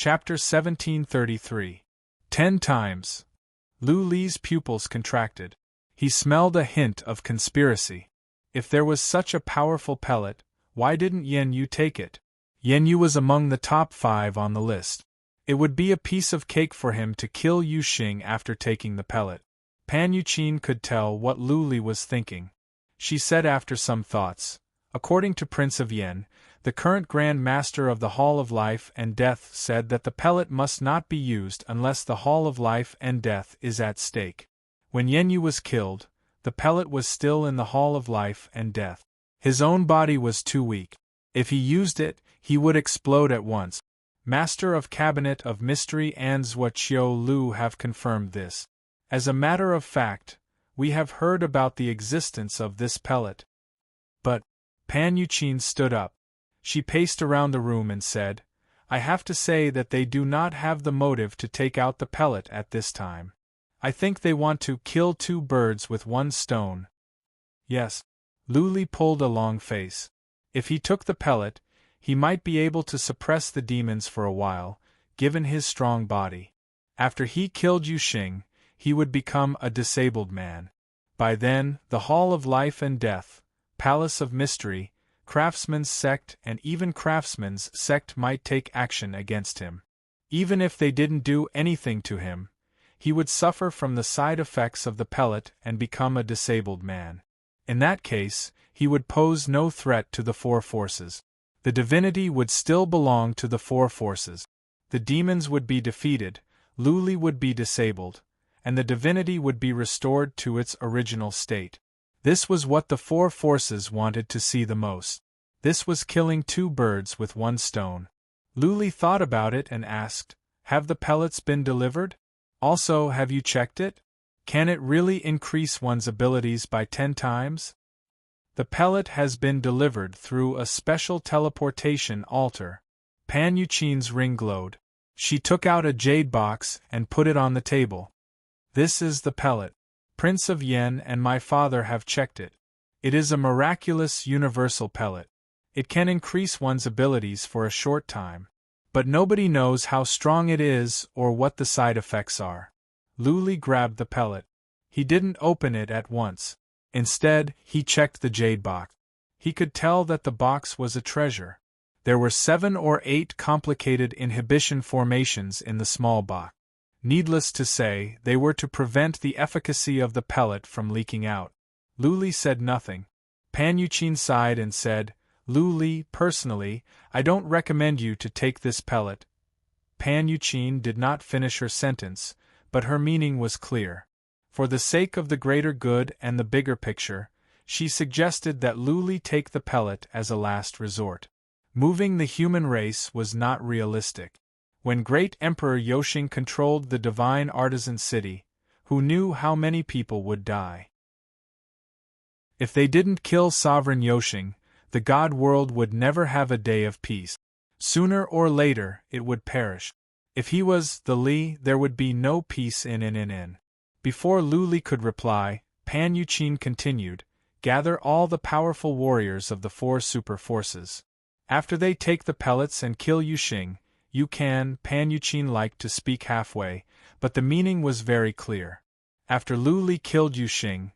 Chapter 1733. 10 times. Lu Li's pupils contracted. He smelled a hint of conspiracy. If there was such a powerful pellet, why didn't Yen Yu take it? Yen Yu was among the top 5 on the list. It would be a piece of cake for him to kill Yu Xing after taking the pellet. Pan Yuqin could tell what Lu Li was thinking. She said after some thoughts, according to Prince of Yen, the current Grand Master of the Hall of Life and Death said that the pellet must not be used unless the Hall of Life and Death is at stake. When Yen Yu was killed, the pellet was still in the Hall of Life and Death. His own body was too weak. If he used it, he would explode at once. Master of Cabinet of Mystery and Zhua Qiu Lu have confirmed this. As a matter of fact, we have heard about the existence of this pellet. But, Pan Yuqin stood up. She paced around the room and said, I have to say that they do not have the motive to take out the pellet at this time. I think they want to kill 2 birds with 1 stone. Yes. Lu Li pulled a long face. If he took the pellet, he might be able to suppress the demons for a while, given his strong body. After he killed Yu Xing, he would become a disabled man. By then, the Hall of Life and Death, Palace of Mystery, Craftsman's Sect and even Craftsman's Sect might take action against him. Even if they didn't do anything to him, he would suffer from the side effects of the pellet and become a disabled man. In that case, he would pose no threat to the 4 forces. The divinity would still belong to the 4 forces. The demons would be defeated, Lu Li would be disabled, and the divinity would be restored to its original state. This was what the 4 forces wanted to see the most. This was killing 2 birds with 1 stone. Lu Li thought about it and asked, have the pellets been delivered? Also, have you checked it? Can it really increase one's abilities by 10 times? The pellet has been delivered through a special teleportation altar. Pan Yuqin's ring glowed. She took out a jade box and put it on the table. This is the pellet. Prince of Yen and my father have checked it. It is a miraculous universal pellet. It can increase one's abilities for a short time. But nobody knows how strong it is or what the side effects are. Lu Li grabbed the pellet. He didn't open it at once. Instead, he checked the jade box. He could tell that the box was a treasure. There were 7 or 8 complicated inhibition formations in the small box. Needless to say, they were to prevent the efficacy of the pellet from leaking out. Lu Li said nothing. Pan Yuqin sighed and said, Lu Li, personally, I don't recommend you to take this pellet. Pan Yuqin did not finish her sentence, but her meaning was clear. For the sake of the greater good and the bigger picture, she suggested that Lu Li take the pellet as a last resort. Moving the human race was not realistic. When great Emperor Yoshing controlled the divine artisan city, who knew how many people would die? If they didn't kill sovereign Yoshing, the god world would never have a day of peace. Sooner or later, it would perish. If he was the Li, there would be no peace in. Before Lu Li could reply, Pan Yuqin continued, gather all the powerful warriors of the 4 super forces. After they take the pellets and kill Yu Xing, you can. Pan Yuqin liked to speak halfway, but the meaning was very clear. After Lu Li killed Yu Xing,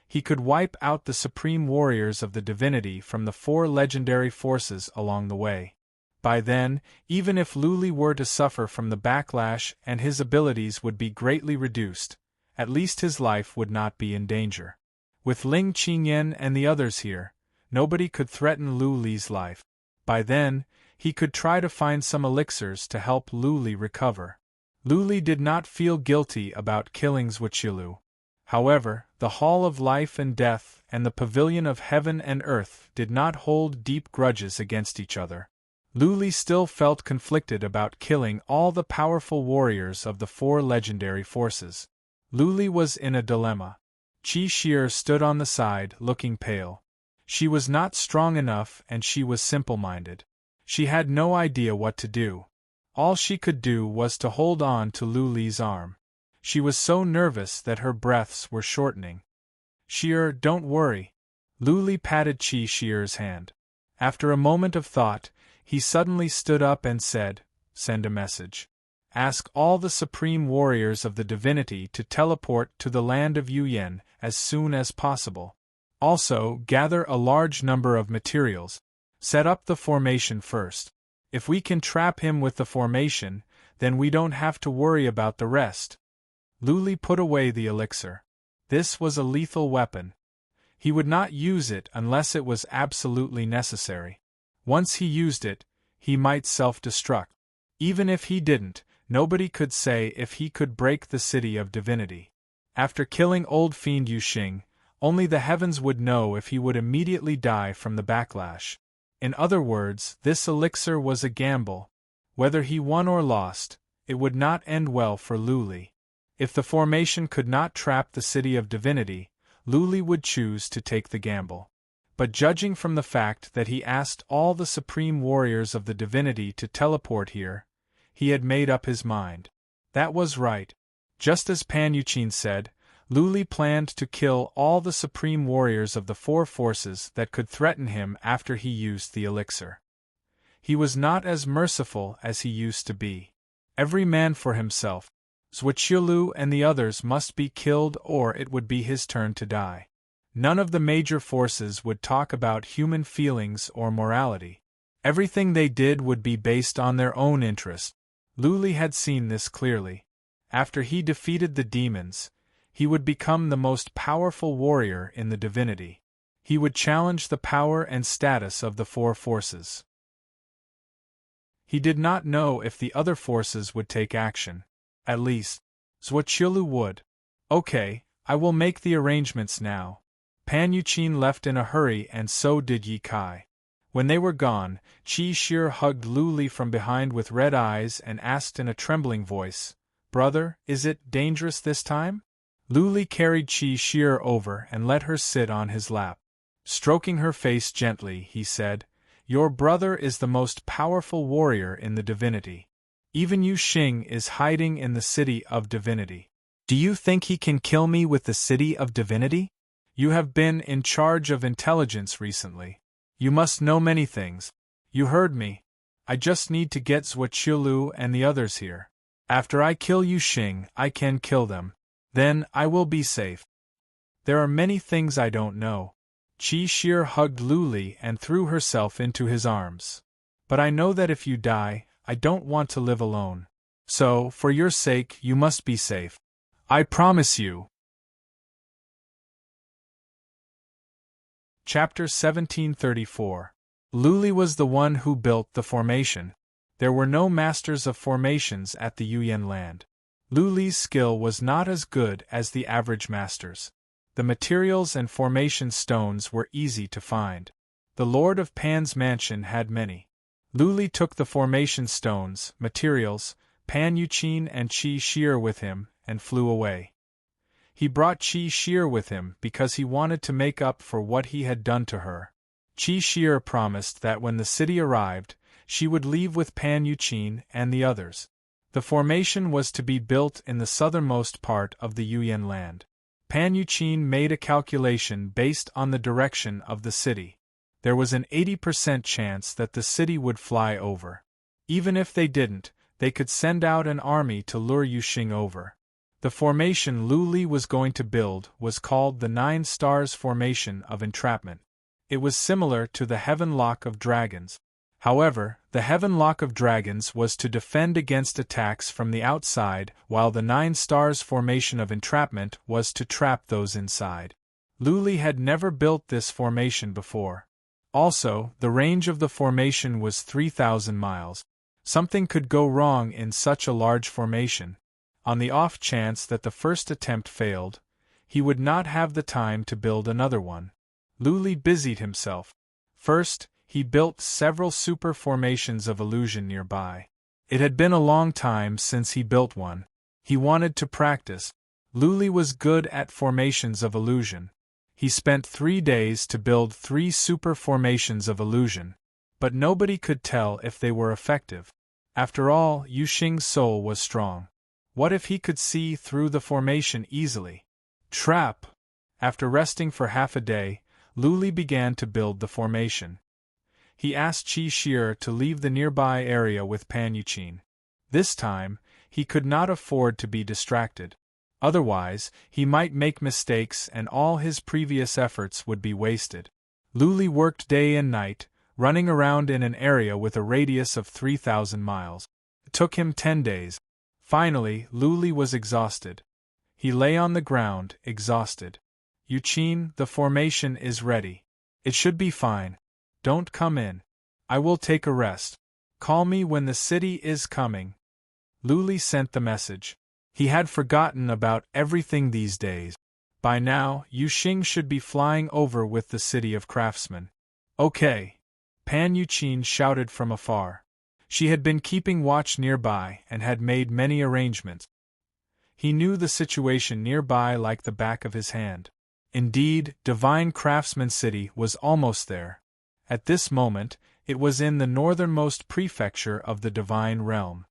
he could wipe out the supreme warriors of the divinity from the 4 legendary forces along the way. By then, even if Lu Li were to suffer from the backlash and his abilities would be greatly reduced, at least his life would not be in danger. With Ling Qingyan and the others here, nobody could threaten Lu Li's life. By then, he could try to find some elixirs to help Lu Li recover. Lu Li did not feel guilty about killing Zhua Qiu. However, the Hall of Life and Death and the Pavilion of Heaven and Earth did not hold deep grudges against each other. Lu Li still felt conflicted about killing all the powerful warriors of the 4 legendary forces. Lu Li was in a dilemma. Qi Shi stood on the side, looking pale. She was not strong enough and she was simple-minded. She had no idea what to do. All she could do was to hold on to Lu Li's arm. She was so nervous that her breaths were shortening. Shi, don't worry. Lu Li patted Qi Shi's hand. After a moment of thought, he suddenly stood up and said, send a message. Ask all the supreme warriors of the divinity to teleport to the land of Yuyan as soon as possible. Also, gather a large number of materials. Set up the formation first. If we can trap him with the formation, then we don't have to worry about the rest. Lu Li put away the elixir. This was a lethal weapon. He would not use it unless it was absolutely necessary. Once he used it, he might self-destruct. Even if he didn't, nobody could say if he could break the city of divinity. After killing old fiend Yuxing, only the heavens would know if he would immediately die from the backlash. In other words, this elixir was a gamble. Whether he won or lost, it would not end well for Lu Li. If the formation could not trap the city of divinity, Lu Li would choose to take the gamble. But judging from the fact that he asked all the supreme warriors of the divinity to teleport here, he had made up his mind. That was right. Just as Pan Yuqin said, Lu Li planned to kill all the supreme warriors of the four forces that could threaten him after he used the elixir. He was not as merciful as he used to be. Every man for himself. Zhuqiulu and the others must be killed or it would be his turn to die. None of the major forces would talk about human feelings or morality. Everything they did would be based on their own interest. Lu Li had seen this clearly. After he defeated the demons, he would become the most powerful warrior in the divinity. He would challenge the power and status of the four forces. He did not know if the other forces would take action. At least, Zhuqiulu would. Okay, I will make the arrangements now. Pan Yuqin left in a hurry and so did Ye Kai. When they were gone, Qi Shi hugged Lu Li from behind with red eyes and asked in a trembling voice, "Brother, is it dangerous this time?" Lu Li carried Qi Shi over and let her sit on his lap. Stroking her face gently, he said, "Your brother is the most powerful warrior in the divinity. Even Yuxing is hiding in the city of divinity. Do you think he can kill me with the city of divinity? You have been in charge of intelligence recently. You must know many things. You heard me. I just need to get Zhuqiulu and the others here. After I kill Yuxing, I can kill them. Then I will be safe. There are many things I don't know." Qi Shi hugged Lu Li and threw herself into his arms. "But I know that if you die, I don't want to live alone. So, for your sake, you must be safe. I promise you." Chapter 1734. Lu Li was the one who built the formation. There were no masters of formations at the Yuyan land. Lu Li's skill was not as good as the average masters. The materials and formation stones were easy to find. The Lord of Pan's mansion had many. Lu Li took the formation stones, materials, Pan Yuqin and Qi Shi with him, and flew away. He brought Qi Shi with him because he wanted to make up for what he had done to her. Qi Shi promised that when the city arrived, she would leave with Pan Yuqin and the others. The formation was to be built in the southernmost part of the Yuyan land. Pan Yuqin made a calculation based on the direction of the city. There was an 80% chance that the city would fly over. Even if they didn't, they could send out an army to lure Yuxing over. The formation Lu Li was going to build was called the 9 Stars Formation of Entrapment. It was similar to the Heaven Lock of Dragons. However, the Heaven Lock of Dragons was to defend against attacks from the outside, while the 9 Stars Formation of Entrapment was to trap those inside. Lu Li had never built this formation before. Also, the range of the formation was 3,000 miles. Something could go wrong in such a large formation. On the off chance that the first attempt failed, he would not have the time to build another one. Lu Li busied himself. First, he built several super formations of illusion nearby. It had been a long time since he built one. He wanted to practice. Lu Li was good at formations of illusion. He spent 3 days to build 3 super formations of illusion. But nobody could tell if they were effective. After all, Yuxing's soul was strong. What if he could see through the formation easily? Trap! After resting for half a day, Lu Li began to build the formation. He asked Qi Shi to leave the nearby area with Pan Yuqin. This time, he could not afford to be distracted. Otherwise, he might make mistakes and all his previous efforts would be wasted. Luli worked day and night, running around in an area with a radius of 3,000 miles. It took him 10 days. Finally, Luli was exhausted. He lay on the ground, exhausted. Yuqin, the formation is ready. It should be fine. Don't come in. I will take a rest. Call me when the city is coming. Luli sent the message. He had forgotten about everything these days. By now, Yuxing should be flying over with the city of craftsmen. Okay. Pan Yuqin shouted from afar. She had been keeping watch nearby and had made many arrangements. He knew the situation nearby like the back of his hand. Indeed, Divine Craftsman City was almost there. At this moment, it was in the northernmost prefecture of the Divine Realm.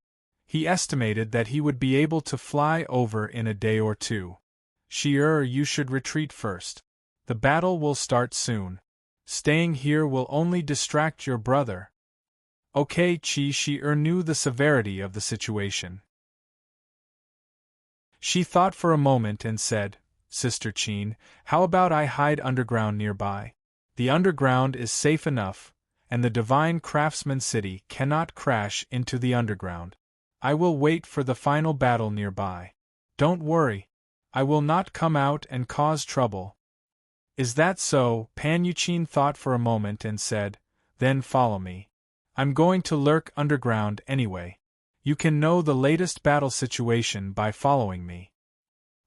He estimated that he would be able to fly over in a day or two. You should retreat first. The battle will start soon. Staying here will only distract your brother. Okay, Shi knew the severity of the situation. She thought for a moment and said, Sister Qin, how about I hide underground nearby? The underground is safe enough, and the Divine Craftsman City cannot crash into the underground. I will wait for the final battle nearby. Don't worry. I will not come out and cause trouble. Is that so? Pan Yuqin thought for a moment and said, Then follow me. I'm going to lurk underground anyway. You can know the latest battle situation by following me.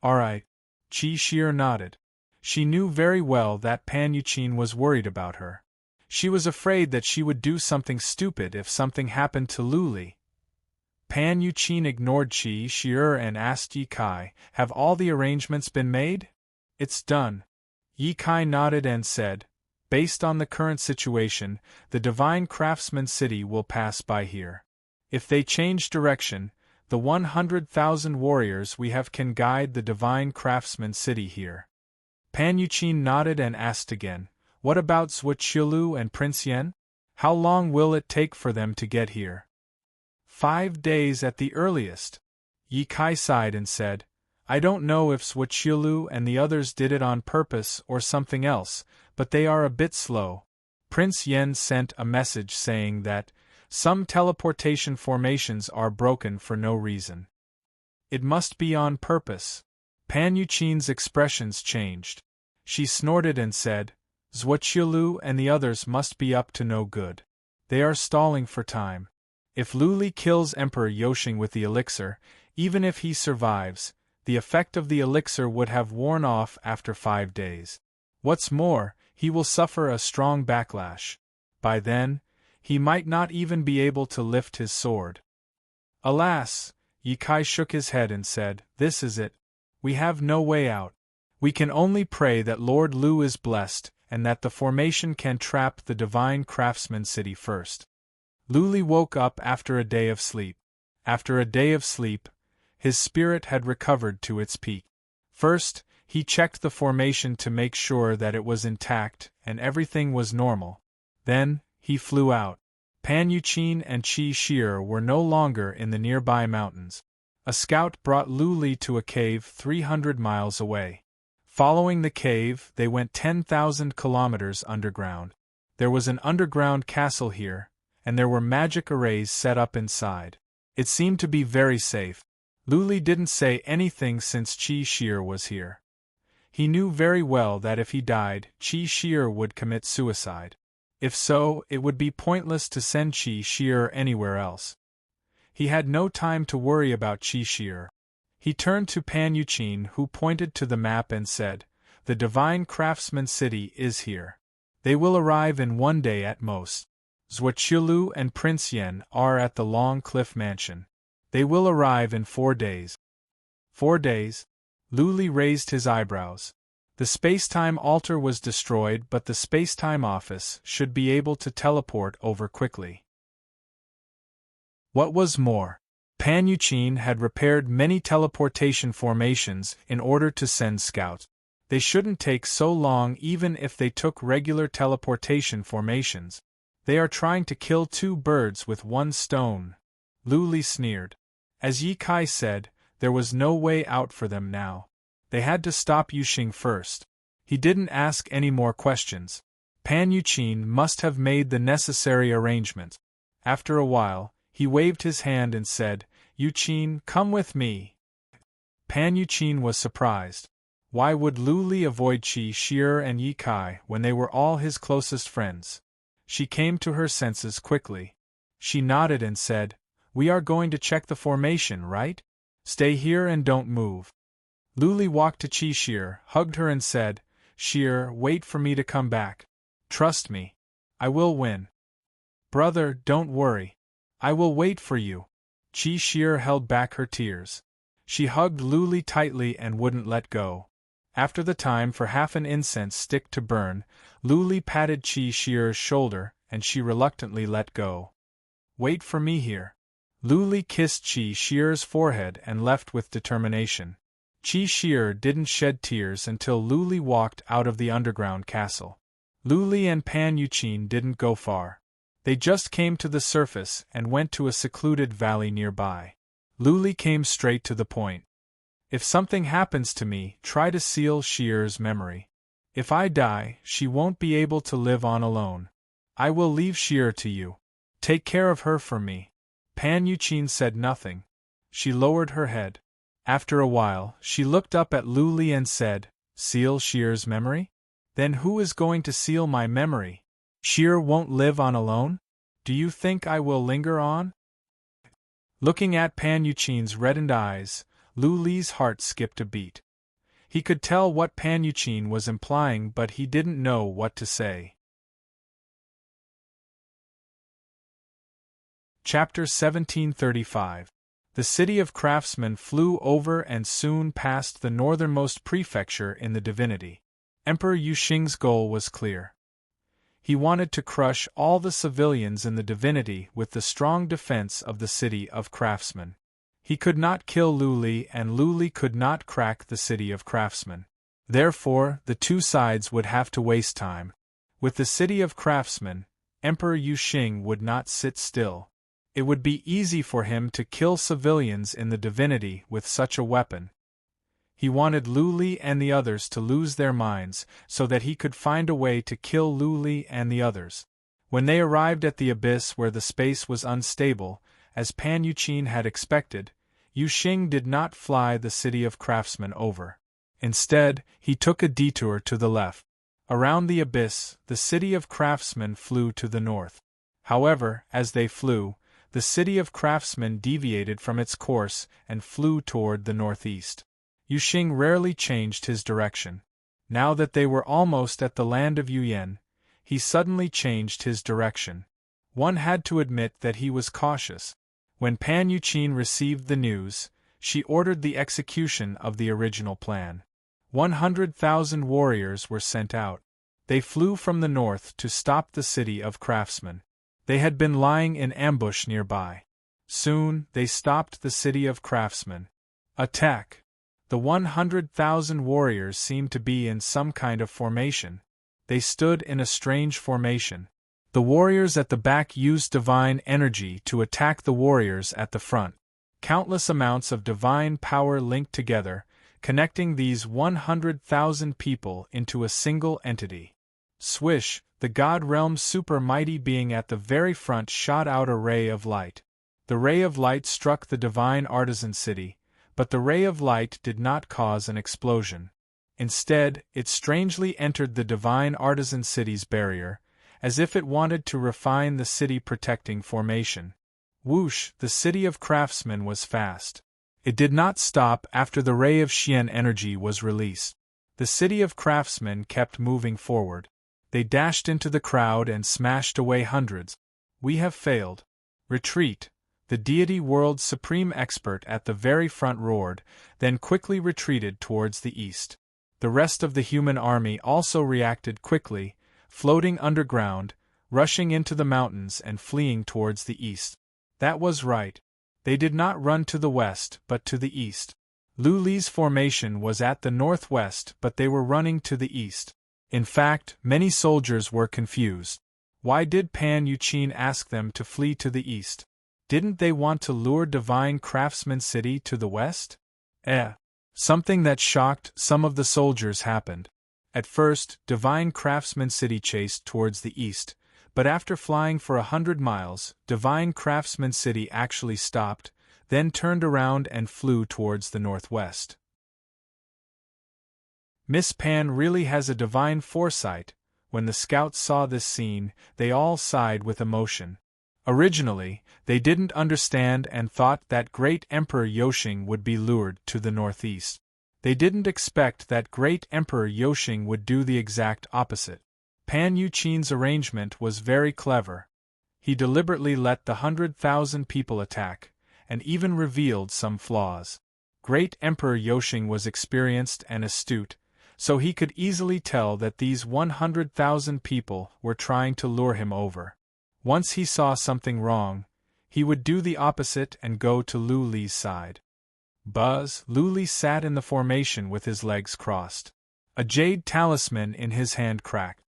Alright. Shi nodded. She knew very well that Pan Yuqin was worried about her. She was afraid that she would do something stupid if something happened to Luli. Pan Yuqin ignored Shi and asked Ye Kai, Have all the arrangements been made? It's done. Ye Kai nodded and said, Based on the current situation, the Divine Craftsman City will pass by here. If they change direction, the 100,000 warriors we have can guide the Divine Craftsman City here. Pan Yuqin nodded and asked again, What about Zhuqiulu and Prince Yen? How long will it take for them to get here? 5 days at the earliest. Ye Kai sighed and said, I don't know if Zhuqiulu and the others did it on purpose or something else, but they are a bit slow. Prince Yen sent a message saying that some teleportation formations are broken for no reason. It must be on purpose. Pan Yuqin's expressions changed. She snorted and said, Zhuqiulu and the others must be up to no good. They are stalling for time. If Luli kills Emperor Yoshing with the elixir, even if he survives, the effect of the elixir would have worn off after 5 days. What's more, he will suffer a strong backlash. By then, he might not even be able to lift his sword. Alas! Ye Kai shook his head and said, This is it. We have no way out. We can only pray that Lord Lu is blessed, and that the formation can trap the Divine Craftsman City first. Luli woke up after a day of sleep. After a day of sleep, his spirit had recovered to its peak. First, he checked the formation to make sure that it was intact and everything was normal. Then, he flew out. Pan Yuqin and Shi were no longer in the nearby mountains. A scout brought Luli to a cave 300 miles away. Following the cave, they went 10,000 kilometers underground. There was an underground castle here, and there were magic arrays set up inside. It seemed to be very safe. Luli didn't say anything since Shi was here. He knew very well that if he died, Shi would commit suicide. If so, it would be pointless to send Shi anywhere else. He had no time to worry about Shi. He turned to Pan Yuqin, who pointed to the map and said, The Divine Craftsman City is here. They will arrive in 1 day at most. Zhuqiulu and Prince Yen are at the Long Cliff Mansion. They will arrive in 4 days. 4 days? Luli raised his eyebrows. The space-time altar was destroyed, but the space-time office should be able to teleport over quickly. What was more, Pan Yuqin had repaired many teleportation formations in order to send scouts. They shouldn't take so long even if they took regular teleportation formations. They are trying to kill 2 birds with 1 stone. Luli sneered. As Ye Kai said, there was no way out for them now. They had to stop Yuxing first. He didn't ask any more questions. Pan Yuqin must have made the necessary arrangements. After a while, he waved his hand and said, "Yuqin, come with me." Pan Yuqin was surprised. Why would Lu Li avoid Qi Shi'er and Ye Kai when they were all his closest friends? She came to her senses quickly. She nodded and said, "We are going to check the formation, right? Stay here and don't move." Lu Li walked to Qi Shi'er, hugged her and said, "Shi'er, wait for me to come back. Trust me. I will win. Brother, don't worry. I will wait for you." Qi Shi'er held back her tears. She hugged Lu Li tightly and wouldn't let go. After the time for half an incense stick to burn, Lu Li patted Qi Shi'er's shoulder, and she reluctantly let go. "Wait for me here." Lu Li kissed Qi Shi'er's forehead and left with determination. Qi Shi'er didn't shed tears until Lu Li walked out of the underground castle. Lu Li and Pan Yuqin didn't go far. They just came to the surface and went to a secluded valley nearby. Lu Li came straight to the point. "If something happens to me, try to seal Shi'er's memory. If I die, she won't be able to live on alone. I will leave Shi'er to you. Take care of her for me." Pan Yuqin said nothing. She lowered her head. After a while, she looked up at Lu Li and said, "Seal Shi'er's memory? Then who is going to seal my memory? Shi'er won't live on alone? Do you think I will linger on?" Looking at Pan Yuqin's reddened eyes, Lu Li's heart skipped a beat. He could tell what Pan Yuqin was implying, but he didn't know what to say. Chapter 1735. The city of craftsmen flew over and soon passed the northernmost prefecture in the divinity. Emperor Yuxing's goal was clear. He wanted to crush all the civilians in the divinity with the strong defense of the city of craftsmen. He could not kill Lu Li, and Lu Li could not crack the city of craftsmen. Therefore, the two sides would have to waste time. With the city of craftsmen, Emperor Yuxing would not sit still. It would be easy for him to kill civilians in the divinity with such a weapon. He wanted Lu Li and the others to lose their minds so that he could find a way to kill Lu Li and the others. When they arrived at the abyss where the space was unstable, as Pan Yuqin had expected, Yuxing did not fly the city of craftsmen over. Instead, he took a detour to the left. Around the abyss, the city of craftsmen flew to the north. However, as they flew, the city of craftsmen deviated from its course and flew toward the northeast. Yuxing rarely changed his direction. Now that they were almost at the land of Yuyan, he suddenly changed his direction. One had to admit that he was cautious. When Pan Yuqin received the news, she ordered the execution of the original plan. 100,000 warriors were sent out. They flew from the north to stop the city of craftsmen. They had been lying in ambush nearby. Soon, they stopped the city of craftsmen. Attack! The 100,000 warriors seemed to be in some kind of formation. They stood in a strange formation. The warriors at the back used divine energy to attack the warriors at the front. Countless amounts of divine power linked together, connecting these 100,000 people into a single entity. Swish! The God Realm's super mighty being at the very front shot out a ray of light. The ray of light struck the divine artisan city, but the ray of light did not cause an explosion. Instead, it strangely entered the divine artisan city's barrier, as if it wanted to refine the city protecting formation. Whoosh! The city of craftsmen was fast. It did not stop after the ray of Xian energy was released. The city of craftsmen kept moving forward. They dashed into the crowd and smashed away hundreds. "We have failed. Retreat!" The deity world's supreme expert at the very front roared, then quickly retreated towards the east. The rest of the human army also reacted quickly, floating underground, rushing into the mountains and fleeing towards the east. That was right. They did not run to the west but to the east. Lu Li's formation was at the northwest, but they were running to the east. In fact, many soldiers were confused. Why did Pan Yuqin ask them to flee to the east? Didn't they want to lure Divine Craftsman City to the west? Something that shocked some of the soldiers happened. At first, Divine Craftsman City chased towards the east, but after flying for 100 miles, Divine Craftsman City actually stopped, then turned around and flew towards the northwest. Miss Pan really has a divine foresight. When the scouts saw this scene, they all sighed with emotion. Originally, they didn't understand and thought that great Emperor Yoshing would be lured to the northeast. They didn't expect that great Emperor Yoshing would do the exact opposite. Pan Yuqin's arrangement was very clever. He deliberately let the 100,000 people attack, and even revealed some flaws. Great Emperor Yoshing was experienced and astute, so he could easily tell that these 100,000 people were trying to lure him over. Once he saw something wrong, he would do the opposite and go to Lu Li's side. Lu Li sat in the formation with his legs crossed. A jade talisman in his hand cracked.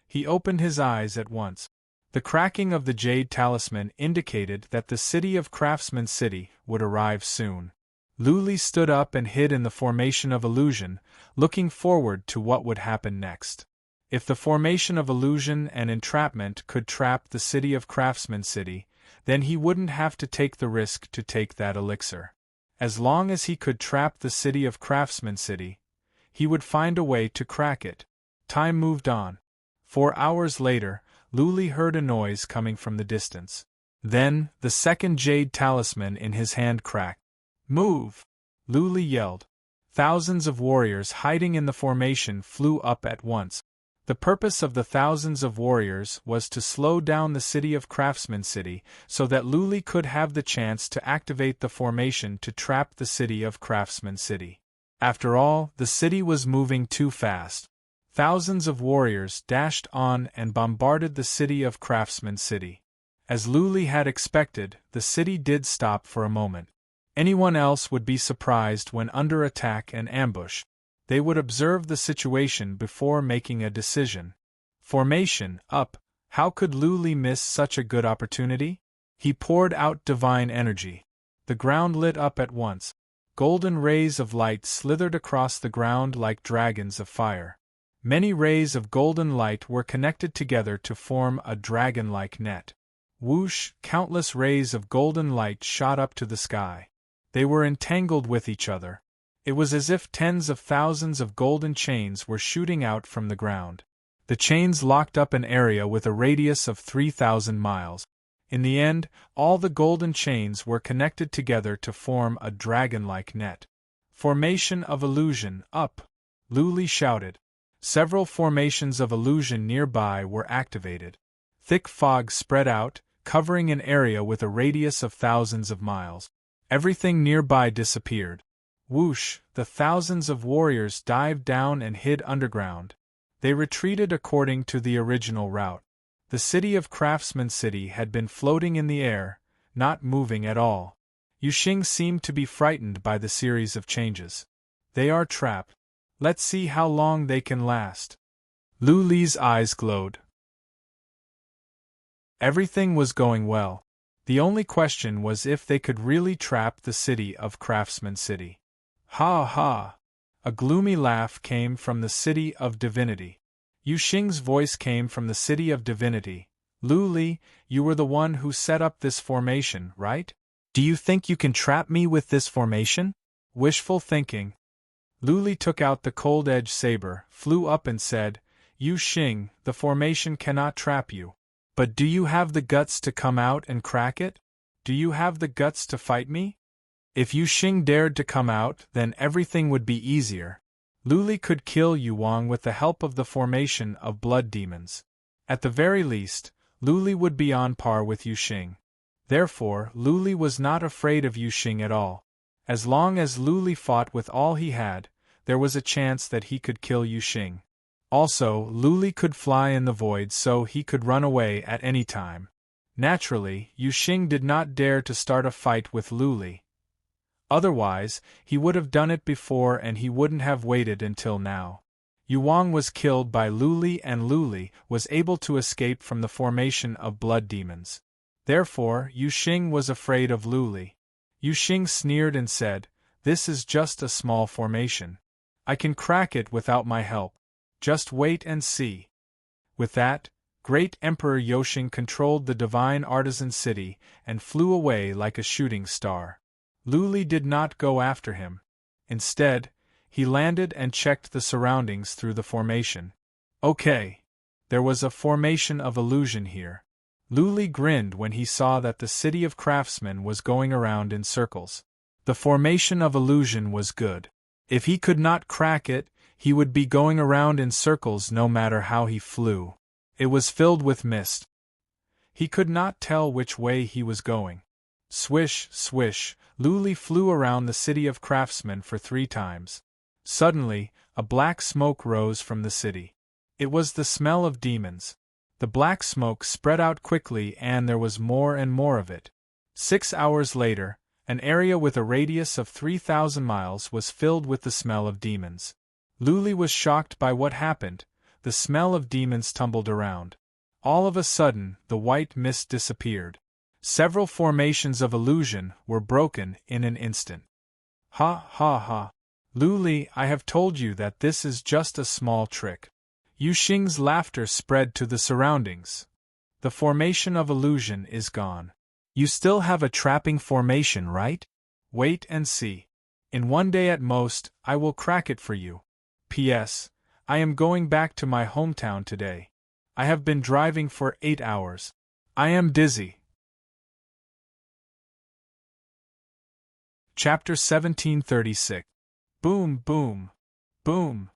He opened his eyes at once. The cracking of the jade talisman indicated that the city of Craftsman City would arrive soon. Lu Li stood up and hid in the formation of illusion, looking forward to what would happen next. If the formation of illusion and entrapment could trap the city of Craftsman City, then he wouldn't have to take the risk to take that elixir. As long as he could trap the city of Craftsman City, he would find a way to crack it. Time moved on. 4 hours later, Lu Li heard a noise coming from the distance. Then, the second jade talisman in his hand cracked. "Move!" Lu Li yelled. Thousands of warriors hiding in the formation flew up at once. The purpose of the thousands of warriors was to slow down the city of Craftsman City so that Lu Li could have the chance to activate the formation to trap the city of Craftsman City. After all, the city was moving too fast. Thousands of warriors dashed on and bombarded the city of Craftsman City. As Lu Li had expected, the city did stop for a moment. Anyone else would be surprised when under attack and ambush. They would observe the situation before making a decision. Formation up. How could Lu Li miss such a good opportunity? He poured out divine energy. The ground lit up at once. Golden rays of light slithered across the ground like dragons of fire. Many rays of golden light were connected together to form a dragon-like net. Whoosh! Countless rays of golden light shot up to the sky. They were entangled with each other. It was as if tens of thousands of golden chains were shooting out from the ground. The chains locked up an area with a radius of 3,000 miles. In the end, all the golden chains were connected together to form a dragon-like net. Formation of illusion up! Lu Li shouted. Several formations of illusion nearby were activated. Thick fog spread out, covering an area with a radius of thousands of miles. Everything nearby disappeared. Whoosh! The thousands of warriors dived down and hid underground. They retreated according to the original route. The city of Craftsman City had been floating in the air, not moving at all. Yuxing seemed to be frightened by the series of changes. They are trapped. Let's see how long they can last. Lu Li's eyes glowed. Everything was going well. The only question was if they could really trap the city of Craftsman City. Ha ha! A gloomy laugh came from the city of divinity. Yuxing's voice came from the city of divinity. Lu Li, you were the one who set up this formation, right? Do you think you can trap me with this formation? Wishful thinking. Lu Li took out the cold-edged saber, flew up and said, Yuxing, the formation cannot trap you. But do you have the guts to come out and crack it? Do you have the guts to fight me? If Yuxing dared to come out, then everything would be easier. Lu Li could kill Yu Wang with the help of the formation of blood demons. At the very least, Lu Li would be on par with Yuxing. Therefore, Lu Li was not afraid of Yuxing at all. As long as Lu Li fought with all he had, there was a chance that he could kill Yuxing. Also, Lu Li could fly in the void so he could run away at any time. Naturally, Yuxing did not dare to start a fight with Lu Li. Otherwise, he would have done it before and he wouldn't have waited until now. Yu Wang was killed by Lu Li and Lu Li was able to escape from the formation of blood demons. Therefore, Yu Xing was afraid of Lu Li. Yu Xing sneered and said, "This is just a small formation. I can crack it without my help. Just wait and see." With that, great Emperor Yoshing controlled the divine artisan city and flew away like a shooting star. Lu Li did not go after him. Instead, he landed and checked the surroundings through the formation. Okay. There was a formation of illusion here. Lu Li grinned when he saw that the city of craftsmen was going around in circles. The formation of illusion was good. If he could not crack it, he would be going around in circles no matter how he flew. It was filled with mist. He could not tell which way he was going. Swish, swish, Lu Li flew around the city of craftsmen for 3 times. Suddenly, a black smoke rose from the city. It was the smell of demons. The black smoke spread out quickly and there was more and more of it. 6 hours later, an area with a radius of 3,000 miles was filled with the smell of demons. Lu Li was shocked by what happened. The smell of demons tumbled around. All of a sudden, the white mist disappeared. Several formations of illusion were broken in an instant. Ha ha ha. Lu Li, I have told you that this is just a small trick. Yu Xing's laughter spread to the surroundings. The formation of illusion is gone. You still have a trapping formation, right? Wait and see. In 1 day at most, I will crack it for you. P.S. I am going back to my hometown today. I have been driving for 8 hours. I am dizzy. Chapter 1736. Boom, boom, boom.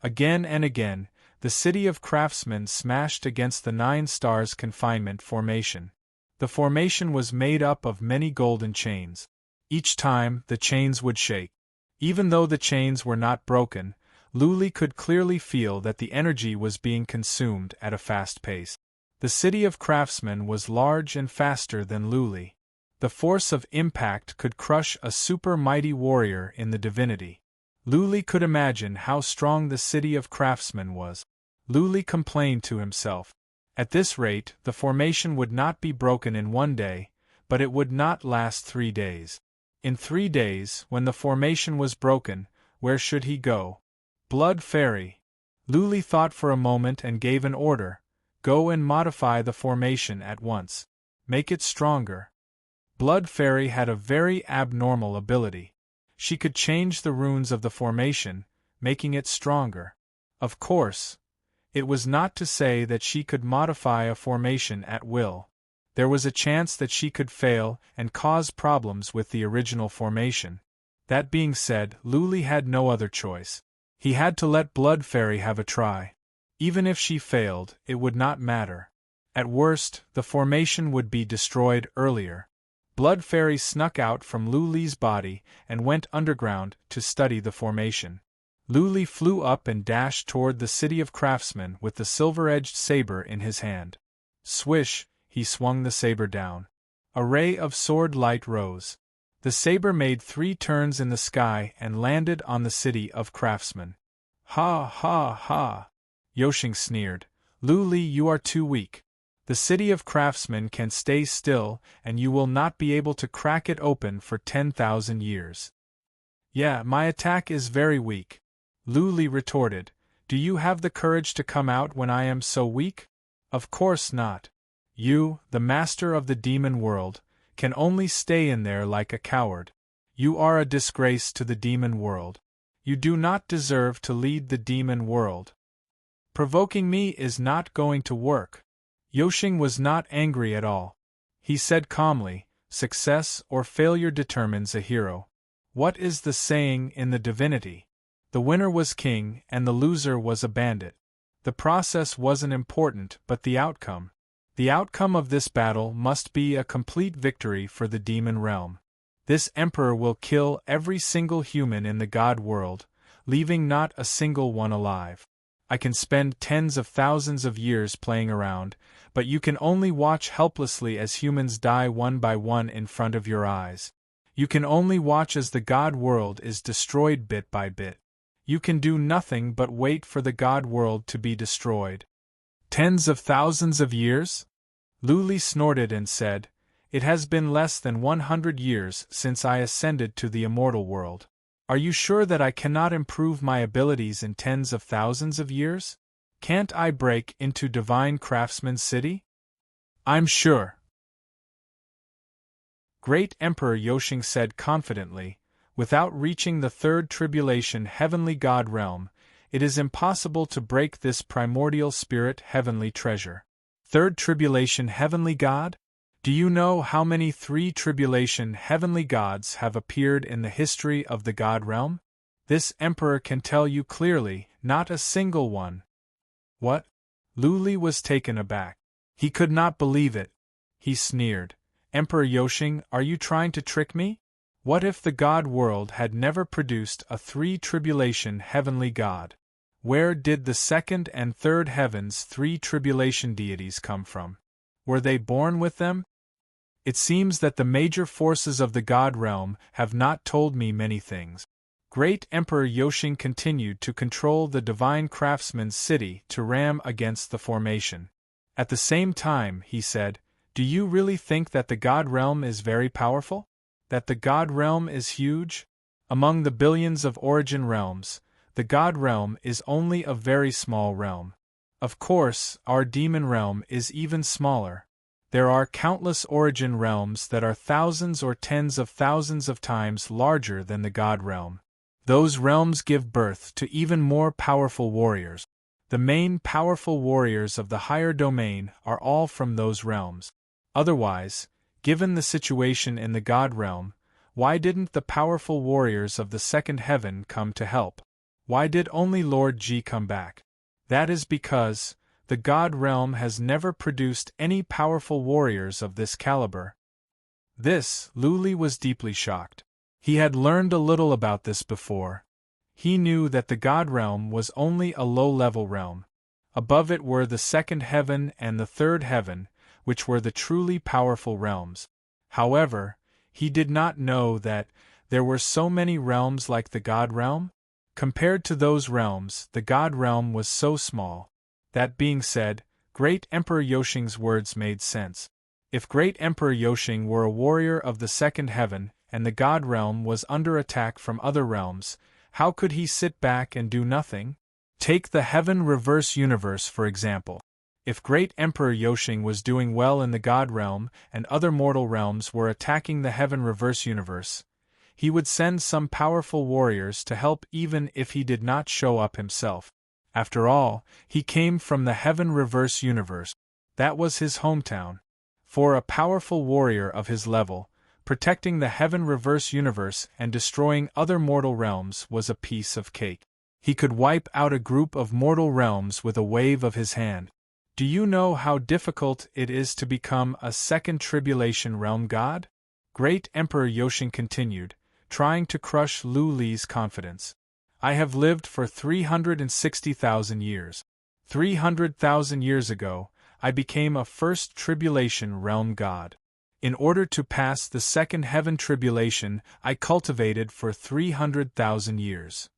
Again and again, the city of craftsmen smashed against the 9 stars confinement formation. The formation was made up of many golden chains. Each time, the chains would shake. Even though the chains were not broken, Lu Li could clearly feel that the energy was being consumed at a fast pace. The city of craftsmen was large and faster than Lu Li. The force of impact could crush a super mighty warrior in the divinity. Lu Li could imagine how strong the city of craftsmen was. Lu Li complained to himself. At this rate, the formation would not be broken in 1 day, but it would not last 3 days. In 3 days, when the formation was broken, where should he go? Blood Fairy. Lu Li thought for a moment and gave an order. Go and modify the formation at once. Make it stronger. Blood Fairy had a very abnormal ability. She could change the runes of the formation, making it stronger. Of course, it was not to say that she could modify a formation at will. There was a chance that she could fail and cause problems with the original formation. That being said, Lu Li had no other choice. He had to let Blood Fairy have a try. Even if she failed, it would not matter. At worst, the formation would be destroyed earlier. Blood Fairy snuck out from Lu Li's body and went underground to study the formation. Lu Li flew up and dashed toward the city of craftsmen with the silver-edged saber in his hand. Swish, he swung the saber down. A ray of sword light rose. The saber made 3 turns in the sky and landed on the city of craftsmen. Ha ha ha! Yoshing sneered. Lu Li, you are too weak. The city of craftsmen can stay still and you will not be able to crack it open for 10,000 years. Yeah, my attack is very weak. Lu Li retorted. Do you have the courage to come out when I am so weak? Of course not. You, the master of the demon world, can only stay in there like a coward. You are a disgrace to the demon world. You do not deserve to lead the demon world. Provoking me is not going to work. Yoshing was not angry at all. He said calmly, success or failure determines a hero. What is the saying in the divinity? The winner was king and the loser was a bandit. The process wasn't important, but the outcome. The outcome of this battle must be a complete victory for the demon realm. This emperor will kill every single human in the god world, leaving not a single one alive. I can spend tens of thousands of years playing around, but you can only watch helplessly as humans die one by one in front of your eyes. You can only watch as the god world is destroyed bit by bit. You can do nothing but wait for the god world to be destroyed. Tens of thousands of years? Lu Li snorted and said, It has been less than 100 years since I ascended to the immortal world. Are you sure that I cannot improve my abilities in tens of thousands of years? Can't I break into Divine Craftsman's city? I'm sure. Great Emperor Yoshing said confidently, without reaching the third tribulation heavenly god realm, it is impossible to break this primordial spirit heavenly treasure. Third tribulation heavenly god? Do you know how many three tribulation heavenly gods have appeared in the history of the god realm? This emperor can tell you clearly, not a single one. What? Lu Li was taken aback. He could not believe it. He sneered. Emperor Yoshing, are you trying to trick me? What if the god world had never produced a three tribulation heavenly god? Where did the second and third heavens three tribulation deities come from? Were they born with them? It seems that the major forces of the god realm have not told me many things. Great Emperor Yoshing continued to control the Divine Craftsman's city to ram against the formation. At the same time, he said, do you really think that the god realm is very powerful? That the god realm is huge? Among the billions of origin realms, the god realm is only a very small realm. Of course, our demon realm is even smaller. There are countless origin realms that are thousands or tens of thousands of times larger than the god realm. Those realms give birth to even more powerful warriors. The main powerful warriors of the higher domain are all from those realms. Otherwise, given the situation in the god realm, why didn't the powerful warriors of the second heaven come to help? Why did only Lord Ji come back? That is because the god realm has never produced any powerful warriors of this caliber. This, Lu Li was deeply shocked. He had learned a little about this before. He knew that the god realm was only a low-level realm. Above it were the second heaven and the third heaven, which were the truly powerful realms. However, he did not know that there were so many realms like the god realm. Compared to those realms, the god realm was so small. That being said, Great Emperor Yoshing's words made sense. If Great Emperor Yoshing were a warrior of the second heaven, and the god realm was under attack from other realms, how could he sit back and do nothing? Take the Heaven Reverse Universe for example. If Great Emperor Yoshing was doing well in the god realm and other mortal realms were attacking the Heaven Reverse Universe, he would send some powerful warriors to help even if he did not show up himself. After all, he came from the Heaven Reverse Universe. That was his hometown. For a powerful warrior of his level, protecting the Heaven Reverse Universe and destroying other mortal realms was a piece of cake. He could wipe out a group of mortal realms with a wave of his hand. Do you know how difficult it is to become a second tribulation realm god? Great Emperor Yoshing continued, trying to crush Lu Li's confidence. I have lived for 360,000 years. 300,000 years ago, I became a first tribulation realm god. In order to pass the second heaven tribulation, I cultivated for 300,000 years.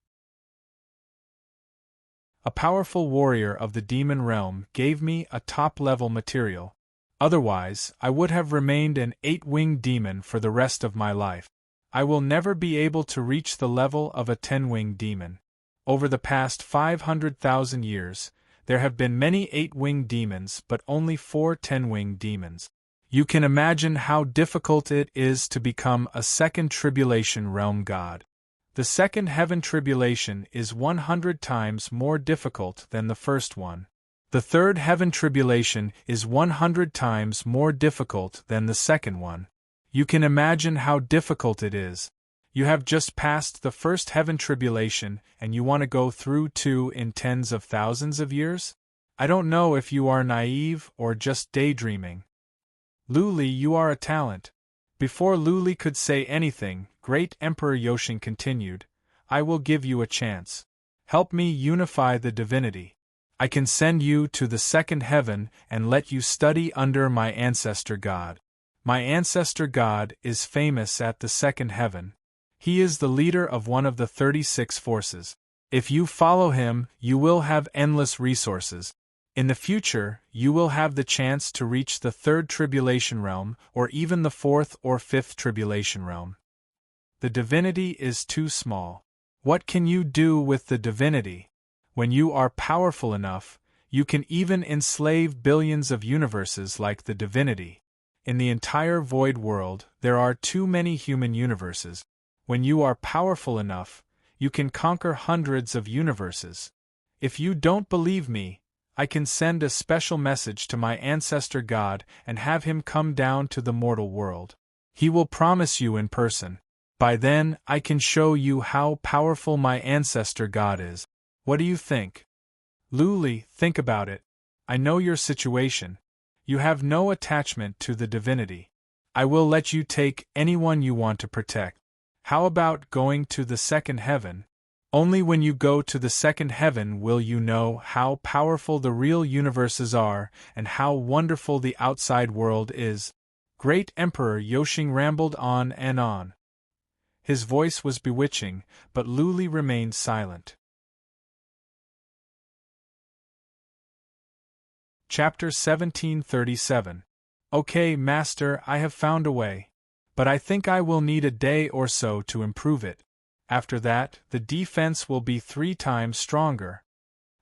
A powerful warrior of the demon realm gave me a top-level material. Otherwise, I would have remained an 8-winged demon for the rest of my life. I will never be able to reach the level of a 10-winged demon. Over the past 500,000 years, there have been many 8-winged demons but only 4 10-winged demons. You can imagine how difficult it is to become a second tribulation realm god. The second heaven tribulation is 100 times more difficult than the first one. The third heaven tribulation is 100 times more difficult than the second one. You can imagine how difficult it is. You have just passed the first heaven tribulation and you want to go through 2 in tens of thousands of years? I don't know if you are naive or just daydreaming. Lu Li, you are a talent. Before Lu Li could say anything, Great Emperor Yoshing continued, I will give you a chance. Help me unify the divinity. I can send you to the second heaven and let you study under my ancestor god. My ancestor god is famous at the second heaven. He is the leader of one of the 36 forces. If you follow him, you will have endless resources. In the future, you will have the chance to reach the third tribulation realm, or even the fourth or fifth tribulation realm. The divinity is too small. What can you do with the divinity? When you are powerful enough, you can even enslave billions of universes like the divinity. In the entire void world, there are too many human universes. When you are powerful enough, you can conquer hundreds of universes. If you don't believe me, I can send a special message to my ancestor God and have him come down to the mortal world. He will promise you in person. By then, I can show you how powerful my ancestor God is. What do you think? Luli, think about it. I know your situation. You have no attachment to the divinity. I will let you take anyone you want to protect. How about going to the second heaven? Only when you go to the second heaven will you know how powerful the real universes are and how wonderful the outside world is. Great Emperor Yoshing rambled on and on. His voice was bewitching, but Luli remained silent. Chapter 1737. Okay, Master, I have found a way. But I think I will need a day or so to improve it. After that, the defense will be 3 times stronger.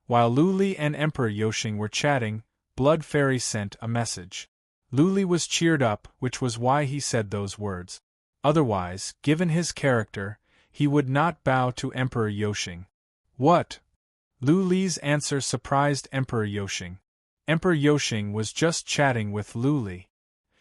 While Luli and Emperor Yoshing were chatting, Blood Fairy sent a message. Luli was cheered up, which was why he said those words. Otherwise, given his character, he would not bow to Emperor Yoshing. What? Luli's answer surprised Emperor Yoshing. Emperor Yoshing was just chatting with Luli.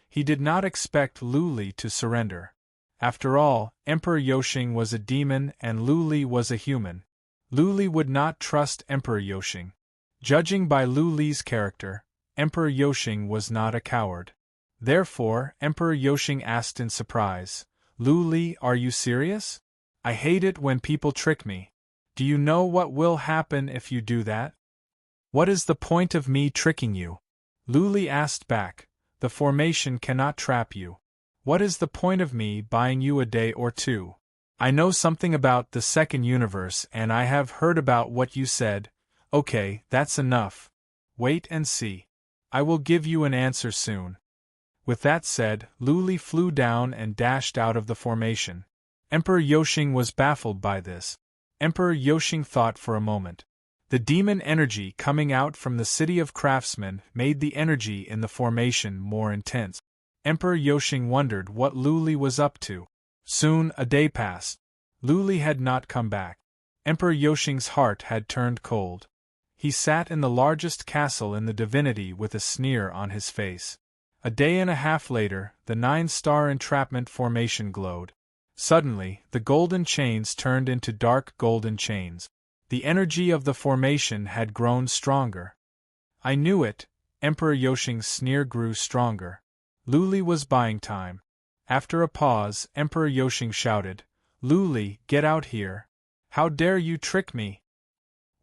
He did not expect Luli to surrender. After all, Emperor Yoshing was a demon and Luli was a human. Luli would not trust Emperor Yoshing. Judging by Luli's character, Emperor Yoshing was not a coward. Therefore, Emperor Yoshing asked in surprise, Luli, are you serious? I hate it when people trick me. Do you know what will happen if you do that? What is the point of me tricking you? Luli asked back. The formation cannot trap you. What is the point of me buying you a day or two? I know something about the second universe and I have heard about what you said. Okay, that's enough. Wait and see. I will give you an answer soon. With that said, Luli flew down and dashed out of the formation. Emperor Yoshing was baffled by this. Emperor Yoshing thought for a moment. The demon energy coming out from the city of craftsmen made the energy in the formation more intense. Emperor Yoshing wondered what Luli was up to. Soon a day passed. Luli had not come back. Emperor Yoshing's heart had turned cold. He sat in the largest castle in the divinity with a sneer on his face. A day and a half later, the 9-star entrapment formation glowed. Suddenly, the golden chains turned into dark golden chains. The energy of the formation had grown stronger. I knew it. Emperor Yoshing's sneer grew stronger. Luli was buying time. After a pause, Emperor Yoshing shouted, Luli, get out here. How dare you trick me?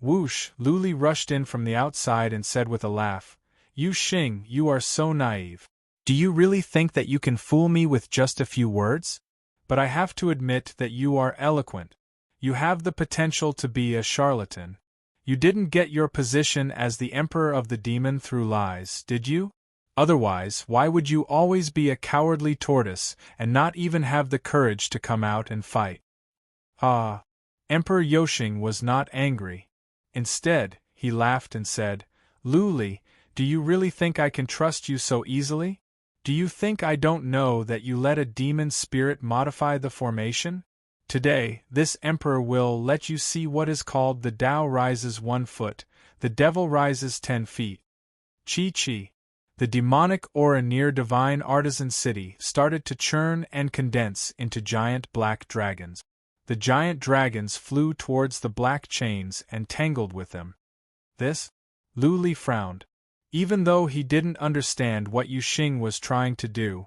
Whoosh! Luli rushed in from the outside and said with a laugh, Yoshing, you are so naive. Do you really think that you can fool me with just a few words? But I have to admit that you are eloquent. You have the potential to be a charlatan. You didn't get your position as the Emperor of the Demon through lies, did you? Otherwise, why would you always be a cowardly tortoise and not even have the courage to come out and fight? Ah! Emperor Yoshing was not angry. Instead, he laughed and said, Luli, do you really think I can trust you so easily? Do you think I don't know that you let a demon spirit modify the formation? Today, this emperor will let you see what is called the Tao rises 1 foot, the devil rises 10 feet. Chi. The demonic aura near divine artisan city started to churn and condense into giant black dragons. The giant dragons flew towards the black chains and tangled with them. This? Luli frowned. Even though he didn't understand what Yoshing was trying to do,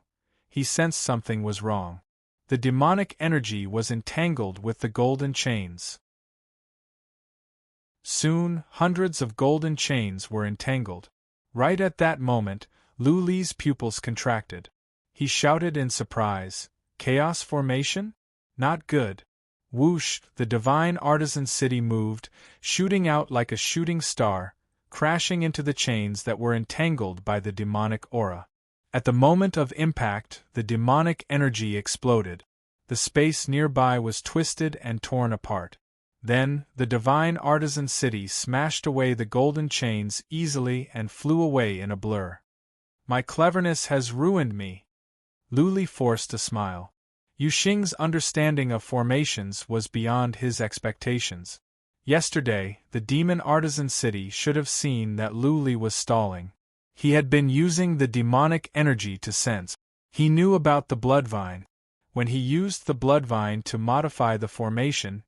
he sensed something was wrong. The demonic energy was entangled with the golden chains. Soon, hundreds of golden chains were entangled. Right at that moment, Luli's pupils contracted. He shouted in surprise, Chaos formation? Not good. Whoosh! The divine artisan city moved, shooting out like a shooting star, crashing into the chains that were entangled by the demonic aura. At the moment of impact, the demonic energy exploded. The space nearby was twisted and torn apart. Then, the divine artisan city smashed away the golden chains easily and flew away in a blur. My cleverness has ruined me. Luli forced a smile. Yuxing's understanding of formations was beyond his expectations. Yesterday, the demon artisan city should have seen that Luli was stalling. He had been using the demonic energy to sense. He knew about the bloodvine. When he used the bloodvine to modify the formation,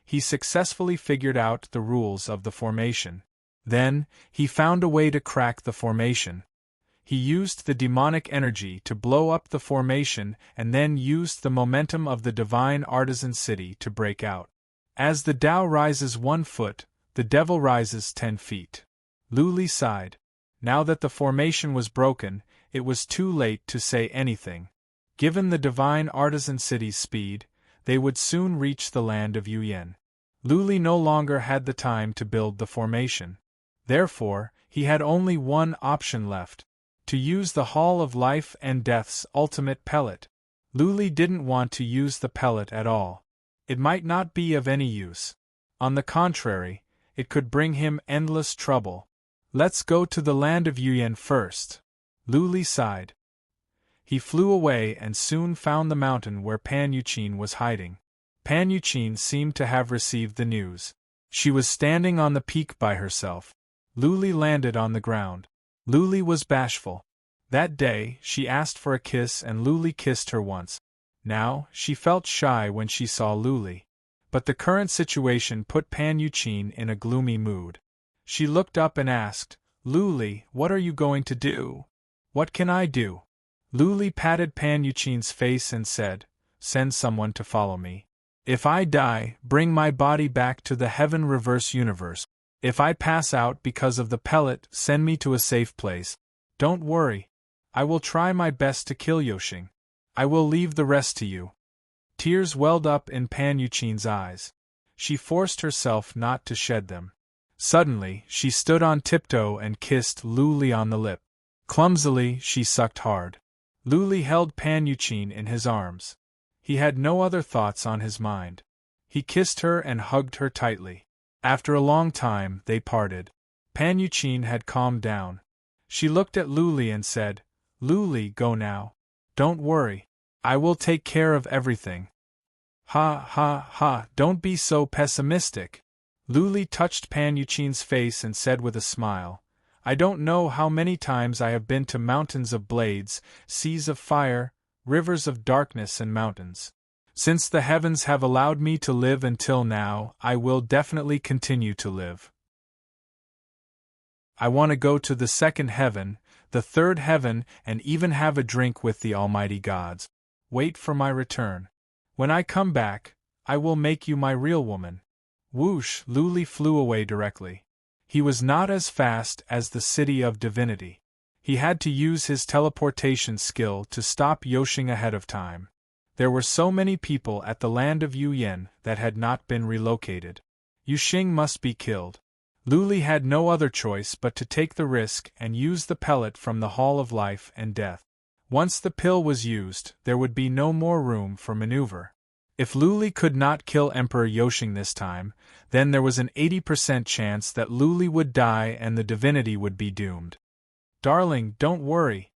he successfully figured out the rules of the formation. Then, he found a way to crack the formation. He used the demonic energy to blow up the formation and then used the momentum of the divine artisan city to break out. As the Tao rises 1 foot, the devil rises 10 feet. Luli sighed. Now that the formation was broken, it was too late to say anything. Given the divine artisan city's speed, they would soon reach the land of Yuyan. Luli no longer had the time to build the formation. Therefore, he had only one option left: to use the Hall of Life and Death's ultimate pellet. Luli didn't want to use the pellet at all. It might not be of any use. On the contrary, it could bring him endless trouble. Let's go to the land of Yuyan first. Luli sighed. He flew away and soon found the mountain where Pan Yuqin was hiding. Pan Yuqin seemed to have received the news. She was standing on the peak by herself. Luli landed on the ground. Luli was bashful. That day, she asked for a kiss and Luli kissed her once. Now, she felt shy when she saw Luli. But the current situation put Pan Yuqin in a gloomy mood. She looked up and asked, "Luli, what are you going to do?" "What can I do?" Luli patted Pan Yuqin's face and said, "Send someone to follow me. If I die, bring my body back to the Heaven Reverse Universe. If I pass out because of the pellet, send me to a safe place. Don't worry. I will try my best to kill Yuxing. I will leave the rest to you." Tears welled up in Pan Yuqin's eyes. She forced herself not to shed them. Suddenly, she stood on tiptoe and kissed Luli on the lip. Clumsily, she sucked hard. Luli held Pan Yuqin in his arms. He had no other thoughts on his mind. He kissed her and hugged her tightly. After a long time, they parted. Pan Yuqin had calmed down. She looked at Luli and said, "Luli, go now. Don't worry. I will take care of everything." "Ha ha ha, don't be so pessimistic." Luli touched Pan Yuqin's face and said with a smile, "I don't know how many times I have been to mountains of blades, seas of fire, rivers of darkness and mountains. Since the heavens have allowed me to live until now, I will definitely continue to live. I want to go to the second heaven, the third heaven, and even have a drink with the almighty gods. Wait for my return. When I come back, I will make you my real woman." Whoosh! Luli flew away directly. He was not as fast as the City of Divinity. He had to use his teleportation skill to stop Yuxing ahead of time. There were so many people at the land of Yuyan that had not been relocated. Yuxing must be killed. Luli had no other choice but to take the risk and use the pellet from the Hall of Life and Death. Once the pill was used, there would be no more room for maneuver. If Luli could not kill Emperor Yuxing this time, then there was an 80% chance that Luli would die and the divinity would be doomed. "Darling, don't worry."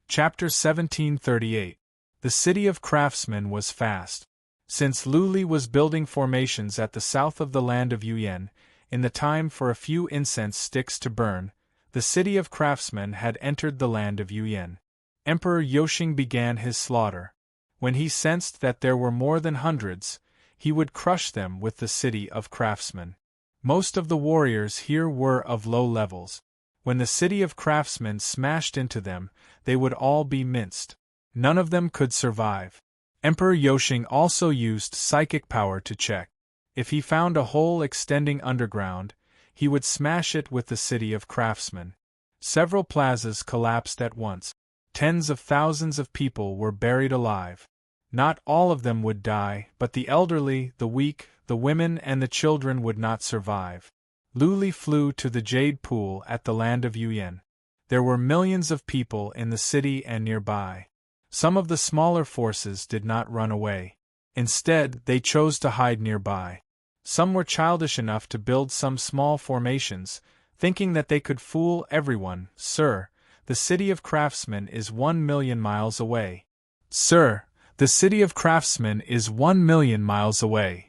Chapter 1738. The City of Craftsmen was fast. Since Luli was building formations at the south of the land of Yuyan, in the time for a few incense sticks to burn, the City of Craftsmen had entered the land of Yuyan. Emperor Yuxing began his slaughter. When he sensed that there were more than hundreds, he would crush them with the City of Craftsmen. Most of the warriors here were of low levels. When the City of Craftsmen smashed into them, they would all be minced. None of them could survive. Emperor Yuxing also used psychic power to check. If he found a hole extending underground, he would smash it with the City of Craftsmen. Several plazas collapsed at once. Tens of thousands of people were buried alive. Not all of them would die, but the elderly, the weak, the women and the children would not survive. Luli flew to the jade pool at the land of Yuyan. There were millions of people in the city and nearby. Some of the smaller forces did not run away. Instead, they chose to hide nearby. Some were childish enough to build some small formations, thinking that they could fool everyone. Sir, the city of craftsmen is 1,000,000 miles away. Sir, the city of craftsmen is 1,000,000 miles away.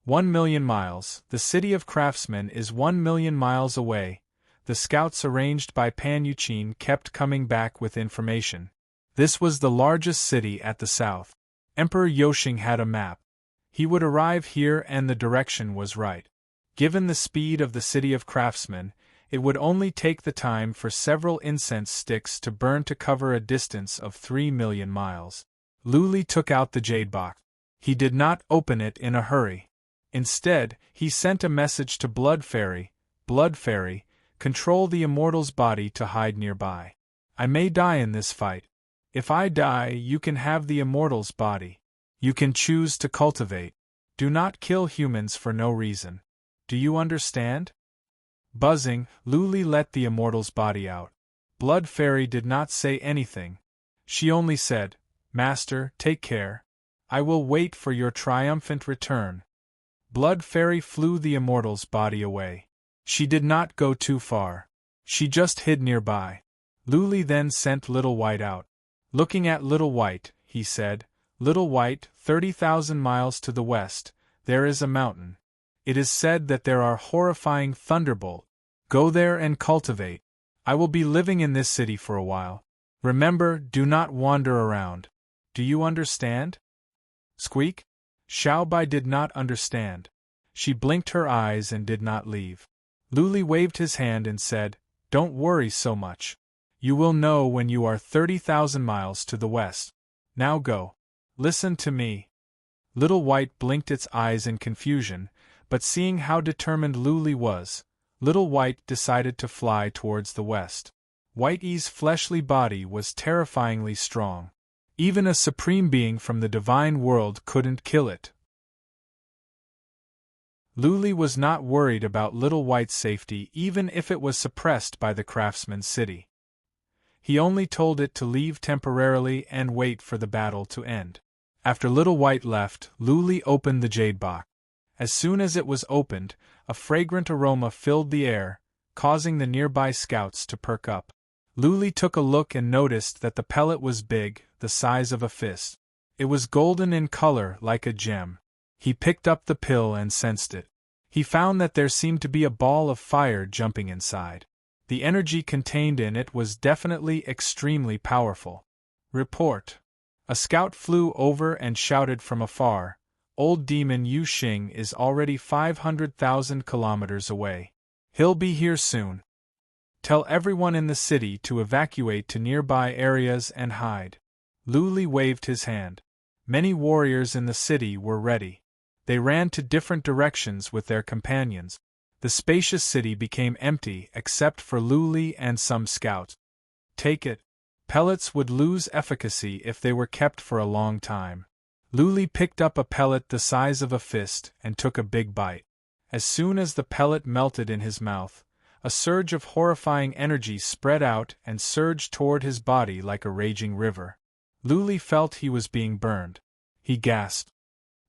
1,000,000 miles, the city of craftsmen is 1,000,000 miles away. The scouts arranged by Pan Yuqin kept coming back with information. This was the largest city at the south. Emperor Yoshing had a map. He would arrive here and the direction was right. Given the speed of the city of craftsmen, it would only take the time for several incense sticks to burn to cover a distance of 3,000,000 miles. Luli took out the jade box. He did not open it in a hurry. Instead, he sent a message to Blood Fairy. Blood Fairy, control the immortal's body to hide nearby. I may die in this fight. If I die, you can have the immortal's body. You can choose to cultivate. Do not kill humans for no reason. Do you understand? Buzzing, Luli let the immortal's body out. Blood Fairy did not say anything. She only said, Master, take care. I will wait for your triumphant return. Blood Fairy flew the immortal's body away. She did not go too far. She just hid nearby. Luli then sent Little White out. Looking at Little White, he said, Little White, 30,000 miles to the west, there is a mountain. It is said that there are horrifying thunderbolts. Go there and cultivate. I will be living in this city for a while. Remember, do not wander around. Do you understand? Squeak? Xiaobai did not understand. She blinked her eyes and did not leave. Luli waved his hand and said, Don't worry so much. You will know when you are 30,000 miles to the west. Now go. Listen to me. Little White blinked its eyes in confusion, but seeing how determined Luli was, Little White decided to fly towards the west. Whitey's fleshly body was terrifyingly strong. Even a supreme being from the divine world couldn't kill it. Luli was not worried about Little White's safety even if it was suppressed by the craftsman's city. He only told it to leave temporarily and wait for the battle to end. After Little White left, Luli opened the jade box. As soon as it was opened, a fragrant aroma filled the air, causing the nearby scouts to perk up. Luli took a look and noticed that the pellet was big, the size of a fist. It was golden in color like a gem. He picked up the pill and sensed it. He found that there seemed to be a ball of fire jumping inside. The energy contained in it was definitely extremely powerful. Report. A scout flew over and shouted from afar, Old Demon Yu Xing is already 500,000 kilometers away. He'll be here soon. Tell everyone in the city to evacuate to nearby areas and hide. Luli waved his hand. Many warriors in the city were ready. They ran to different directions with their companions. The spacious city became empty except for Luli and some scouts. Take it. Pellets would lose efficacy if they were kept for a long time. Luli picked up a pellet the size of a fist and took a big bite. As soon as the pellet melted in his mouth, a surge of horrifying energy spread out and surged toward his body like a raging river. Luli felt he was being burned. He gasped.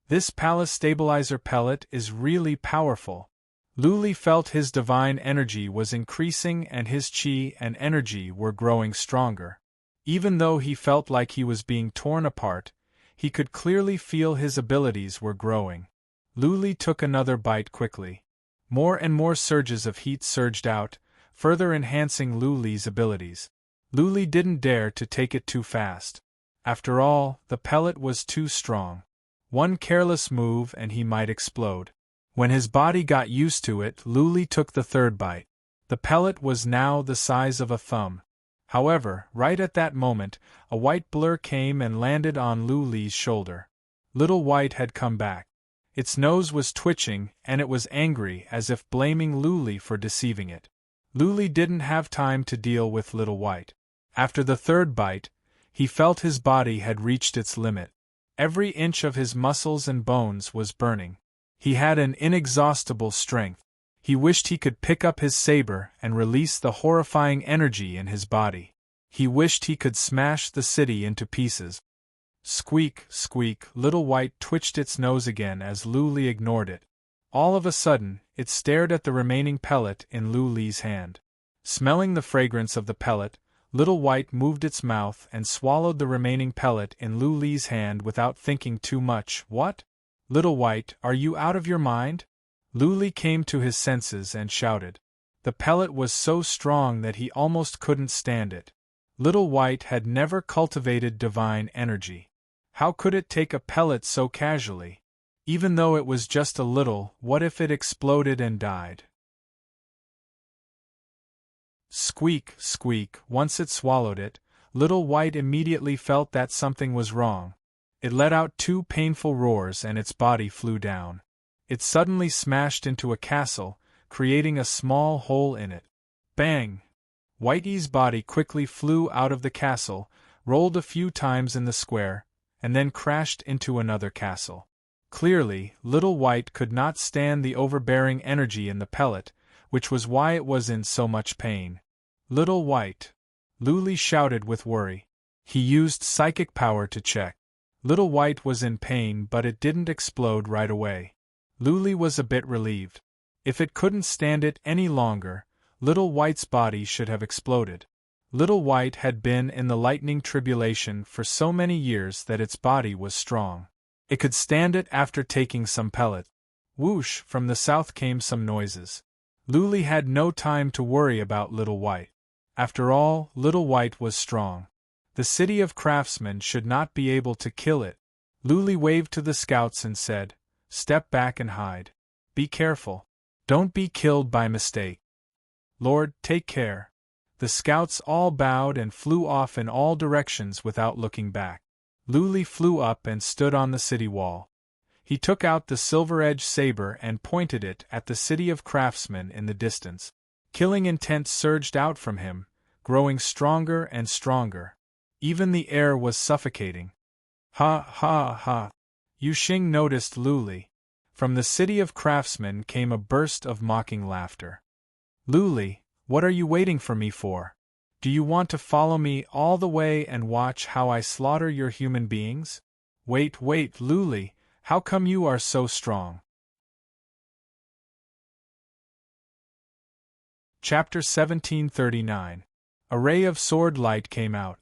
This palace stabilizer pellet is really powerful. Luli felt his divine energy was increasing and his chi and energy were growing stronger. Even though he felt like he was being torn apart, he could clearly feel his abilities were growing. Luli took another bite quickly. More and more surges of heat surged out, further enhancing Luli's abilities. Luli didn't dare to take it too fast. After all, the pellet was too strong. One careless move and he might explode. When his body got used to it, Luli took the third bite. The pellet was now the size of a thumb. However, right at that moment, a white blur came and landed on Luli's shoulder. Little White had come back. Its nose was twitching and it was angry as if blaming Luli for deceiving it. Luli didn't have time to deal with Little White. After the third bite, he felt his body had reached its limit. Every inch of his muscles and bones was burning. He had an inexhaustible strength. He wished he could pick up his saber and release the horrifying energy in his body. He wished he could smash the city into pieces. Squeak, squeak, Little White twitched its nose again as Lu Li ignored it. All of a sudden, it stared at the remaining pellet in Lu Li's hand. Smelling the fragrance of the pellet, Little White moved its mouth and swallowed the remaining pellet in Lu Li's hand without thinking too much. What? Little White, are you out of your mind? Lu Li came to his senses and shouted. The pellet was so strong that he almost couldn't stand it. Little White had never cultivated divine energy. How could it take a pellet so casually? Even though it was just a little, what if it exploded and died? Squeak, squeak, once it swallowed it, Little White immediately felt that something was wrong. It let out two painful roars and its body flew down. It suddenly smashed into a castle, creating a small hole in it. Bang! Whitey's body quickly flew out of the castle, rolled a few times in the square, and then crashed into another castle. Clearly, Little White could not stand the overbearing energy in the pellet, which was why it was in so much pain. Little White! Lu Li shouted with worry. He used psychic power to check. Little White was in pain, but it didn't explode right away. Lu Li was a bit relieved. If it couldn't stand it any longer, Little White's body should have exploded. Little White had been in the lightning tribulation for so many years that its body was strong. It could stand it after taking some pellets. Whoosh! From the south came some noises. Lu Li had no time to worry about Little White. After all, Little White was strong. The city of craftsmen should not be able to kill it. Lu Li waved to the scouts and said, "Step back and hide. Be careful. Don't be killed by mistake." "Lord, take care." The scouts all bowed and flew off in all directions without looking back. Lu Li flew up and stood on the city wall. He took out the silver-edged saber and pointed it at the city of craftsmen in the distance. Killing intent surged out from him, growing stronger and stronger. Even the air was suffocating. Ha ha ha! Yu Xing noticed Lu Li. From the city of craftsmen came a burst of mocking laughter. "Lu Li, what are you waiting for me for? Do you want to follow me all the way and watch how I slaughter your human beings? Wait, Lu Li, how come you are so strong?" Chapter 1739. A ray of sword light came out.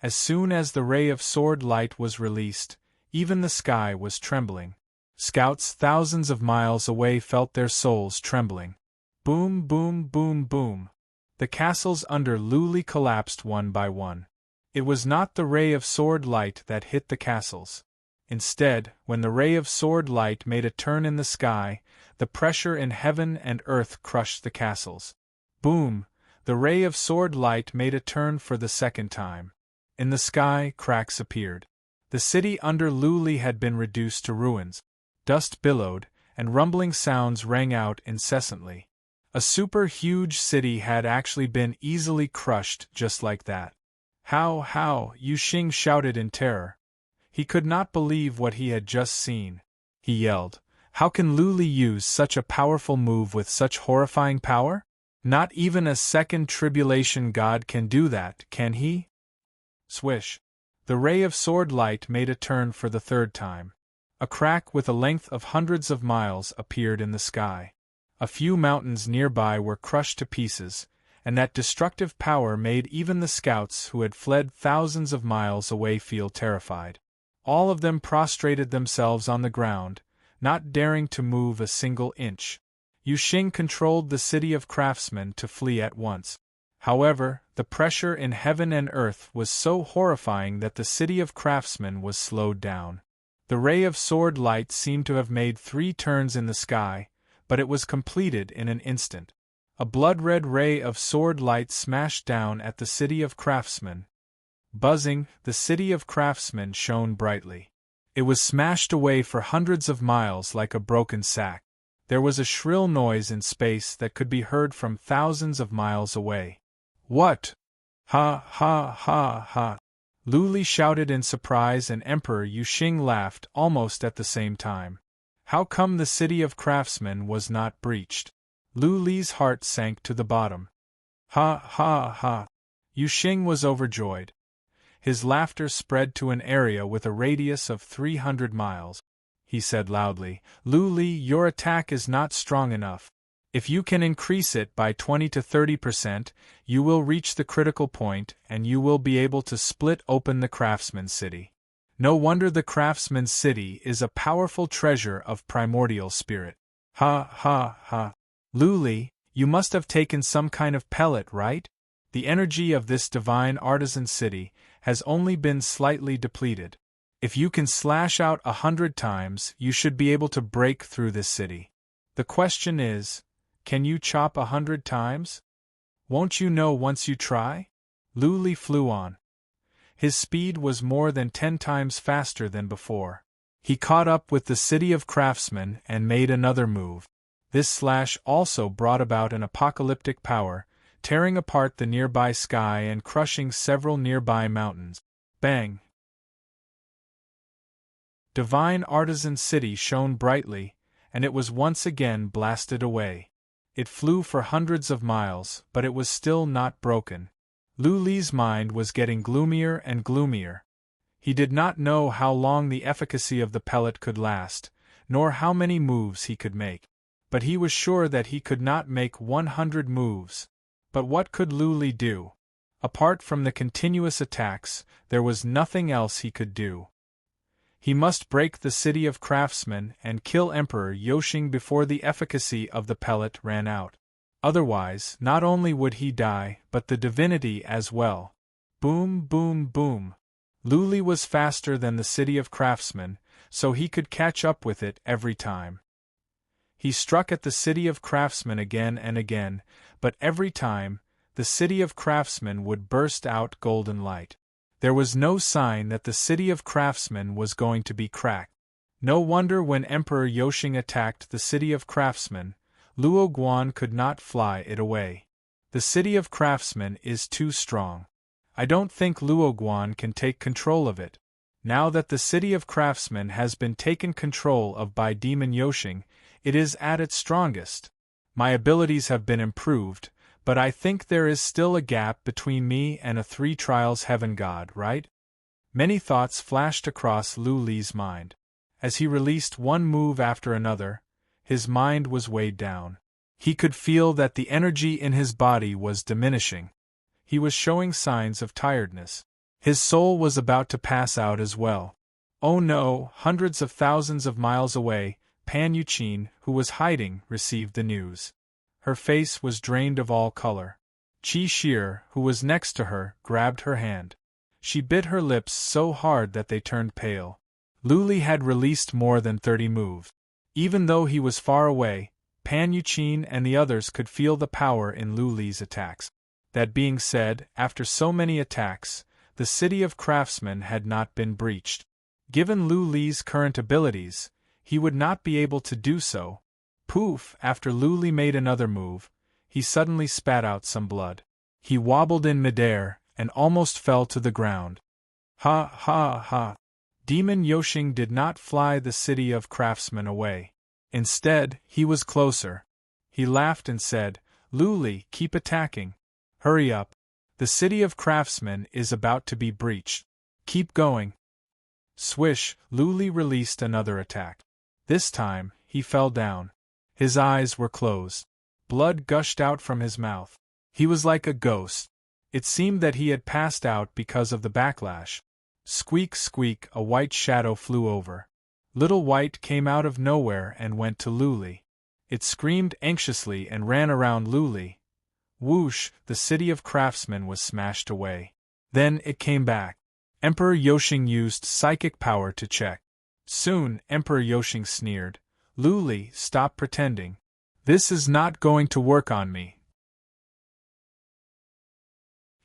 As soon as the ray of sword light was released, even the sky was trembling. Scouts thousands of miles away felt their souls trembling. Boom, boom, boom, boom. The castles under Lu Li collapsed one by one. It was not the ray of sword light that hit the castles. Instead, when the ray of sword light made a turn in the sky, the pressure in heaven and earth crushed the castles. Boom! The ray of sword light made a turn for the second time. In the sky, cracks appeared. The city under Lu Li had been reduced to ruins. Dust billowed, and rumbling sounds rang out incessantly. A super-huge city had actually been easily crushed just like that. How? Yu Xing shouted in terror. He could not believe what he had just seen. He yelled, "How can Lu Li use such a powerful move with such horrifying power? Not even a second tribulation god can do that, can he?" Swish! The ray of sword light made a turn for the third time. A crack with a length of hundreds of miles appeared in the sky. A few mountains nearby were crushed to pieces, and that destructive power made even the scouts who had fled thousands of miles away feel terrified. All of them prostrated themselves on the ground, not daring to move a single inch. Yu Xing controlled the city of craftsmen to flee at once. However, the pressure in heaven and earth was so horrifying that the city of craftsmen was slowed down. The ray of sword light seemed to have made 3 turns in the sky, but it was completed in an instant. A blood-red ray of sword light smashed down at the city of craftsmen. Buzzing, the city of craftsmen shone brightly. It was smashed away for hundreds of miles like a broken sack. There was a shrill noise in space that could be heard from thousands of miles away. "What? Ha ha ha ha!" Lu Li shouted in surprise and Emperor Yu Xing laughed almost at the same time. How come the city of craftsmen was not breached? Lu Li's heart sank to the bottom. Ha ha ha! Yu Xing was overjoyed. His laughter spread to an area with a radius of 300 miles. He said loudly, Lu Li, your attack is not strong enough. If you can increase it by 20 to 30%, you will reach the critical point and you will be able to split open the craftsman's city. No wonder the craftsman's city is a powerful treasure of primordial spirit. Ha ha ha. Lu Li, you must have taken some kind of pellet, right? The energy of this divine artisan city has only been slightly depleted. If you can slash out 100 times, you should be able to break through this city. The question is, can you chop 100 times? Won't you know once you try? Lu Li flew on. His speed was more than 10 times faster than before. He caught up with the city of craftsmen and made another move. This slash also brought about an apocalyptic power, tearing apart the nearby sky and crushing several nearby mountains. Bang! Divine Artisan City shone brightly, and it was once again blasted away. It flew for hundreds of miles, but it was still not broken. Lu Li's mind was getting gloomier and gloomier. He did not know how long the efficacy of the pellet could last, nor how many moves he could make. But he was sure that he could not make 100 moves. But what could Lu Li do? Apart from the continuous attacks, there was nothing else he could do. He must break the city of craftsmen and kill Emperor Yoshing before the efficacy of the pellet ran out. Otherwise, not only would he die, but the divinity as well. Boom, boom, boom. Lu Li was faster than the city of craftsmen, so he could catch up with it every time. He struck at the city of craftsmen again and again, but every time, the city of craftsmen would burst out golden light. There was no sign that the city of craftsmen was going to be cracked. No wonder when Emperor Yoshing attacked the city of craftsmen, Luo Guan could not fly it away. The city of craftsmen is too strong. I don't think Luo Guan can take control of it. Now that the city of craftsmen has been taken control of by Demon Yoshing, it is at its strongest. My abilities have been improved, but I think there is still a gap between me and a 3 trials heaven god, right? Many thoughts flashed across Lu Li's mind. As he released one move after another, his mind was weighed down. He could feel that the energy in his body was diminishing. He was showing signs of tiredness. His soul was about to pass out as well. Oh no, hundreds of thousands of miles away, Pan Yuqin, who was hiding, received the news. Her face was drained of all color. Qi Shir, who was next to her, grabbed her hand. She bit her lips so hard that they turned pale. Lu Li had released more than 30 moves. Even though he was far away, Pan Yuqin and the others could feel the power in Lu Li's attacks. That being said, after so many attacks, the city of craftsmen had not been breached. Given Lu Li's current abilities, he would not be able to do so. Poof! After Lu Li made another move, he suddenly spat out some blood. He wobbled in midair, and almost fell to the ground. Ha ha ha! Demon Yoshing did not fly the city of craftsmen away. Instead, he was closer. He laughed and said, Lu Li, keep attacking. Hurry up. The city of craftsmen is about to be breached. Keep going. Swish, Lu Li released another attack. This time, he fell down. His eyes were closed. Blood gushed out from his mouth. He was like a ghost. It seemed that he had passed out because of the backlash. Squeak, squeak, a white shadow flew over. Little White came out of nowhere and went to Lu Li. It screamed anxiously and ran around Lu Li. Whoosh, the city of craftsmen was smashed away. Then it came back. Emperor Yoshing used psychic power to check. Soon, Emperor Yoshing sneered. Lu Li, stop pretending. This is not going to work on me.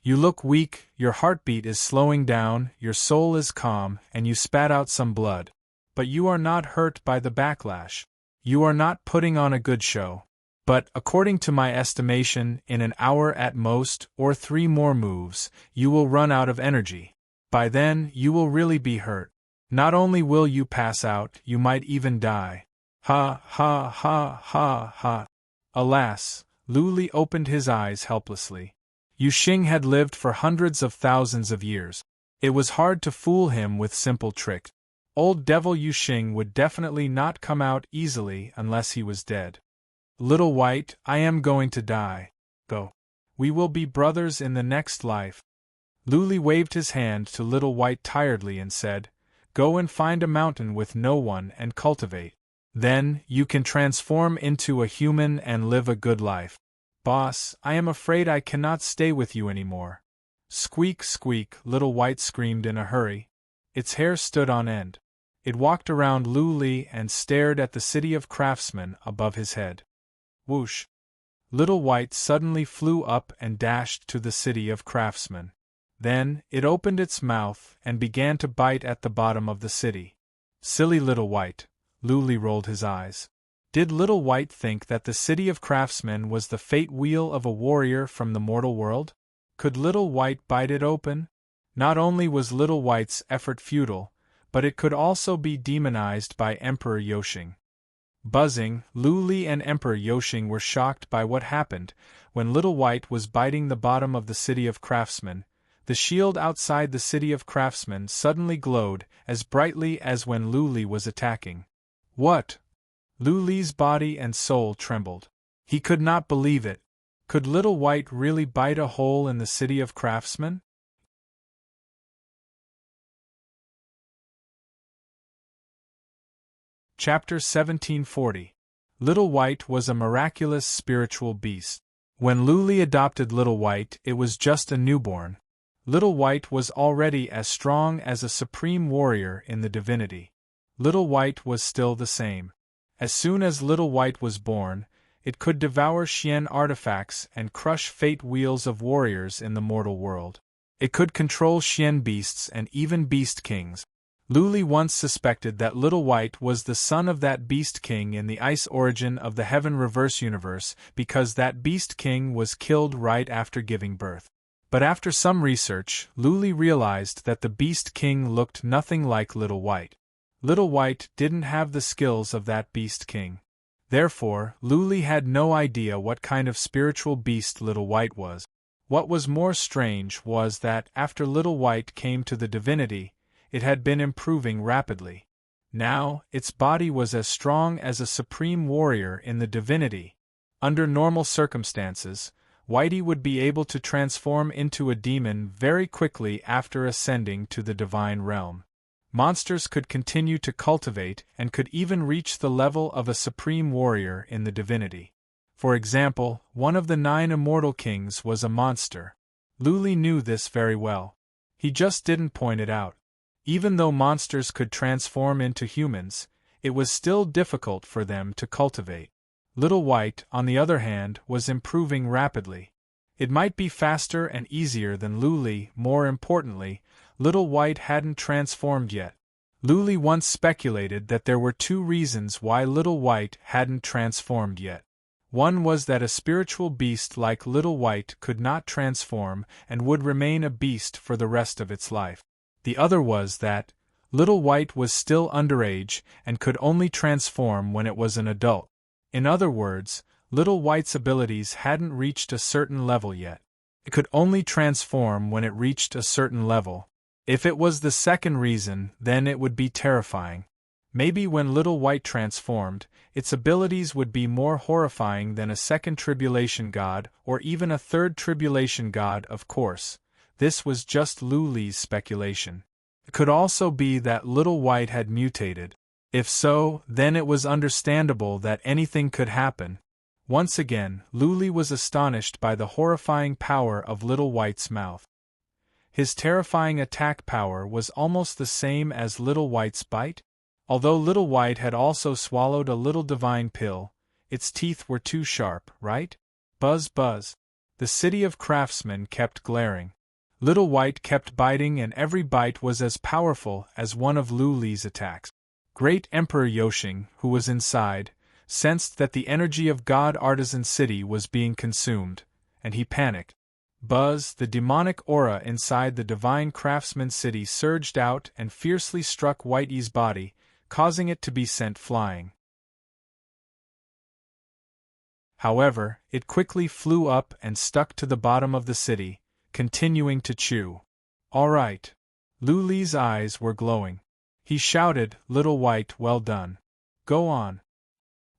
You look weak, your heartbeat is slowing down, your soul is calm, and you spat out some blood. But you are not hurt by the backlash. You are not putting on a good show. But, according to my estimation, in an hour at most, or 3 more moves, you will run out of energy. By then, you will really be hurt. Not only will you pass out, you might even die. Ha ha ha ha ha. Alas, Lu Li opened his eyes helplessly. Yu Xing had lived for hundreds of thousands of years. It was hard to fool him with simple tricks. Old devil Yu Xing would definitely not come out easily unless he was dead. Little White, I am going to die. Go. We will be brothers in the next life. Lu Li waved his hand to Little White tiredly and said, Go and find a mountain with no one and cultivate. Then, you can transform into a human and live a good life. Boss, I am afraid I cannot stay with you anymore. Squeak, squeak, Little White screamed in a hurry. Its hair stood on end. It walked around Lu Li and stared at the city of craftsmen above his head. Whoosh! Little White suddenly flew up and dashed to the city of craftsmen. Then, it opened its mouth and began to bite at the bottom of the city. Silly Little White, Lu Li rolled his eyes. Did Little White think that the city of craftsmen was the fate wheel of a warrior from the mortal world? Could Little White bite it open? Not only was Little White's effort futile, but it could also be demonized by Emperor Yoshing. Buzzing, Lu Li and Emperor Yoshing were shocked by what happened when Little White was biting the bottom of the city of craftsmen. The shield outside the city of craftsmen suddenly glowed as brightly as when Lu Li was attacking. What? Lu Li's body and soul trembled. He could not believe it. Could Little White really bite a hole in the city of craftsmen? Chapter 1740. Little White was a miraculous spiritual beast. When Lu Li adopted Little White, it was just a newborn. Little White was already as strong as a supreme warrior in the divinity. Little White was still the same. As soon as Little White was born, it could devour Xian artifacts and crush fate wheels of warriors in the mortal world. It could control Xian beasts and even beast kings. Lu Li once suspected that Little White was the son of that beast king in the ice origin of the Heaven Reverse universe because that beast king was killed right after giving birth. But after some research, Lu Li realized that the beast king looked nothing like Little White. Little White didn't have the skills of that beast king. Therefore, Lu Li had no idea what kind of spiritual beast Little White was. What was more strange was that, after Little White came to the divinity, it had been improving rapidly. Now, its body was as strong as a supreme warrior in the divinity. Under normal circumstances, Whitey would be able to transform into a demon very quickly after ascending to the divine realm. Monsters could continue to cultivate and could even reach the level of a supreme warrior in the divinity. For example, one of the 9 immortal kings was a monster. Lu Li knew this very well. He just didn't point it out. Even though monsters could transform into humans, it was still difficult for them to cultivate. Little White, on the other hand, was improving rapidly. It might be faster and easier than Lu Li. More importantly, Little White hadn't transformed yet. Lu Li once speculated that there were 2 reasons why Little White hadn't transformed yet. One was that a spiritual beast like Little White could not transform and would remain a beast for the rest of its life. The other was that Little White was still underage and could only transform when it was an adult. In other words, Little White's abilities hadn't reached a certain level yet. It could only transform when it reached a certain level. If it was the second reason, then it would be terrifying. Maybe when Little White transformed, its abilities would be more horrifying than a second tribulation god or even a third tribulation god, of course. This was just Lu Li's speculation. It could also be that Little White had mutated. If so, then it was understandable that anything could happen. Once again, Lu Li was astonished by the horrifying power of Little White's mouth. His terrifying attack power was almost the same as Little White's bite. Although Little White had also swallowed a little divine pill, its teeth were too sharp, right? Buzz buzz. The city of craftsmen kept glaring. Little White kept biting and every bite was as powerful as one of Lu Li's attacks. Great Emperor Yoshing, who was inside, sensed that the energy of God Artisan City was being consumed, and he panicked. Buzz, the demonic aura inside the divine craftsman city surged out and fiercely struck Whitey's body, causing it to be sent flying. However, it quickly flew up and stuck to the bottom of the city, continuing to chew. "All right." Lu Li's eyes were glowing. He shouted, "Little White, well done. Go on."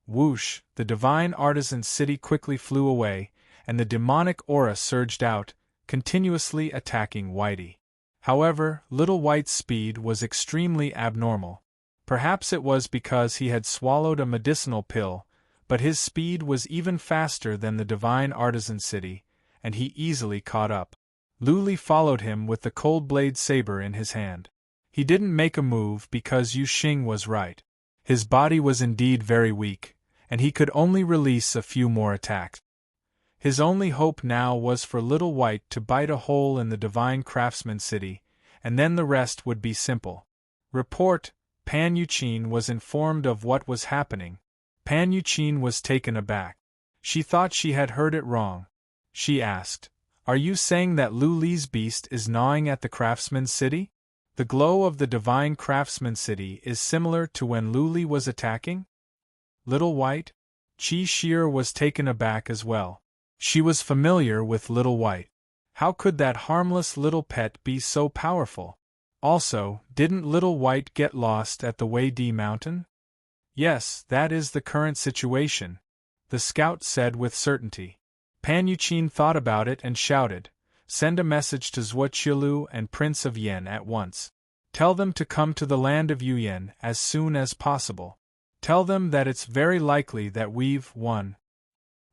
Whoosh, the divine artisan city quickly flew away, and the demonic aura surged out, continuously attacking Whitey. However, Little White's speed was extremely abnormal. Perhaps it was because he had swallowed a medicinal pill, but his speed was even faster than the divine artisan city, and he easily caught up. Lu Li followed him with the cold blade saber in his hand. He didn't make a move because Yu Xing was right. His body was indeed very weak, and he could only release a few more attacks. His only hope now was for Little White to bite a hole in the divine craftsman city, and then the rest would be simple. Report: Pan Yuqin was informed of what was happening. Pan Yuqin was taken aback. She thought she had heard it wrong. She asked, "Are you saying that Lu Li's beast is gnawing at the craftsman's city? The glow of the divine craftsman city is similar to when Lu Li was attacking?" Little White? Qi Shir was taken aback as well. She was familiar with Little White. How could that harmless little pet be so powerful? Also, didn't Little White get lost at the Wei Di mountain? Yes, that is the current situation, the scout said with certainty. Pan Yuqin thought about it and shouted, "Send a message to Zhuo Qilu and Prince of Yen at once. Tell them to come to the land of Yuyan as soon as possible. Tell them that it's very likely that we've won."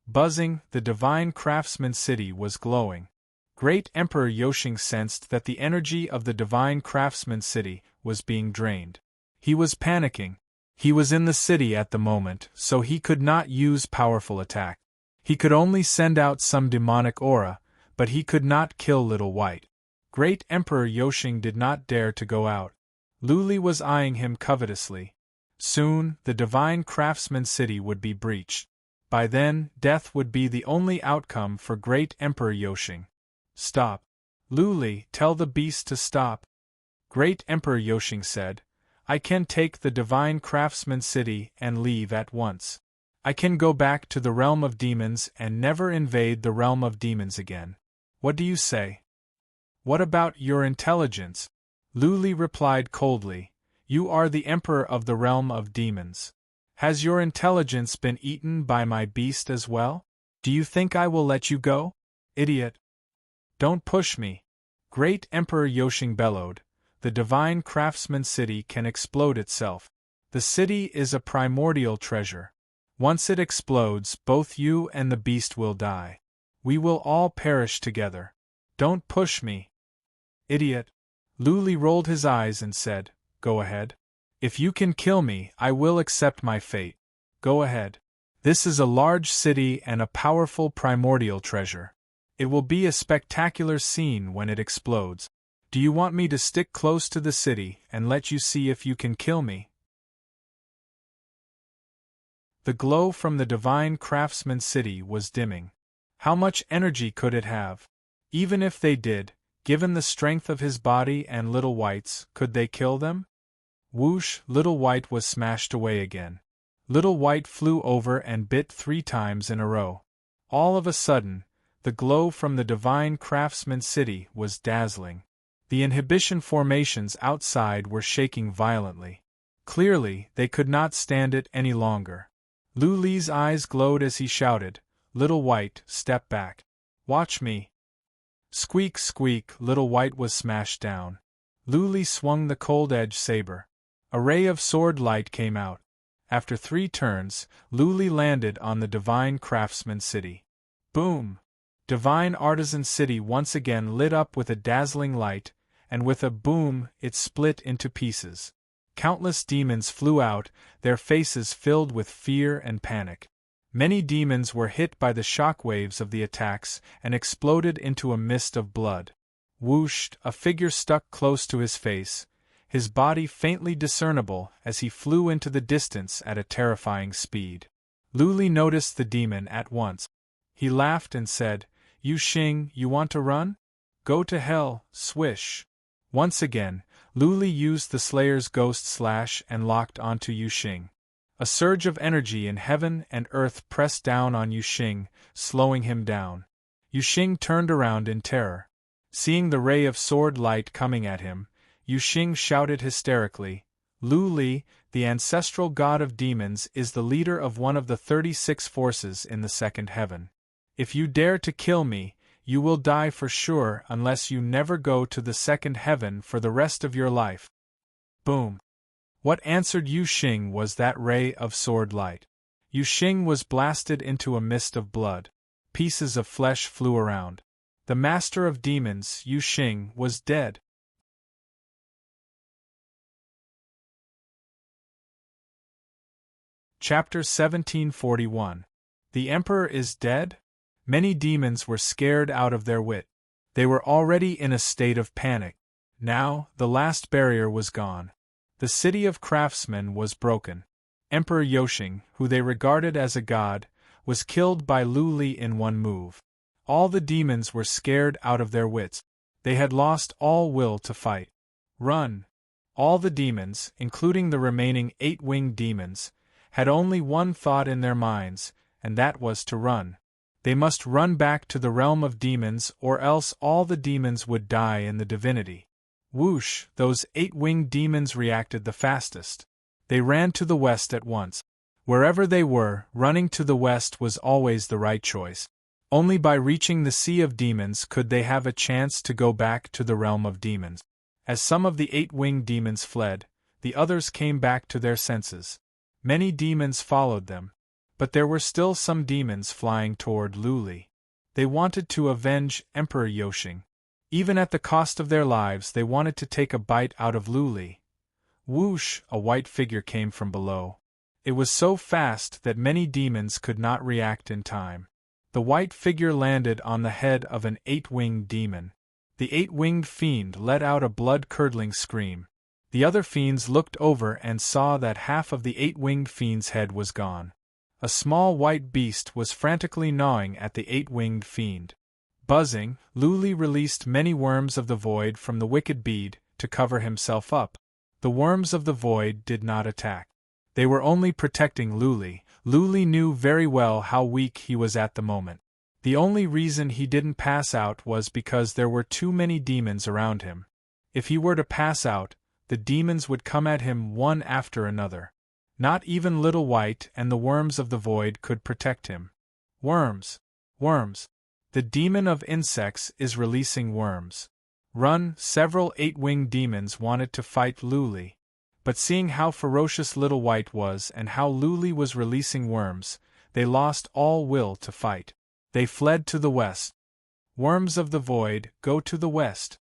Buzzing, the divine craftsman city was glowing. Great Emperor Yoshing sensed that the energy of the divine craftsman city was being drained. He was panicking. He was in the city at the moment, so he could not use powerful attack. He could only send out some demonic aura, but he could not kill Little White. Great Emperor Yoshing did not dare to go out. Lu Li was eyeing him covetously. Soon, the divine craftsman city would be breached. By then, death would be the only outcome for Great Emperor Yoshing. "Stop. Lu Li, tell the beast to stop." Great Emperor Yoshing said, "I can take the divine craftsman city and leave at once. I can go back to the realm of demons and never invade the realm of demons again. What do you say?" "What about your intelligence?" Lu Li replied coldly, "You are the emperor of the realm of demons. Has your intelligence been eaten by my beast as well? Do you think I will let you go? Idiot! Don't push me." Great Emperor Yoshing bellowed, "The divine craftsman city can explode itself. The city is a primordial treasure. Once it explodes, both you and the beast will die. We will all perish together. Don't push me." "Idiot!" Lu Li rolled his eyes and said, "Go ahead. If you can kill me, I will accept my fate. Go ahead. This is a large city and a powerful primordial treasure. It will be a spectacular scene when it explodes. Do you want me to stick close to the city and let you see if you can kill me?" The glow from the divine craftsman city was dimming. How much energy could it have? Even if they did, given the strength of his body and Little White's, could they kill them? Whoosh, Little White was smashed away again. Little White flew over and bit 3 times in a row. All of a sudden, the glow from the divine craftsman city was dazzling. The inhibition formations outside were shaking violently. Clearly, they could not stand it any longer. Lu Li's eyes glowed as he shouted, "Little White, step back. Watch me." Squeak, squeak, Little White was smashed down. Lu Li swung the cold-edged saber. A ray of sword light came out. After 3 turns, Lu Li landed on the divine craftsman city. Boom! Divine artisan city once again lit up with a dazzling light, and with a boom, it split into pieces. Countless demons flew out, their faces filled with fear and panic. Many demons were hit by the shockwaves of the attacks and exploded into a mist of blood. Whoosh, a figure stuck close to his face, his body faintly discernible as he flew into the distance at a terrifying speed. Lu Li noticed the demon at once. He laughed and said, "Yu Xing, you want to run? Go to hell, swish." Once again, Lu Li used the Slayer's Ghost Slash and locked onto Yu Xing. A surge of energy in heaven and earth pressed down on Yu Xing, slowing him down. Yu Xing turned around in terror. Seeing the ray of sword light coming at him, Yu Xing shouted hysterically, "Lu Li, the ancestral god of demons, is the leader of one of the 36 forces in the second heaven. If you dare to kill me, you will die for sure unless you never go to the second heaven for the rest of your life." Boom! What answered Yu Xing was that ray of sword light. Yu Xing was blasted into a mist of blood. Pieces of flesh flew around. The master of demons, Yu Xing, was dead. Chapter 1741. The Emperor is dead? Many demons were scared out of their wit. They were already in a state of panic. Now, the last barrier was gone. The city of craftsmen was broken. Emperor Yoshing, who they regarded as a god, was killed by Lu Li in one move. All the demons were scared out of their wits. They had lost all will to fight. Run! All the demons, including the remaining 8-winged demons, had only one thought in their minds, and that was to run. They must run back to the realm of demons, or else all the demons would die in the divinity. Whoosh! Those 8-winged demons reacted the fastest. They ran to the west at once. Wherever they were, running to the west was always the right choice. Only by reaching the Sea of Demons could they have a chance to go back to the realm of demons. As some of the 8-winged demons fled, the others came back to their senses. Many demons followed them, but there were still some demons flying toward Lu Li. They wanted to avenge Emperor Yoshing. Even at the cost of their lives, they wanted to take a bite out of Lu Li. Whoosh! A white figure came from below. It was so fast that many demons could not react in time. The white figure landed on the head of an 8-winged demon. The 8-winged fiend let out a blood-curdling scream. The other fiends looked over and saw that half of the 8-winged fiend's head was gone. A small white beast was frantically gnawing at the 8-winged fiend. Buzzing, Lu Li released many worms of the void from the wicked bead to cover himself up. The worms of the void did not attack. They were only protecting Lu Li. Lu Li knew very well how weak he was at the moment. The only reason he didn't pass out was because there were too many demons around him. If he were to pass out, the demons would come at him one after another. Not even Little White and the worms of the void could protect him. Worms! Worms! The demon of insects is releasing worms. Run! Several 8-winged demons wanted to fight Lu Li. But seeing how ferocious Little White was and how Lu Li was releasing worms, they lost all will to fight. They fled to the west. Worms of the void, go to the west.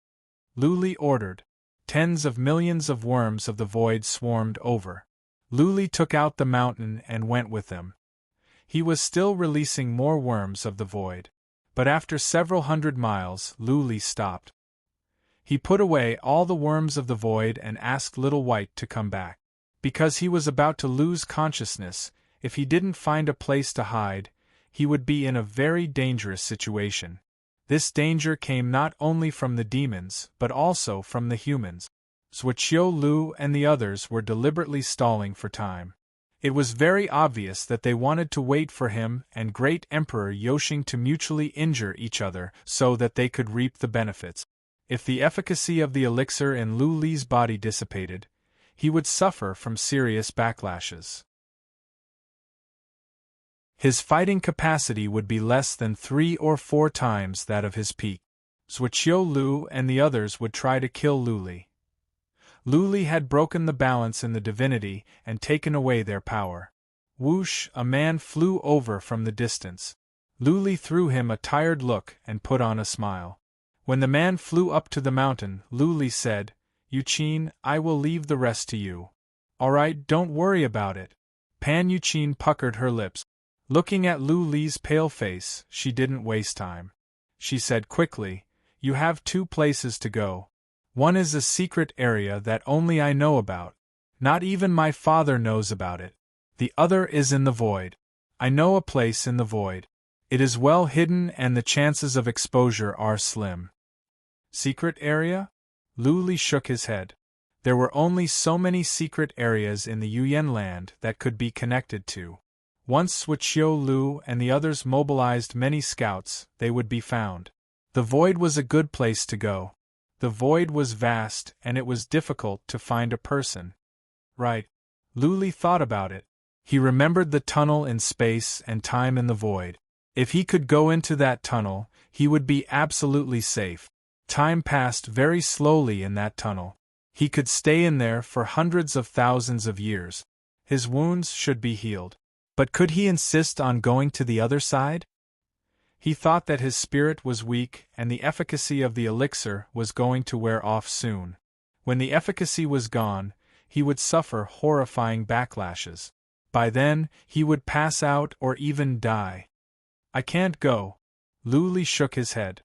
Lu Li ordered. Tens of millions of worms of the void swarmed over. Lu Li took out the mountain and went with them. He was still releasing more worms of the void. But after several hundred miles, Lu Li stopped. He put away all the worms of the void and asked Little White to come back. Because he was about to lose consciousness, if he didn't find a place to hide, he would be in a very dangerous situation. This danger came not only from the demons, but also from the humans. Zhuqiu Lu and the others were deliberately stalling for time. It was very obvious that they wanted to wait for him and Great Emperor Yoshing to mutually injure each other so that they could reap the benefits. If the efficacy of the elixir in Lu Li's body dissipated, he would suffer from serious backlashes. His fighting capacity would be less than 3 or 4 times that of his peak. Zhuqiu Lu and the others would try to kill Lu Li. Lu Li had broken the balance in the divinity and taken away their power. Whoosh! A man flew over from the distance. Lu Li threw him a tired look and put on a smile. When the man flew up to the mountain, Lu Li said, "Yuqin, I will leave the rest to you." "All right, don't worry about it." Pan Yuqin puckered her lips. Looking at Lu Li's pale face, she didn't waste time. She said quickly, "You have 2 places to go. One is a secret area that only I know about. Not even my father knows about it. The other is in the void. I know a place in the void. It is well hidden and the chances of exposure are slim." "Secret area?" Lu Li shook his head. There were only so many secret areas in the Yuyan land that could be connected to. Once Suqiu Lu and the others mobilized many scouts, they would be found. The void was a good place to go. The void was vast and it was difficult to find a person. Right. Lu Li thought about it. He remembered the tunnel in space and time in the void. If he could go into that tunnel, he would be absolutely safe. Time passed very slowly in that tunnel. He could stay in there for hundreds of thousands of years. His wounds should be healed. But could he insist on going to the other side? He thought that his spirit was weak and the efficacy of the elixir was going to wear off soon. When the efficacy was gone, he would suffer horrifying backlashes. By then, he would pass out or even die. I can't go. Lu Li shook his head.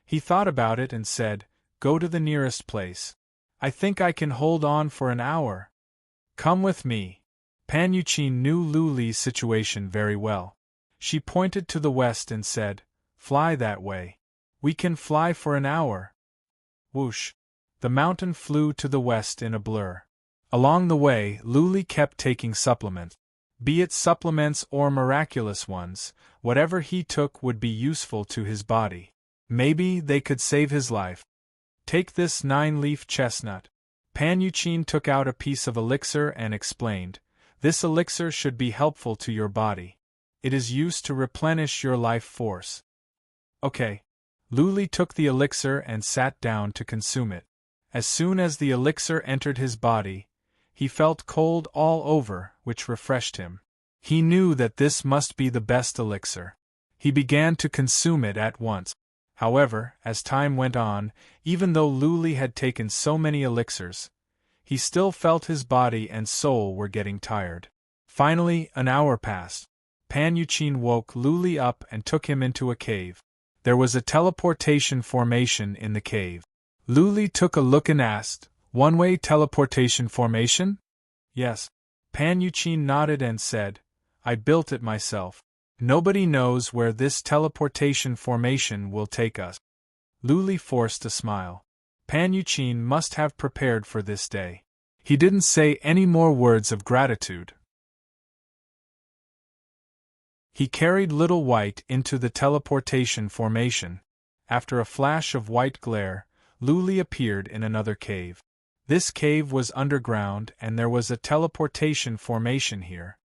He thought about it and said, go to the nearest place. I think I can hold on for an hour. Come with me. Pan Yuqin knew Lu Li's situation very well. She pointed to the west and said, fly that way. We can fly for an hour. Whoosh. The mountain flew to the west in a blur. Along the way, Lu Li kept taking supplements. Be it supplements or miraculous ones, whatever he took would be useful to his body. Maybe they could save his life. Take this 9-leaf chestnut. Pan Yuqin took out a piece of elixir and explained, this elixir should be helpful to your body. It is used to replenish your life force. Okay. Lu Li took the elixir and sat down to consume it. As soon as the elixir entered his body, he felt cold all over, which refreshed him. He knew that this must be the best elixir. He began to consume it at once. However, as time went on, even though Lu Li had taken so many elixirs, he still felt his body and soul were getting tired. Finally, an hour passed. Pan Yuqin woke Lu Li up and took him into a cave. There was a teleportation formation in the cave. Lu Li took a look and asked, one-way teleportation formation? Yes. Pan Yuqin nodded and said, I built it myself. Nobody knows where this teleportation formation will take us. Lu Li forced a smile. Pan Yuqin must have prepared for this day. He didn't say any more words of gratitude. He carried Little White into the teleportation formation. After a flash of white glare, Lu Li appeared in another cave. This cave was underground and there was a teleportation formation here.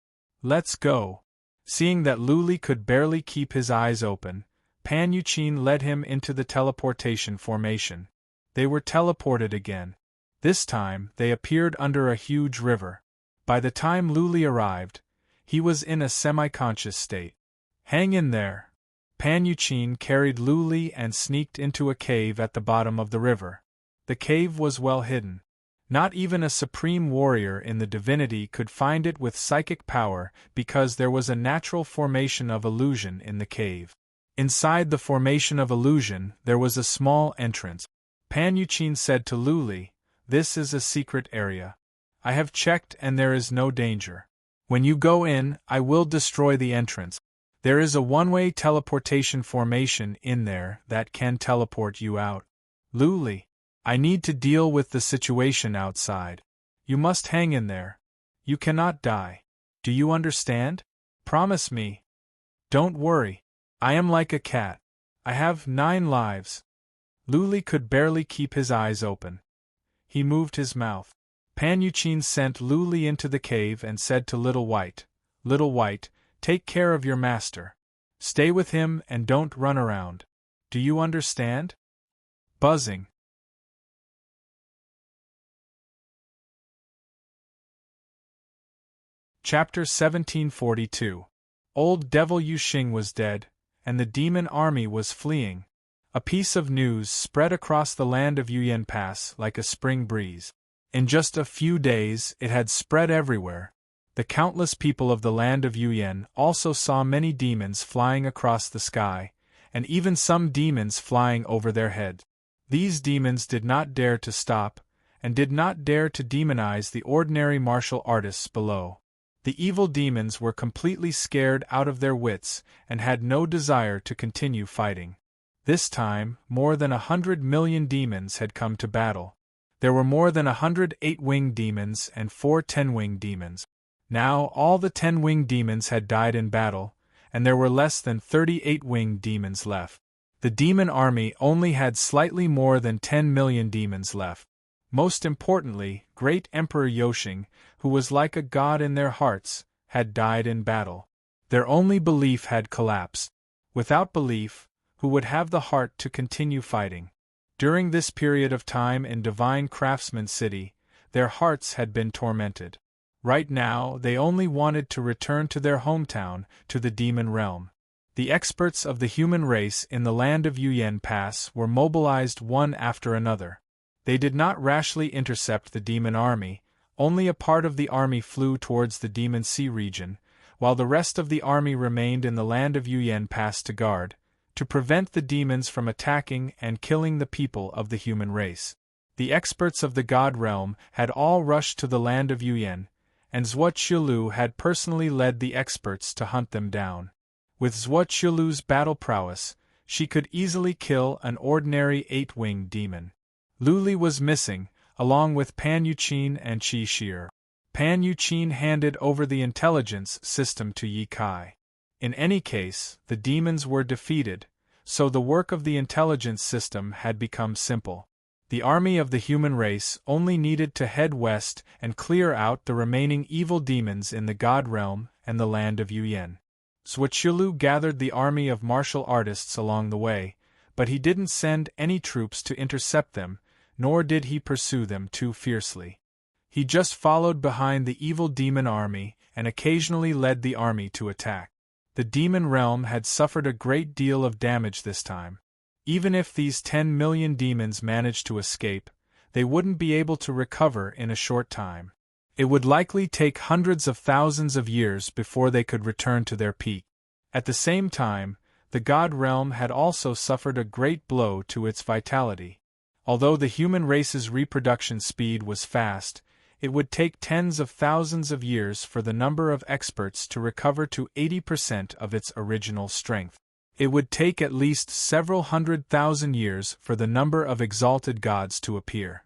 Let's go. Seeing that Lu Li could barely keep his eyes open, Pan Yuqin led him into the teleportation formation. They were teleported again. This time, they appeared under a huge river. By the time Lu Li arrived, he was in a semi-conscious state. Hang in there. Pan Yuqin carried Lu Li and sneaked into a cave at the bottom of the river. The cave was well hidden. Not even a supreme warrior in the divinity could find it with psychic power because there was a natural formation of illusion in the cave. Inside the formation of illusion, there was a small entrance. Pan Yuqin said to Lu Li, this is a secret area. I have checked and there is no danger. When you go in, I will destroy the entrance. There is a one-way teleportation formation in there that can teleport you out. Lu Li, I need to deal with the situation outside. You must hang in there. You cannot die. Do you understand? Promise me. Don't worry. I am like a cat. I have 9 lives. Lu Li could barely keep his eyes open. He moved his mouth. Pan Yuqin sent Lu Li into the cave and said to Little White, Little White, take care of your master. Stay with him and don't run around. Do you understand? Buzzing. Chapter 1742. Old Devil Yuxing was dead, and the demon army was fleeing. A piece of news spread across the land of Yuyan Pass like a spring breeze. In just a few days, it had spread everywhere. The countless people of the land of Yuyan also saw many demons flying across the sky, and even some demons flying over their heads. These demons did not dare to stop, and did not dare to demonize the ordinary martial artists below. The evil demons were completely scared out of their wits and had no desire to continue fighting. This time, more than 100 million demons had come to battle. There were more than 100 8-winged demons and 4 10-winged demons. Now all the 10-winged demons had died in battle, and there were less than 30 8-winged demons left. The demon army only had slightly more than 10 million demons left. Most importantly, great Emperor Yoshing, who was like a god in their hearts, had died in battle. Their only belief had collapsed. Without belief, who would have the heart to continue fighting? During this period of time in Divine Craftsman City, their hearts had been tormented. Right now, they only wanted to return to their hometown, to the demon realm. The experts of the human race in the land of Yuyan Pass were mobilized one after another. They did not rashly intercept the demon army, only a part of the army flew towards the demon sea region, while the rest of the army remained in the land of Yuyan Pass to guard, to prevent the demons from attacking and killing the people of the human race. The experts of the god realm had all rushed to the land of Yuyan, and Zhuo Qiulu had personally led the experts to hunt them down. With Zhuo Qiulu's battle prowess, she could easily kill an ordinary 8-winged demon. Lu Li was missing, along with Pan Yuqin and Qi Shi. Pan Yuqin handed over the intelligence system to Ye Kai. In any case, the demons were defeated, so the work of the intelligence system had become simple. The army of the human race only needed to head west and clear out the remaining evil demons in the god realm and the land of Yuyan. Zhuo Qiulu gathered the army of martial artists along the way, but he didn't send any troops to intercept them, nor did he pursue them too fiercely. He just followed behind the evil demon army and occasionally led the army to attack. The demon realm had suffered a great deal of damage this time. Even if these 10 million demons managed to escape, they wouldn't be able to recover in a short time. It would likely take hundreds of thousands of years before they could return to their peak. At the same time, the god realm had also suffered a great blow to its vitality. Although the human race's reproduction speed was fast, it would take tens of thousands of years for the number of experts to recover to 80% of its original strength. It would take at least several 100,000 years for the number of exalted gods to appear.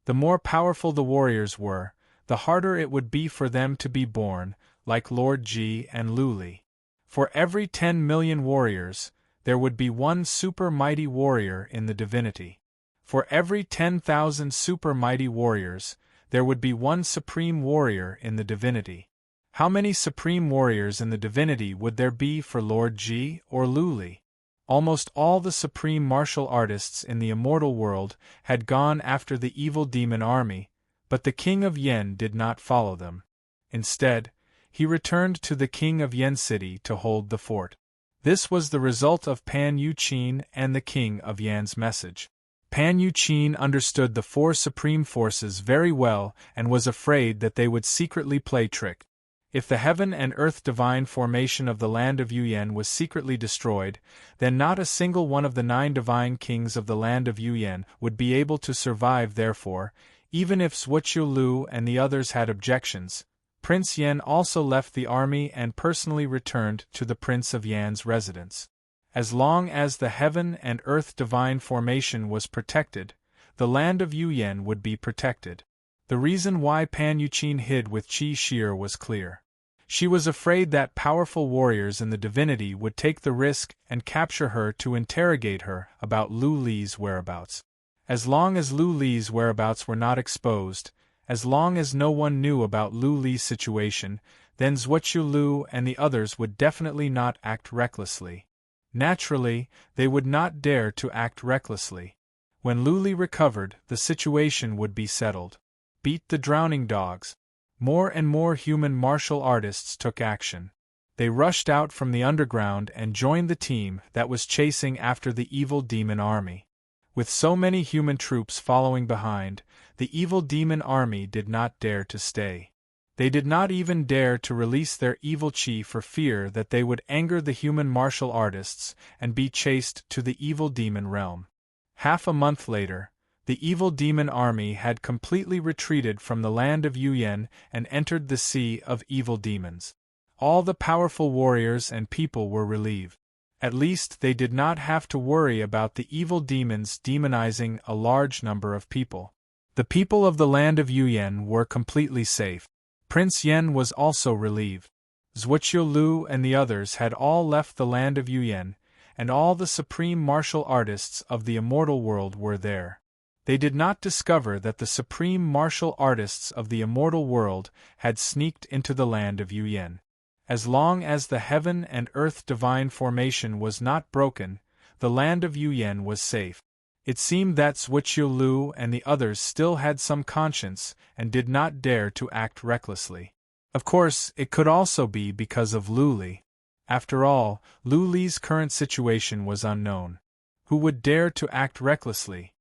The more powerful the warriors were, the harder it would be for them to be born, like Lord Ji and Lu Li. For every 10 million warriors, there would be one super mighty warrior in the divinity. For every 10,000 super mighty warriors, there would be one supreme warrior in the divinity. How many supreme warriors in the divinity would there be for Lord Ji or Lu Li? Almost all the supreme martial artists in the immortal world had gone after the evil demon army, but the king of Yen did not follow them. Instead, he returned to the king of Yen city to hold the fort. This was the result of Pan Yuqin and the king of Yan's message. Pan Yuqin understood the 4 supreme forces very well and was afraid that they would secretly play trick. If the heaven and earth divine formation of the land of Yuyan was secretly destroyed, then not a single one of the 9 divine kings of the land of Yuyan would be able to survive. Therefore, even if Zhuo Qiulu and the others had objections, Prince Yan also left the army and personally returned to the Prince of Yan's residence. As long as the heaven and earth divine formation was protected, the land of Yuyan would be protected. The reason why Pan Yuqin hid with Qi Shi was clear. She was afraid that powerful warriors in the divinity would take the risk and capture her to interrogate her about Lu Li's whereabouts. As long as Lu Li's whereabouts were not exposed, as long as no one knew about Lu Li's situation, then Zhuo Qiulu and the others would definitely not act recklessly. Naturally, they would not dare to act recklessly. When Lu Li recovered, the situation would be settled. Beat the drowning dogs. More and more human martial artists took action. They rushed out from the underground and joined the team that was chasing after the evil demon army. With so many human troops following behind, the evil demon army did not dare to stay. They did not even dare to release their evil chi for fear that they would anger the human martial artists and be chased to the evil demon realm. Half a month later, the evil demon army had completely retreated from the land of Yuyan and entered the sea of evil demons. All the powerful warriors and people were relieved. At least they did not have to worry about the evil demons demonizing a large number of people. The people of the land of Yuyan were completely safe. Prince Yen was also relieved. Zhuqiu Lu and the others had all left the land of Yuyan, and all the supreme martial artists of the immortal world were there. They did not discover that the supreme martial artists of the immortal world had sneaked into the land of Yuyan. As long as the heaven and earth divine formation was not broken, the land of Yuyan was safe. It seemed that Zhuqiu Lu and the others still had some conscience and did not dare to act recklessly. Of course, it could also be because of Lu Li. After all, Lu Li's current situation was unknown. Who would dare to act recklessly?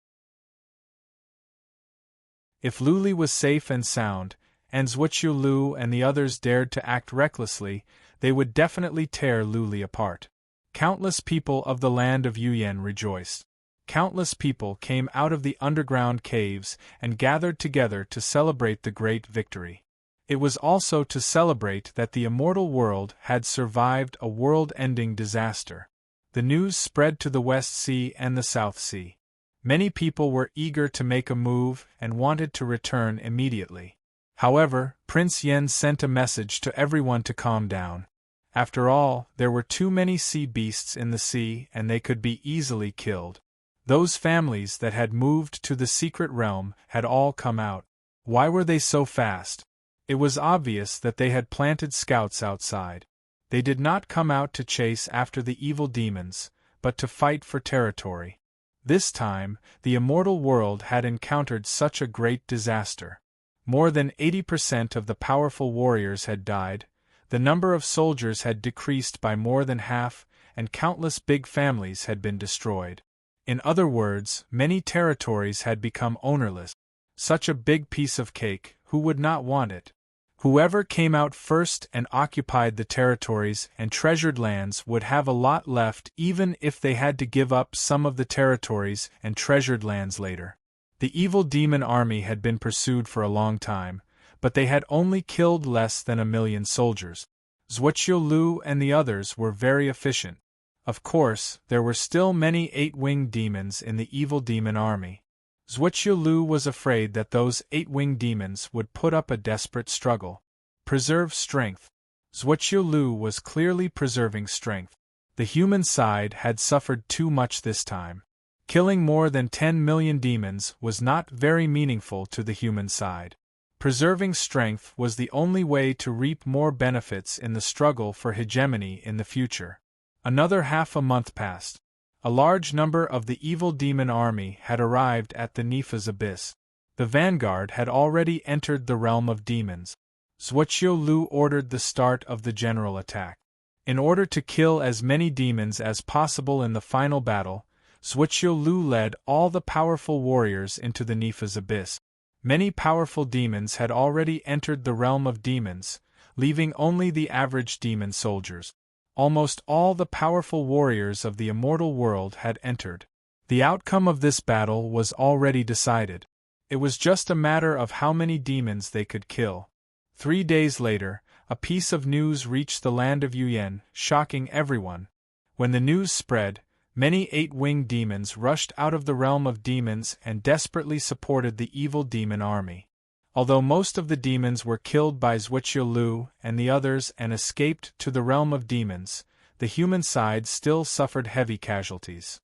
If Lu Li was safe and sound, and Zhuqiu Lu and the others dared to act recklessly, they would definitely tear Lu Li apart. Countless people of the land of Yuyan rejoiced. Countless people came out of the underground caves and gathered together to celebrate the great victory. It was also to celebrate that the immortal world had survived a world-ending disaster. The news spread to the West Sea and the South Sea. Many people were eager to make a move and wanted to return immediately. However, Prince Yen sent a message to everyone to calm down. After all, there were too many sea beasts in the sea and they could be easily killed. Those families that had moved to the secret realm had all come out. Why were they so fast? It was obvious that they had planted scouts outside. They did not come out to chase after the evil demons, but to fight for territory. This time, the immortal world had encountered such a great disaster. More than 80% of the powerful warriors had died, the number of soldiers had decreased by more than half, and countless big families had been destroyed. In other words, many territories had become ownerless. Such a big piece of cake, who would not want it? Whoever came out first and occupied the territories and treasured lands would have a lot left even if they had to give up some of the territories and treasured lands later. The evil demon army had been pursued for a long time, but they had only killed less than 1,000,000 soldiers. Zhuqiu Lu and the others were very efficient. Of course, there were still many 8-winged demons in the evil demon army. Zhuqiu Lu was afraid that those 8-winged demons would put up a desperate struggle. Preserve strength. Zhuqiu Lu was clearly preserving strength. The human side had suffered too much this time. Killing more than 10 million demons was not very meaningful to the human side. Preserving strength was the only way to reap more benefits in the struggle for hegemony in the future. Another half a month passed. A large number of the evil demon army had arrived at the Nifa's abyss. The vanguard had already entered the realm of demons. Zhuqiu Lu ordered the start of the general attack. In order to kill as many demons as possible in the final battle, Zhuqiu Lu led all the powerful warriors into the Nifa's abyss. Many powerful demons had already entered the realm of demons, leaving only the average demon soldiers. Almost all the powerful warriors of the immortal world had entered. The outcome of this battle was already decided. It was just a matter of how many demons they could kill. 3 days later, a piece of news reached the land of Yuyan, shocking everyone. When the news spread, many 8-winged demons rushed out of the realm of demons and desperately supported the evil demon army. Although most of the demons were killed by Zhuqiu Lu and the others and escaped to the realm of demons, the human side still suffered heavy casualties.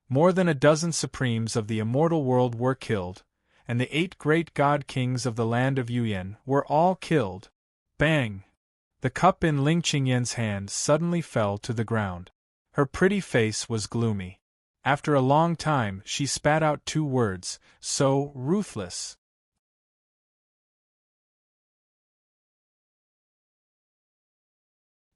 More than a dozen supremes of the immortal world were killed, and the 8 great god kings of the land of Yuyan were all killed. Bang! The cup in Ling Qingyan's hand suddenly fell to the ground. Her pretty face was gloomy. After a long time, she spat out 2 words, "So ruthless."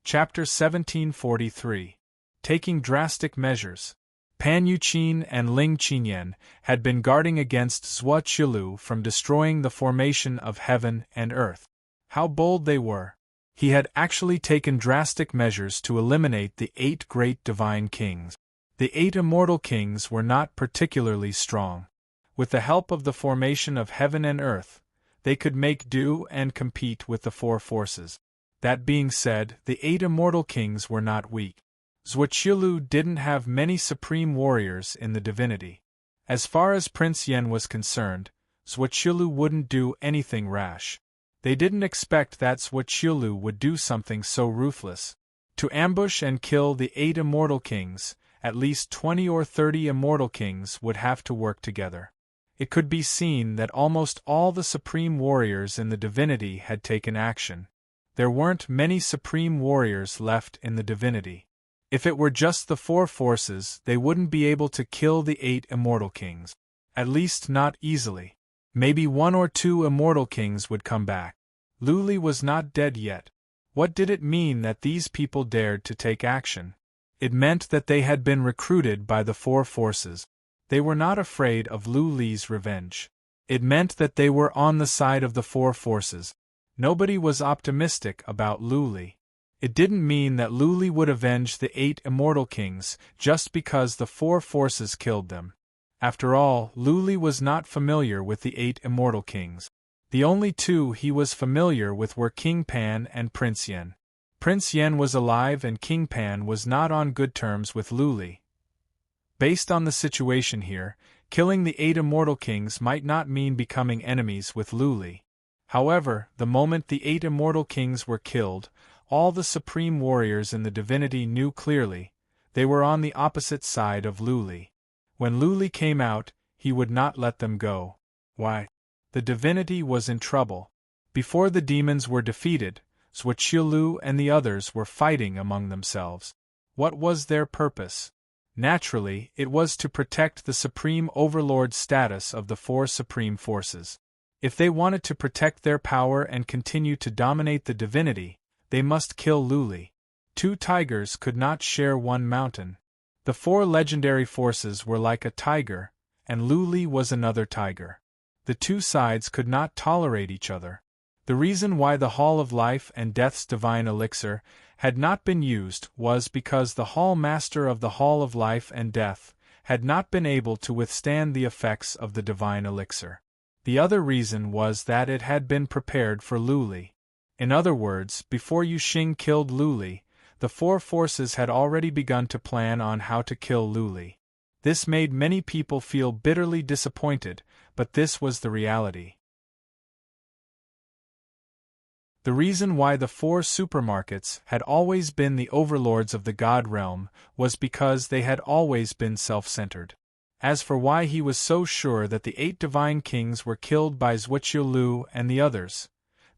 Chapter 1743. Taking Drastic Measures. Pan Yuqin and Ling Qingyan had been guarding against Zhuqiu Lu from destroying the formation of heaven and earth. How bold they were! He had actually taken drastic measures to eliminate the 8 great divine kings. The 8 immortal kings were not particularly strong. With the help of the formation of heaven and earth, they could make do and compete with the 4 forces. That being said, the 8 immortal kings were not weak. Zhuqiulu didn't have many supreme warriors in the divinity. As far as Prince Yen was concerned, Zhuqiulu wouldn't do anything rash. They didn't expect that Zhuqiulu would do something so ruthless. To ambush and kill the 8 immortal kings, at least 20 or 30 immortal kings would have to work together. It could be seen that almost all the supreme warriors in the divinity had taken action. There weren't many supreme warriors left in the divinity. If it were just the 4 forces, they wouldn't be able to kill the 8 immortal kings. At least not easily. Maybe 1 or 2 immortal kings would come back. Lu Li was not dead yet. What did it mean that these people dared to take action? It meant that they had been recruited by the 4 forces. They were not afraid of Lu Li's revenge. It meant that they were on the side of the 4 forces. Nobody was optimistic about Lu Li. It didn't mean that Lu Li would avenge the 8 immortal kings just because the 4 forces killed them. After all, Lu Li was not familiar with the 8 immortal kings. The only 2 he was familiar with were King Pan and Prince Yen. Prince Yen was alive and King Pan was not on good terms with Lu Li. Based on the situation here, killing the 8 immortal kings might not mean becoming enemies with Lu Li. However, the moment the 8 immortal kings were killed, all the supreme warriors in the divinity knew clearly, they were on the opposite side of Lu Li. When Lu Li came out, he would not let them go. Why? The divinity was in trouble. Before the demons were defeated, Zhuqiulu and the others were fighting among themselves. What was their purpose? Naturally, it was to protect the supreme overlord status of the 4 supreme forces. If they wanted to protect their power and continue to dominate the divinity, they must kill Lu Li. 2 tigers could not share one mountain. The 4 legendary forces were like a tiger, and Lu Li was another tiger. The 2 sides could not tolerate each other. The reason why the Hall of Life and Death's divine elixir had not been used was because the Hall Master of the Hall of Life and Death had not been able to withstand the effects of the divine elixir. The other reason was that it had been prepared for Lu Li. In other words, before Yu Xing killed Lu Li, the 4 forces had already begun to plan on how to kill Lu Li. This made many people feel bitterly disappointed, but this was the reality. The reason why the 4 supermarkets had always been the overlords of the god realm was because they had always been self-centered. As for why he was so sure that the 8 divine kings were killed by Zhuqiulu and the others,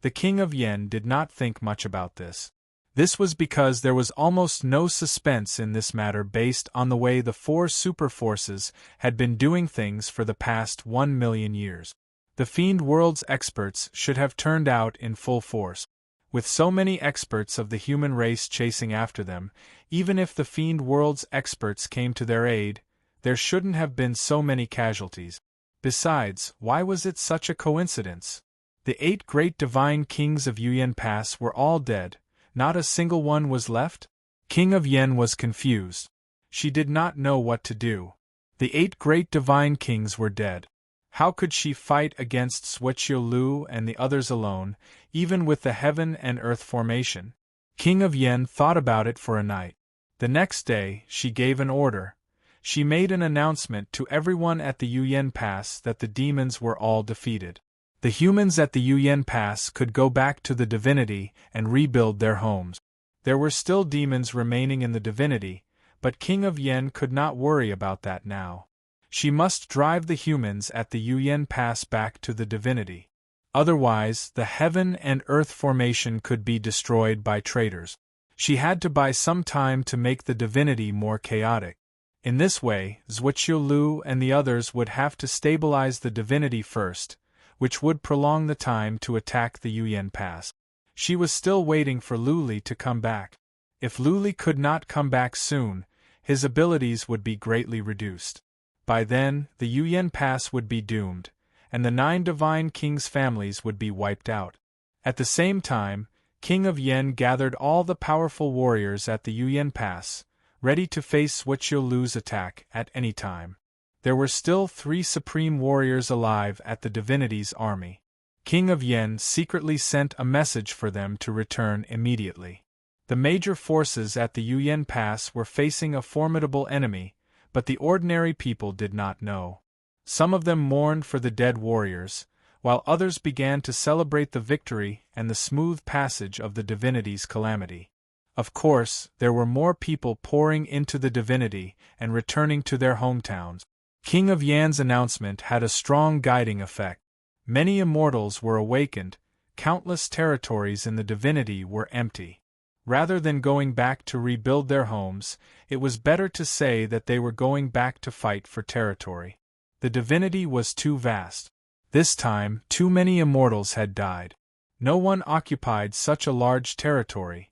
the king of Yen did not think much about this. This was because there was almost no suspense in this matter based on the way the 4 superforces had been doing things for the past 1 million years. The Fiend World's experts should have turned out in full force. With so many experts of the human race chasing after them, even if the Fiend World's experts came to their aid, there shouldn't have been so many casualties. Besides, why was it such a coincidence? The 8 great divine kings of Yuyan Pass were all dead, not a single one was left? King of Yen was confused. She did not know what to do. The 8 great divine kings were dead. How could she fight against Zhuqiulu and the others alone, even with the heaven and earth formation? King of Yen thought about it for a night. The next day, she gave an order. She made an announcement to everyone at the Yuyan Pass that the demons were all defeated. The humans at the Yuyan Pass could go back to the divinity and rebuild their homes. There were still demons remaining in the divinity, but King of Yen could not worry about that now. She must drive the humans at the Yuyan Pass back to the divinity. Otherwise, the heaven and earth formation could be destroyed by traitors. She had to buy some time to make the divinity more chaotic. In this way, Zhuqiulu and the others would have to stabilize the divinity first, which would prolong the time to attack the Yuyan Pass. She was still waiting for Lu Li to come back. If Lu Li could not come back soon, his abilities would be greatly reduced. By then, the Yuyan Pass would be doomed, and the 9 divine kings' families would be wiped out. At the same time, King of Yen gathered all the powerful warriors at the Yuyan Pass, ready to face Zhuqiulu's attack at any time. There were still 3 supreme warriors alive at the divinity's army. King of Yen secretly sent a message for them to return immediately. The major forces at the Yuyen Pass were facing a formidable enemy, but the ordinary people did not know. Some of them mourned for the dead warriors, while others began to celebrate the victory and the smooth passage of the divinity's calamity. Of course, there were more people pouring into the divinity and returning to their hometowns. King of Yan's announcement had a strong guiding effect. Many immortals were awakened, countless territories in the divinity were empty. Rather than going back to rebuild their homes, it was better to say that they were going back to fight for territory. The divinity was too vast. This time, too many immortals had died. No one occupied such a large territory.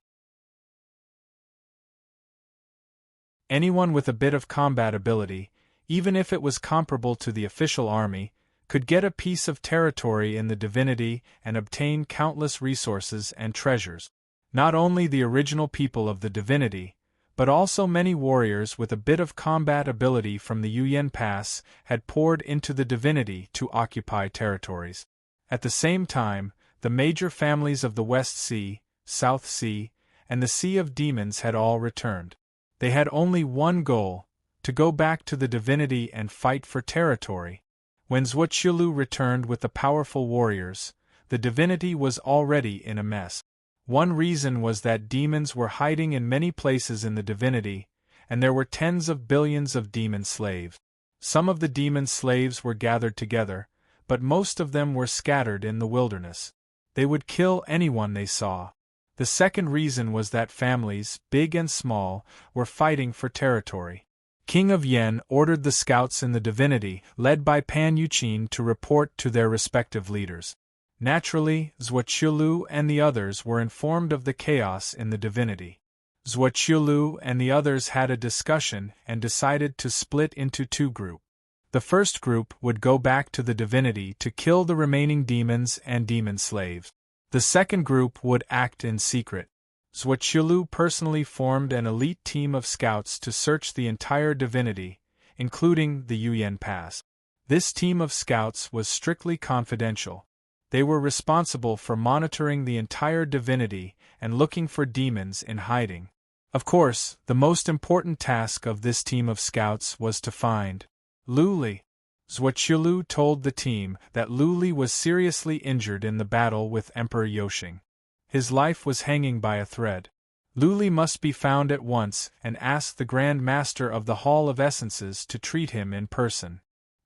Anyone with a bit of combat ability, even if it was comparable to the official army, could get a piece of territory in the divinity and obtain countless resources and treasures. Not only the original people of the divinity, but also many warriors with a bit of combat ability from the Yuyen Pass had poured into the divinity to occupy territories. At the same time, the major families of the West Sea, South Sea, and the Sea of Demons had all returned. They had only one goal: to go back to the divinity and fight for territory. When Zhuoqiulu returned with the powerful warriors, the divinity was already in a mess. One reason was that demons were hiding in many places in the divinity, and there were tens of billions of demon slaves. Some of the demon slaves were gathered together, but most of them were scattered in the wilderness. They would kill anyone they saw. The second reason was that families, big and small, were fighting for territory. King of Yen ordered the scouts in the divinity, led by Pan Yuqin, to report to their respective leaders. Naturally, Zhuoqiulu and the others were informed of the chaos in the divinity. Zhuoqiulu and the others had a discussion and decided to split into two groups. The first group would go back to the divinity to kill the remaining demons and demon slaves. The second group would act in secret. Zhuoqiulu personally formed an elite team of scouts to search the entire divinity, including the Yuyen Pass. This team of scouts was strictly confidential. They were responsible for monitoring the entire divinity and looking for demons in hiding. Of course, the most important task of this team of scouts was to find Lu Li. Zhuoqiulu told the team that Lu Li was seriously injured in the battle with Emperor Yoshing. His life was hanging by a thread. Lu Li must be found at once and asked the Grand Master of the Hall of Essences to treat him in person.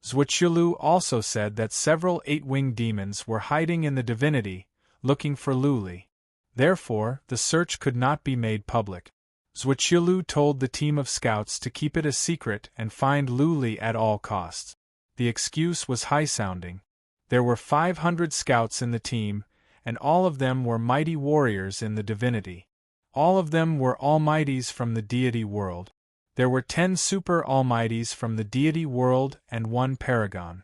Zhuoqiulu also said that several eight-winged demons were hiding in the divinity, looking for Lu Li. Therefore, the search could not be made public. Zhuoqiulu told the team of scouts to keep it a secret and find Lu Li at all costs. The excuse was high-sounding. There were 500 scouts in the team, and all of them were mighty warriors in the divinity. All of them were almighties from the deity world. There were 10 super almighties from the deity world and 1 paragon.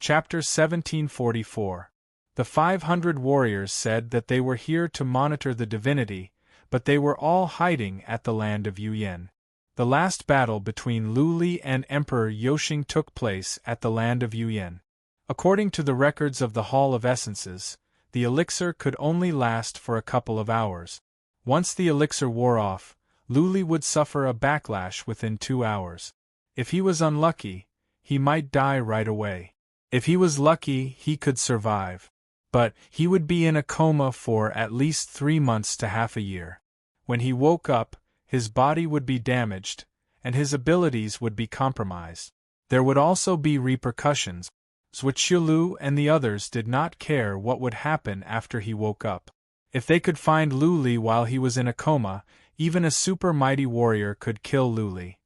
Chapter 1744. The 500 warriors said that they were here to monitor the divinity, but they were all hiding at the land of Yuyen. The last battle between Lu Li and Emperor Yoshing took place at the land of Yuyen. According to the records of the Hall of Essences, the elixir could only last for a couple of hours. Once the elixir wore off, Lu Li would suffer a backlash within 2 hours. If he was unlucky, he might die right away. If he was lucky, he could survive. But he would be in a coma for at least 3 months to half a year. When he woke up, his body would be damaged, and his abilities would be compromised. There would also be repercussions. Zhuoqiulu and the others did not care what would happen after he woke up. If they could find Lu Li while he was in a coma, even a super mighty warrior could kill Lu Li.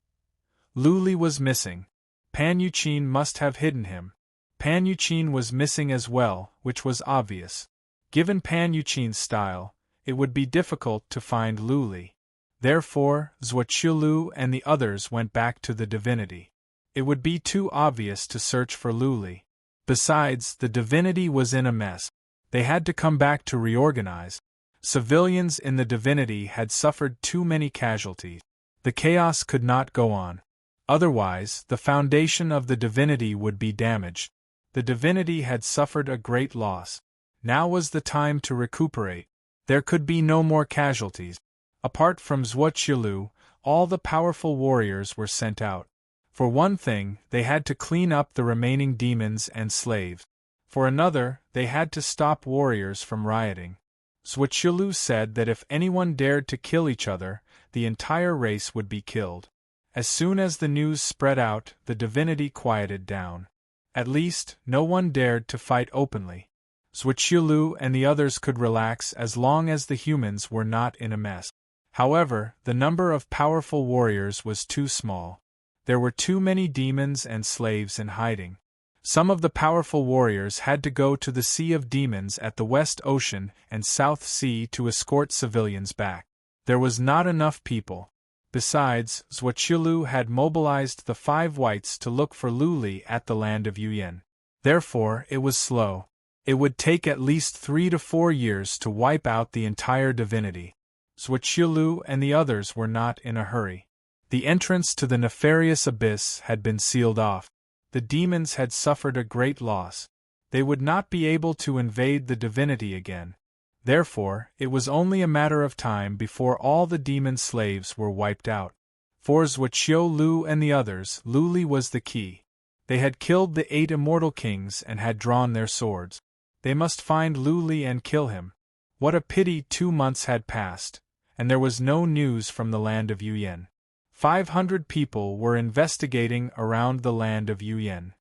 Lu Li was missing. Pan Yuqin must have hidden him. Pan Yuqin was missing as well, which was obvious. Given Pan Yuqin's style, it would be difficult to find Lu Li. Therefore, Zhuoqiulu and the others went back to the divinity. It would be too obvious to search for Lu Li. Besides, the divinity was in a mess. They had to come back to reorganize. Civilians in the divinity had suffered too many casualties. The chaos could not go on. Otherwise, the foundation of the divinity would be damaged. The divinity had suffered a great loss. Now was the time to recuperate. There could be no more casualties. Apart from Zhuo Qilu, all the powerful warriors were sent out. For one thing, they had to clean up the remaining demons and slaves. For another, they had to stop warriors from rioting. Zhuo Qilu said that if anyone dared to kill each other, the entire race would be killed. As soon as the news spread out, the divinity quieted down. At least, no one dared to fight openly. Zhuo Qilu and the others could relax as long as the humans were not in a mess. However, the number of powerful warriors was too small. There were too many demons and slaves in hiding. Some of the powerful warriors had to go to the Sea of Demons at the West Ocean and South Sea to escort civilians back. There was not enough people. Besides, Zhuo Qilu had mobilized the 5 whites to look for Lu Li at the land of Yuyan. Therefore, it was slow. It would take at least 3 to 4 years to wipe out the entire divinity. Zhuo Qilu and the others were not in a hurry. The entrance to the nefarious abyss had been sealed off. The demons had suffered a great loss. They would not be able to invade the divinity again. Therefore, it was only a matter of time before all the demon slaves were wiped out. For Zhuo Qilu and the others, Lu Li was the key. They had killed the 8 immortal kings and had drawn their swords. They must find Lu Li and kill him. What a pity 2 months had passed, and there was no news from the land of Yuyan. 500 people were investigating around the land of Yuyan.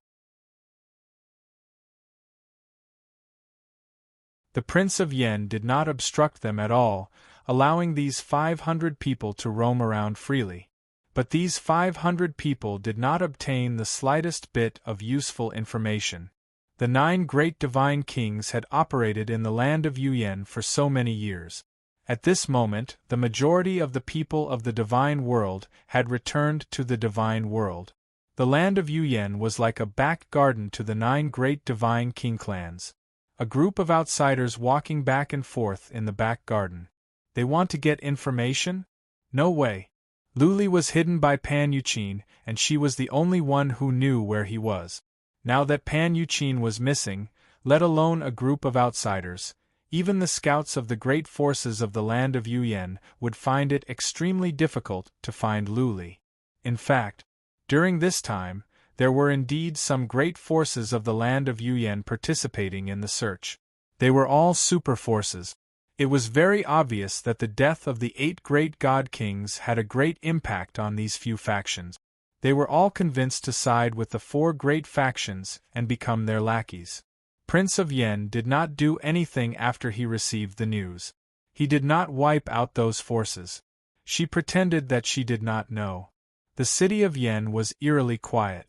The Prince of Yen did not obstruct them at all, allowing these 500 people to roam around freely. But these 500 people did not obtain the slightest bit of useful information. The 9 great divine kings had operated in the land of Yuyan for so many years. At this moment, the majority of the people of the divine world had returned to the divine world. The land of Yuyan was like a back garden to the 9 great divine king clans. A group of outsiders walking back and forth in the back garden. They want to get information? No way. Lu Li was hidden by Pan Yuqin, and she was the only one who knew where he was. Now that Pan Yuqin was missing, let alone a group of outsiders, even the scouts of the great forces of the land of Yuyan would find it extremely difficult to find Lu Li. In fact, during this time, there were indeed some great forces of the land of Yuyan participating in the search. They were all super forces. It was very obvious that the death of the 8 great god kings had a great impact on these few factions. They were all convinced to side with the 4 great factions and become their lackeys. Prince of Yen did not do anything after he received the news. He did not wipe out those forces. She pretended that she did not know. The city of Yen was eerily quiet.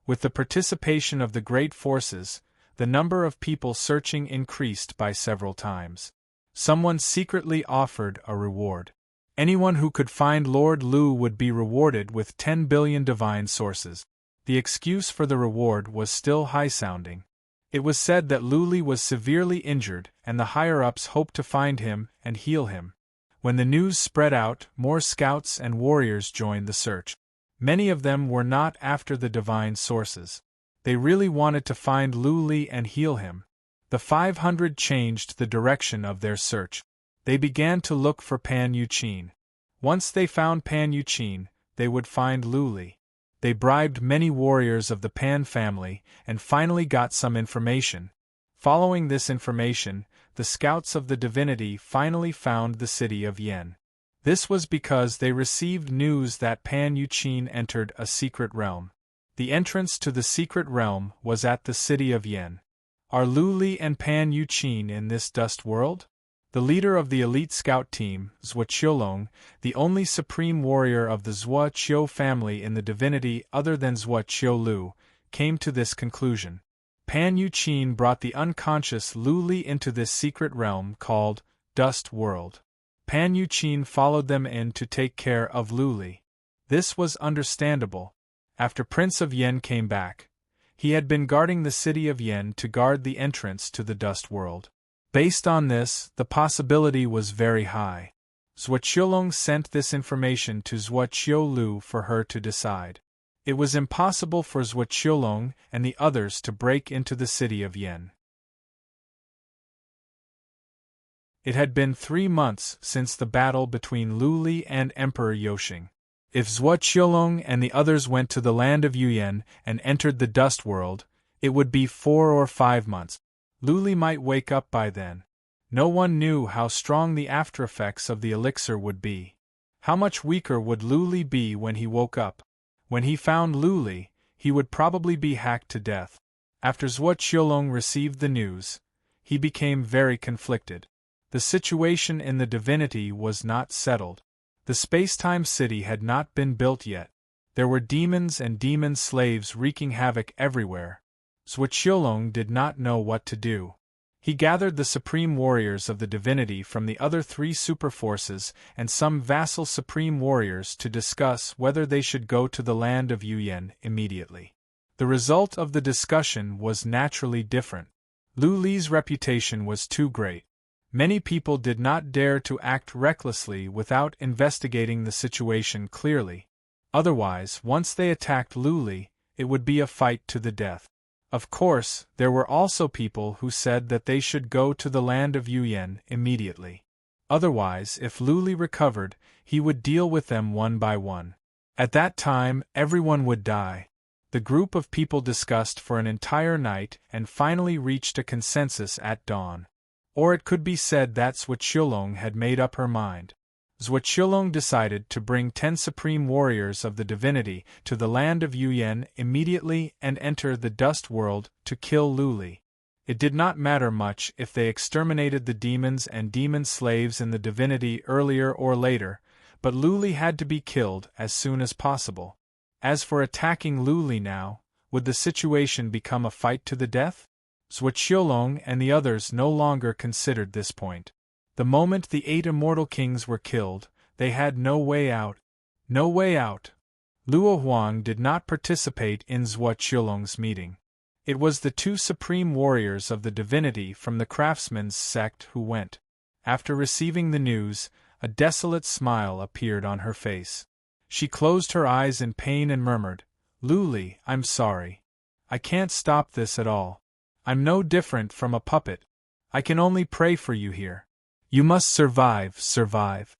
With the participation of the great forces, the number of people searching increased by several times. Someone secretly offered a reward. Anyone who could find Lord Lu would be rewarded with 10 billion divine sources. The excuse for the reward was still high-sounding. It was said that Lu Li was severely injured, and the higher-ups hoped to find him and heal him. When the news spread out, more scouts and warriors joined the search. Many of them were not after the divine sources. They really wanted to find Lu Li and heal him. The 500 changed the direction of their search. They began to look for Pan Yuqin. Once they found Pan Yuqin, they would find Lu Li. They bribed many warriors of the Pan family and finally got some information. Following this information, the scouts of the divinity finally found the city of Yen. This was because they received news that Pan Yuqin entered a secret realm. The entrance to the secret realm was at the city of Yen. Are Lu Li and Pan Yuqin in this dust world? The leader of the elite scout team, Zhuo Qiulong, the only supreme warrior of the Zhuo Qiu family in the divinity other than Zhuo Qiulu, came to this conclusion. Pan Yuqin brought the unconscious Lu Li into this secret realm called Dust World. Pan Yuqin followed them in to take care of Lu Li. This was understandable. After Prince of Yen came back, he had been guarding the city of Yen to guard the entrance to the Dust World. Based on this, the possibility was very high. Zhuo Qiulong sent this information to Zhuo Qiulu for her to decide. It was impossible for Zhuo and the others to break into the city of Yen. It had been 3 months since the battle between Lu Li and Emperor Yoshing. If Zhuo and the others went to the land of Yuyan and entered the dust world, it would be 4 or 5 months. Lu Li might wake up by then. No one knew how strong the aftereffects of the elixir would be. How much weaker would Lu Li be when he woke up? When he found Lu Li, he would probably be hacked to death. After Zhuo received the news, he became very conflicted. The situation in the divinity was not settled. The space-time city had not been built yet. There were demons and demon slaves wreaking havoc everywhere. Zhuo did not know what to do. He gathered the supreme warriors of the divinity from the other 3 superforces and some vassal supreme warriors to discuss whether they should go to the land of Yuyan immediately. The result of the discussion was naturally different. Lu Li's reputation was too great. Many people did not dare to act recklessly without investigating the situation clearly. Otherwise, once they attacked Lu Li, it would be a fight to the death. Of course, there were also people who said that they should go to the land of Yuyan immediately. Otherwise, if Lu Li recovered, he would deal with them one by one. At that time, everyone would die. The group of people discussed for an entire night and finally reached a consensus at dawn. Or it could be said that Zhuo had made up her mind. Zhuo decided to bring 10 supreme warriors of the divinity to the land of Yuyan immediately and enter the dust world to kill Lu Li. It did not matter much if they exterminated the demons and demon slaves in the divinity earlier or later, but Lu Li had to be killed as soon as possible. As for attacking Lu Li now, would the situation become a fight to the death? Zhuo and the others no longer considered this point. The moment the 8 immortal kings were killed, they had no way out. No way out. Luo Huang did not participate in Zhuo's meeting. It was the 2 supreme warriors of the divinity from the craftsman's sect who went. After receiving the news, a desolate smile appeared on her face. She closed her eyes in pain and murmured, "Lu Li, I'm sorry. I can't stop this at all. I'm no different from a puppet. I can only pray for you here. You must survive, survive."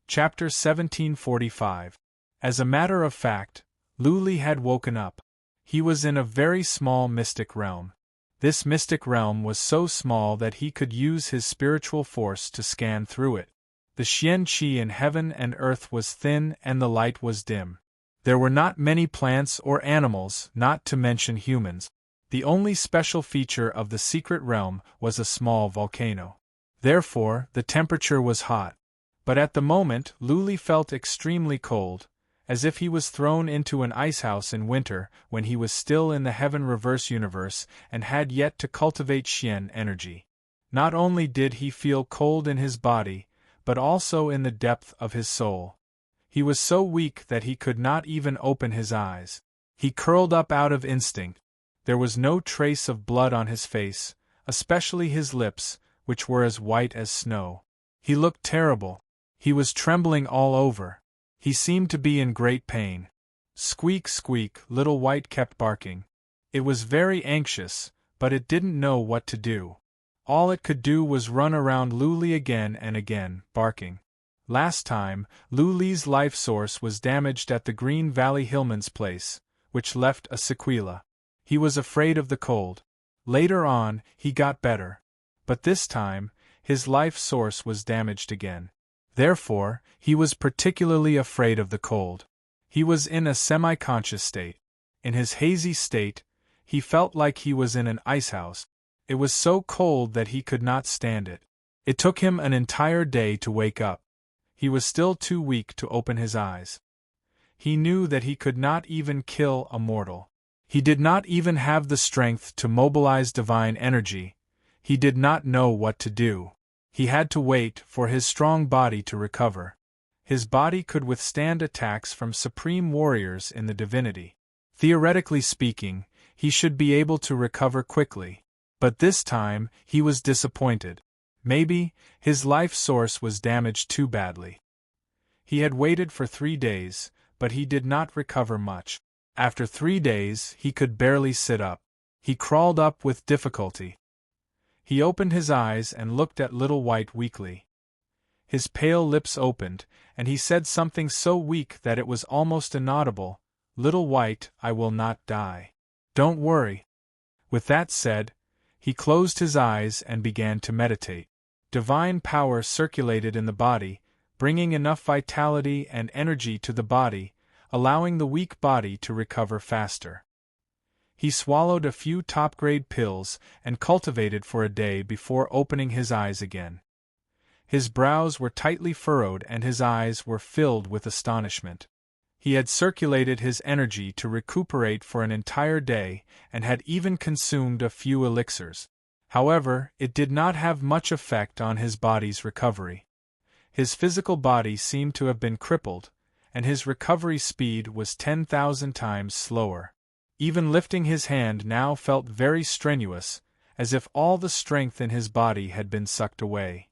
Chapter 1745. As a matter of fact, Lu Li had woken up. He was in a very small mystic realm. This mystic realm was so small that he could use his spiritual force to scan through it. The Xian Qi in heaven and earth was thin and the light was dim. There were not many plants or animals, not to mention humans. The only special feature of the secret realm was a small volcano. Therefore, the temperature was hot. But at the moment, Lu Li felt extremely cold, as if he was thrown into an icehouse in winter when he was still in the heaven reverse universe and had yet to cultivate Xian energy. Not only did he feel cold in his body, but also in the depth of his soul. He was so weak that he could not even open his eyes. He curled up out of instinct. There was no trace of blood on his face, especially his lips, which were as white as snow. He looked terrible. He was trembling all over. He seemed to be in great pain. Squeak, squeak, Little White kept barking. It was very anxious, but it didn't know what to do. All it could do was run around Lu Li again and again, barking. Last time, Lu Li's life source was damaged at the Green Valley Hillman's place, which left a sequela. He was afraid of the cold. Later on, he got better. But this time, his life source was damaged again. Therefore, he was particularly afraid of the cold. He was in a semi-conscious state. In his hazy state, he felt like he was in an icehouse. It was so cold that he could not stand it. It took him an entire day to wake up. He was still too weak to open his eyes. He knew that he could not even kill a mortal. He did not even have the strength to mobilize divine energy. He did not know what to do. He had to wait for his strong body to recover. His body could withstand attacks from supreme warriors in the divinity. Theoretically speaking, he should be able to recover quickly. But this time, he was disappointed. Maybe, his life source was damaged too badly. He had waited for 3 days, but he did not recover much. After 3 days, he could barely sit up. He crawled up with difficulty. He opened his eyes and looked at Little White weakly. His pale lips opened, and he said something so weak that it was almost inaudible. "Little White, I will not die. Don't worry." With that said, he closed his eyes and began to meditate. Divine power circulated in the body, bringing enough vitality and energy to the body, allowing the weak body to recover faster. He swallowed a few top-grade pills and cultivated for a day before opening his eyes again. His brows were tightly furrowed and his eyes were filled with astonishment. He had circulated his energy to recuperate for an entire day and had even consumed a few elixirs. However, it did not have much effect on his body's recovery. His physical body seemed to have been crippled, and his recovery speed was 10,000 times slower. Even lifting his hand now felt very strenuous, as if all the strength in his body had been sucked away.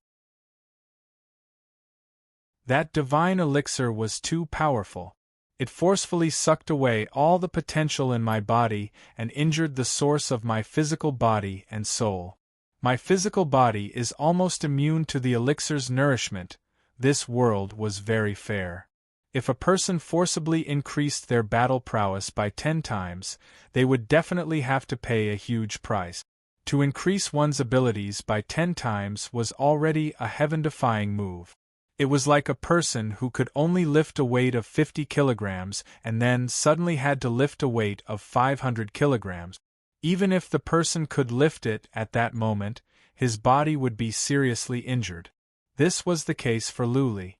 That divine elixir was too powerful. It forcefully sucked away all the potential in my body and injured the source of my physical body and soul. My physical body is almost immune to the elixir's nourishment. This world was very fair. If a person forcibly increased their battle prowess by 10 times, they would definitely have to pay a huge price. To increase one's abilities by 10 times was already a heaven-defying move. It was like a person who could only lift a weight of 50 kilograms and then suddenly had to lift a weight of 500 kilograms. Even if the person could lift it at that moment, his body would be seriously injured. This was the case for Luli.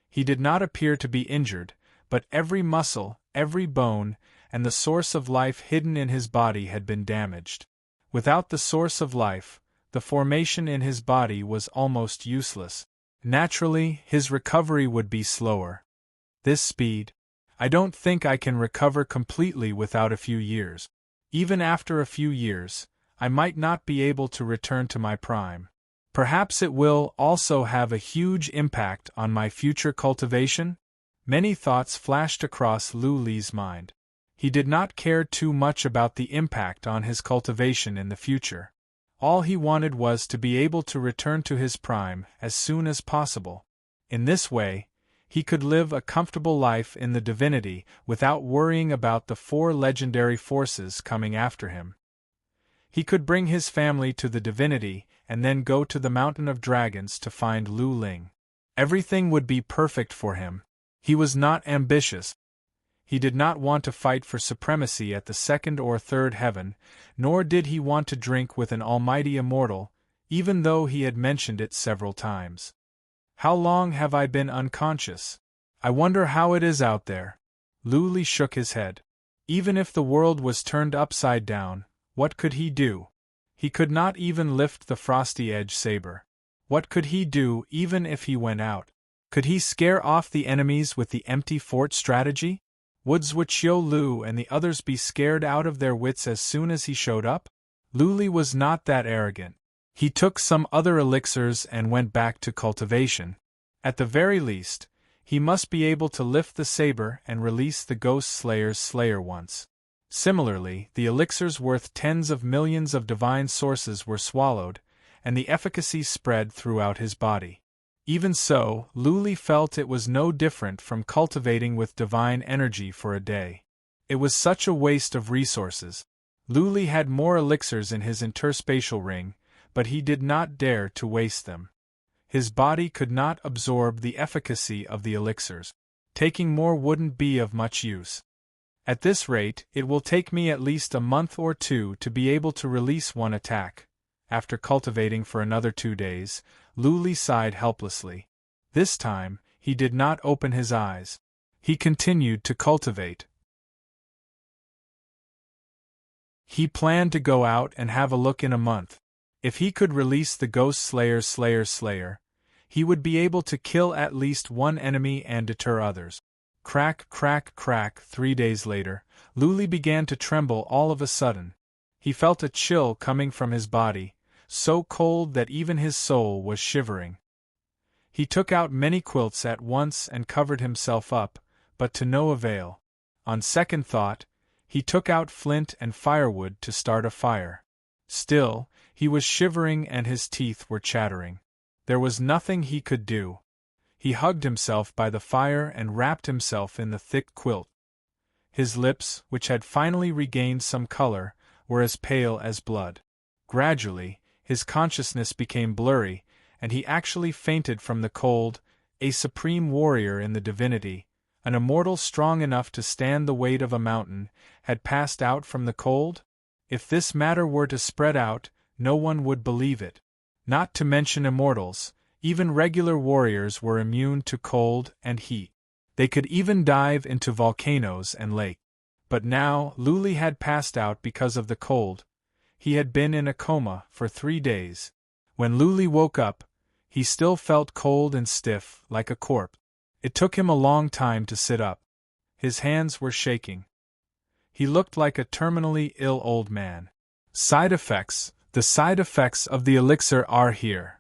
He did not appear to be injured, but every muscle, every bone, and the source of life hidden in his body had been damaged. Without the source of life, the formation in his body was almost useless. Naturally, his recovery would be slower. This speed. I don't think I can recover completely without a few years. Even after a few years, I might not be able to return to my prime. Perhaps it will also have a huge impact on my future cultivation? Many thoughts flashed across Luli's mind. He did not care too much about the impact on his cultivation in the future. All he wanted was to be able to return to his prime as soon as possible. In this way, he could live a comfortable life in the divinity without worrying about the 4 legendary forces coming after him. He could bring his family to the divinity and then go to the Mountain of Dragons to find Lu Ling. Everything would be perfect for him. He was not ambitious. He did not want to fight for supremacy at the 2nd or 3rd heaven, nor did he want to drink with an almighty immortal, even though he had mentioned it several times. How long have I been unconscious? I wonder how it is out there. Luli shook his head. Even if the world was turned upside down, what could he do? He could not even lift the frosty edge saber. What could he do even if he went out? Could he scare off the enemies with the empty fort strategy? Would Zhuqiu Lu and the others be scared out of their wits as soon as he showed up? Luli was not that arrogant. He took some other elixirs and went back to cultivation. At the very least, he must be able to lift the saber and release the Ghost Slayer's Slayer once. Similarly, the elixirs worth tens of millions of divine sources were swallowed, and the efficacy spread throughout his body. Even so, Luli felt it was no different from cultivating with divine energy for a day. It was such a waste of resources. Luli had more elixirs in his interspatial ring, but he did not dare to waste them. His body could not absorb the efficacy of the elixirs. Taking more wouldn't be of much use. At this rate, it will take me at least a month or 2 to be able to release one attack. After cultivating for another 2 days, Luli sighed helplessly. This time, he did not open his eyes. He continued to cultivate. He planned to go out and have a look in a month. If he could release the Ghost Slayer's Slayer, he would be able to kill at least one enemy and deter others. Crack, crack, crack. 3 days later, Luli began to tremble all of a sudden. He felt a chill coming from his body, so cold that even his soul was shivering. He took out many quilts at once and covered himself up, but to no avail. On second thought, he took out flint and firewood to start a fire. Still, he was shivering and his teeth were chattering. There was nothing he could do. He hugged himself by the fire and wrapped himself in the thick quilt. His lips, which had finally regained some color, were as pale as blood. Gradually, his consciousness became blurry, and he actually fainted from the cold. A supreme warrior in the divinity, an immortal strong enough to stand the weight of a mountain, had passed out from the cold? If this matter were to spread out, no one would believe it. Not to mention immortals, even regular warriors were immune to cold and heat. They could even dive into volcanoes and lakes. But now, Luli had passed out because of the cold. He had been in a coma for 3 days. When Luli woke up, he still felt cold and stiff, like a corpse. It took him a long time to sit up. His hands were shaking. He looked like a terminally ill old man. Side effects. The side effects of the elixir are here.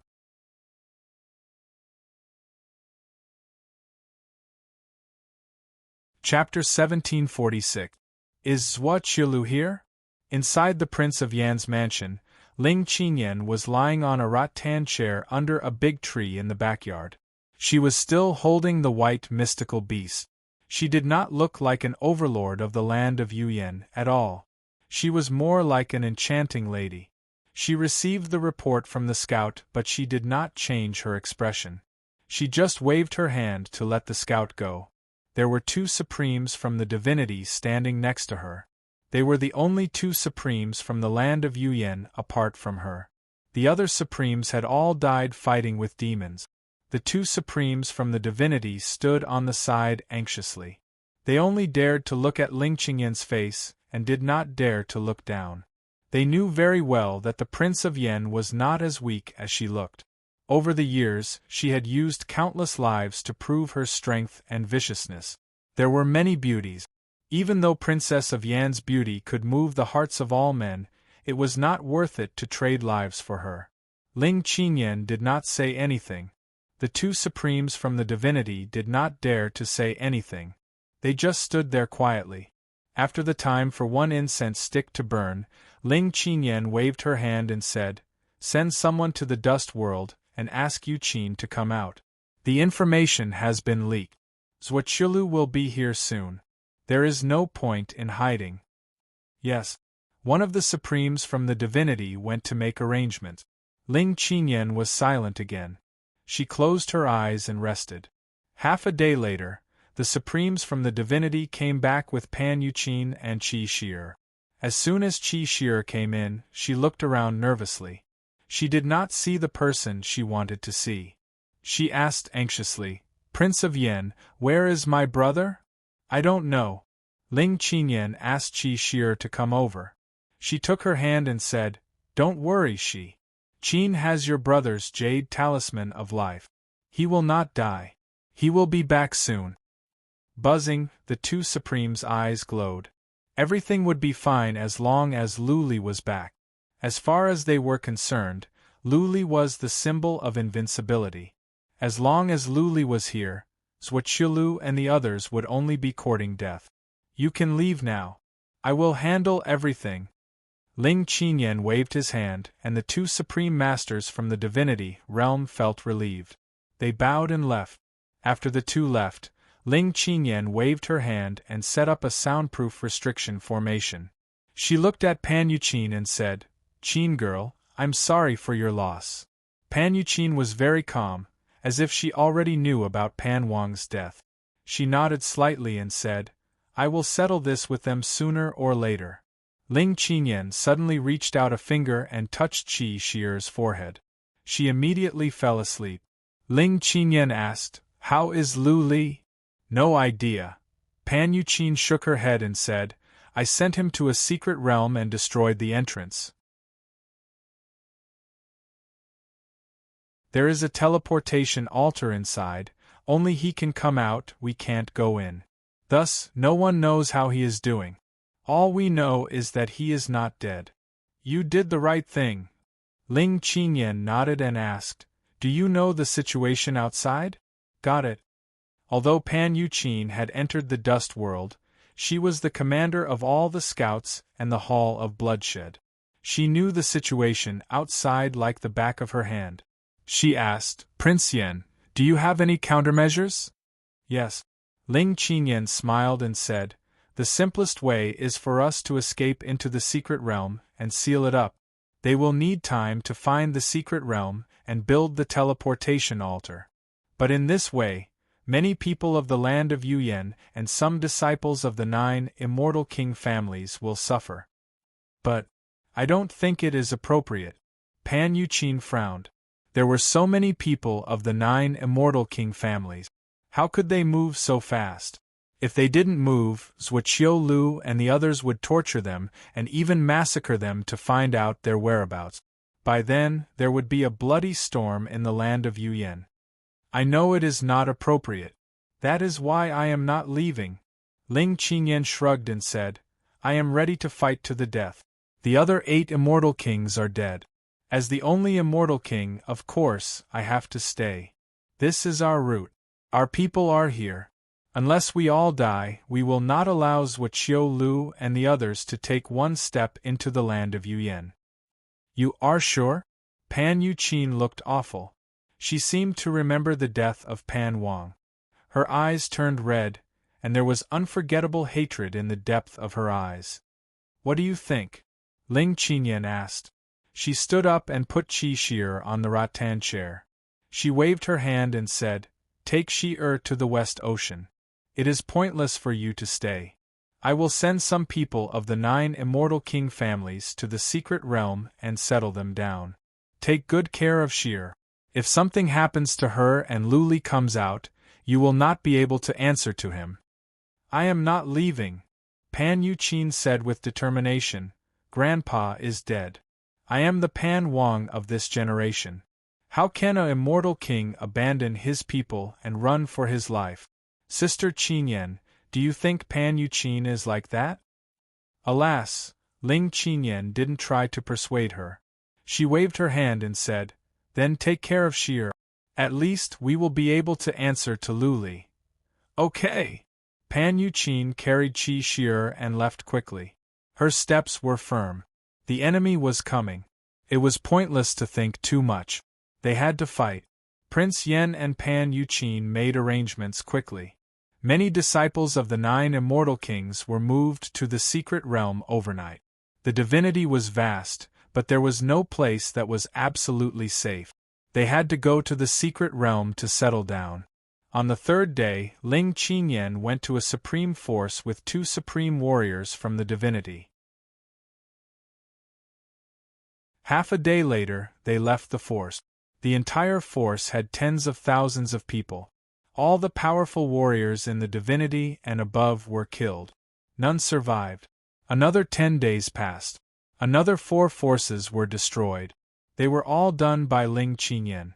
Chapter 1746. Is Zhua Qilu here? Inside the Prince of Yan's mansion, Ling Qingyan was lying on a rattan chair under a big tree in the backyard. She was still holding the white mystical beast. She did not look like an overlord of the land of Yuyan at all. She was more like an enchanting lady. She received the report from the scout, but she did not change her expression. She just waved her hand to let the scout go. There were 2 supremes from the divinity standing next to her. They were the only 2 supremes from the land of Yuyan apart from her. The other supremes had all died fighting with demons. The 2 supremes from the divinity stood on the side anxiously. They only dared to look at Ling Qingyan's face, and did not dare to look down. They knew very well that the Prince of Yan was not as weak as she looked. Over the years, she had used countless lives to prove her strength and viciousness. There were many beauties. Even though Princess of Yan's beauty could move the hearts of all men, it was not worth it to trade lives for her. Ling Qingyan did not say anything. The 2 supremes from the divinity did not dare to say anything. They just stood there quietly. After the time for 1 incense stick to burn, Ling Qingyan waved her hand and said, "Send someone to the dust world, and ask Yu Qin to come out. The information has been leaked. Zhua Qilu will be here soon. There is no point in hiding." Yes. One of the supremes from the divinity went to make arrangements. Ling Qingyan was silent again. She closed her eyes and rested. Half a day later, the supremes from the divinity came back with Pan Yuqin and Qi Shi. As soon as Qi Shi came in, she looked around nervously. She did not see the person she wanted to see. She asked anxiously, "Prince of Yan, where is my brother?" "I don't know." Ling Qingyan asked Qi Shi to come over. She took her hand and said, "Don't worry, Qi. Qin has your brother's jade talisman of life. He will not die. He will be back soon." Buzzing, the 2 supremes' eyes glowed. Everything would be fine as long as Luli was back. As far as they were concerned, Luli was the symbol of invincibility. As long as Luli was here, Zhua Qilu and the others would only be courting death. "You can leave now. I will handle everything." Ling Qingyan waved his hand, and the 2 supreme masters from the divinity realm felt relieved. They bowed and left. After the 2 left, Ling Qingyan waved her hand and set up a soundproof restriction formation. She looked at Pan Yuqin and said, "Qin girl, I'm sorry for your loss." Pan Yuqin was very calm, as if she already knew about Pan Wang's death. She nodded slightly and said, "I will settle this with them sooner or later." Ling Qingyan suddenly reached out a finger and touched Qi Shi's forehead. She immediately fell asleep. Ling Qingyan asked, "How is Lu Li?" "No idea." Pan Yuqin shook her head and said, "I sent him to a secret realm and destroyed the entrance. There is a teleportation altar inside, only he can come out, we can't go in. Thus, no one knows how he is doing. All we know is that he is not dead." "You did the right thing." Ling Qinyan nodded and asked, "Do you know the situation outside?" "Got it." Although Pan Yuqin had entered the dust world, she was the commander of all the scouts and the Hall of Bloodshed. She knew the situation outside like the back of her hand. She asked, "Prince Yen, do you have any countermeasures?" "Yes." Ling Qinyan smiled and said, "The simplest way is for us to escape into the secret realm and seal it up. They will need time to find the secret realm and build the teleportation altar. But in this way, many people of the land of Yuyan and some disciples of the 9 immortal king families will suffer." "But I don't think it is appropriate." Pan Yuqin frowned. There were so many people of the 9 immortal king families. How could they move so fast? If they didn't move, Zhuqiu Lu and the others would torture them and even massacre them to find out their whereabouts. By then, there would be a bloody storm in the land of Yuyan. "I know it is not appropriate. That is why I am not leaving." Ling Qinyan shrugged and said, "I am ready to fight to the death. The other 8 immortal kings are dead. As the only immortal king, of course, I have to stay. This is our route. Our people are here. Unless we all die, we will not allow Zhuqiu Lu and the others to take one step into the land of Yuyan." "You are sure?" Pan Yuqin looked awful. She seemed to remember the death of Pan Wang. Her eyes turned red, and there was unforgettable hatred in the depth of her eyes. "What do you think?" Ling Qinyan asked. She stood up and put Qi Shi on the rattan chair. She waved her hand and said, "Take Shi to the West Ocean. It is pointless for you to stay. I will send some people of the 9 immortal king families to the secret realm and settle them down. Take good care of Shi. If something happens to her and Luli comes out, you will not be able to answer to him." "I am not leaving," Pan Yuqin said with determination. "Grandpa is dead. I am the Pan Wang of this generation. How can an immortal king abandon his people and run for his life? Sister Qinyan, do you think Pan Yuqin is like that?" Alas, Ling Qinyan didn't try to persuade her. She waved her hand and said, "Then take care of Shi. At least we will be able to answer to Luli." "Okay." Pan Yuqin carried Qi Shi and left quickly. Her steps were firm. The enemy was coming. It was pointless to think too much. They had to fight. Prince Yen and Pan Yuqin made arrangements quickly. Many disciples of the 9 immortal kings were moved to the secret realm overnight. The divinity was vast, but there was no place that was absolutely safe. They had to go to the secret realm to settle down. On the 3rd day, Ling Qinyan went to a supreme force with 2 supreme warriors from the divinity. Half a day later, they left the force. The entire force had tens of thousands of people. All the powerful warriors in the divinity and above were killed. None survived. Another 10 days passed. Another 4 forces were destroyed. They were all done by Ling Qinyan.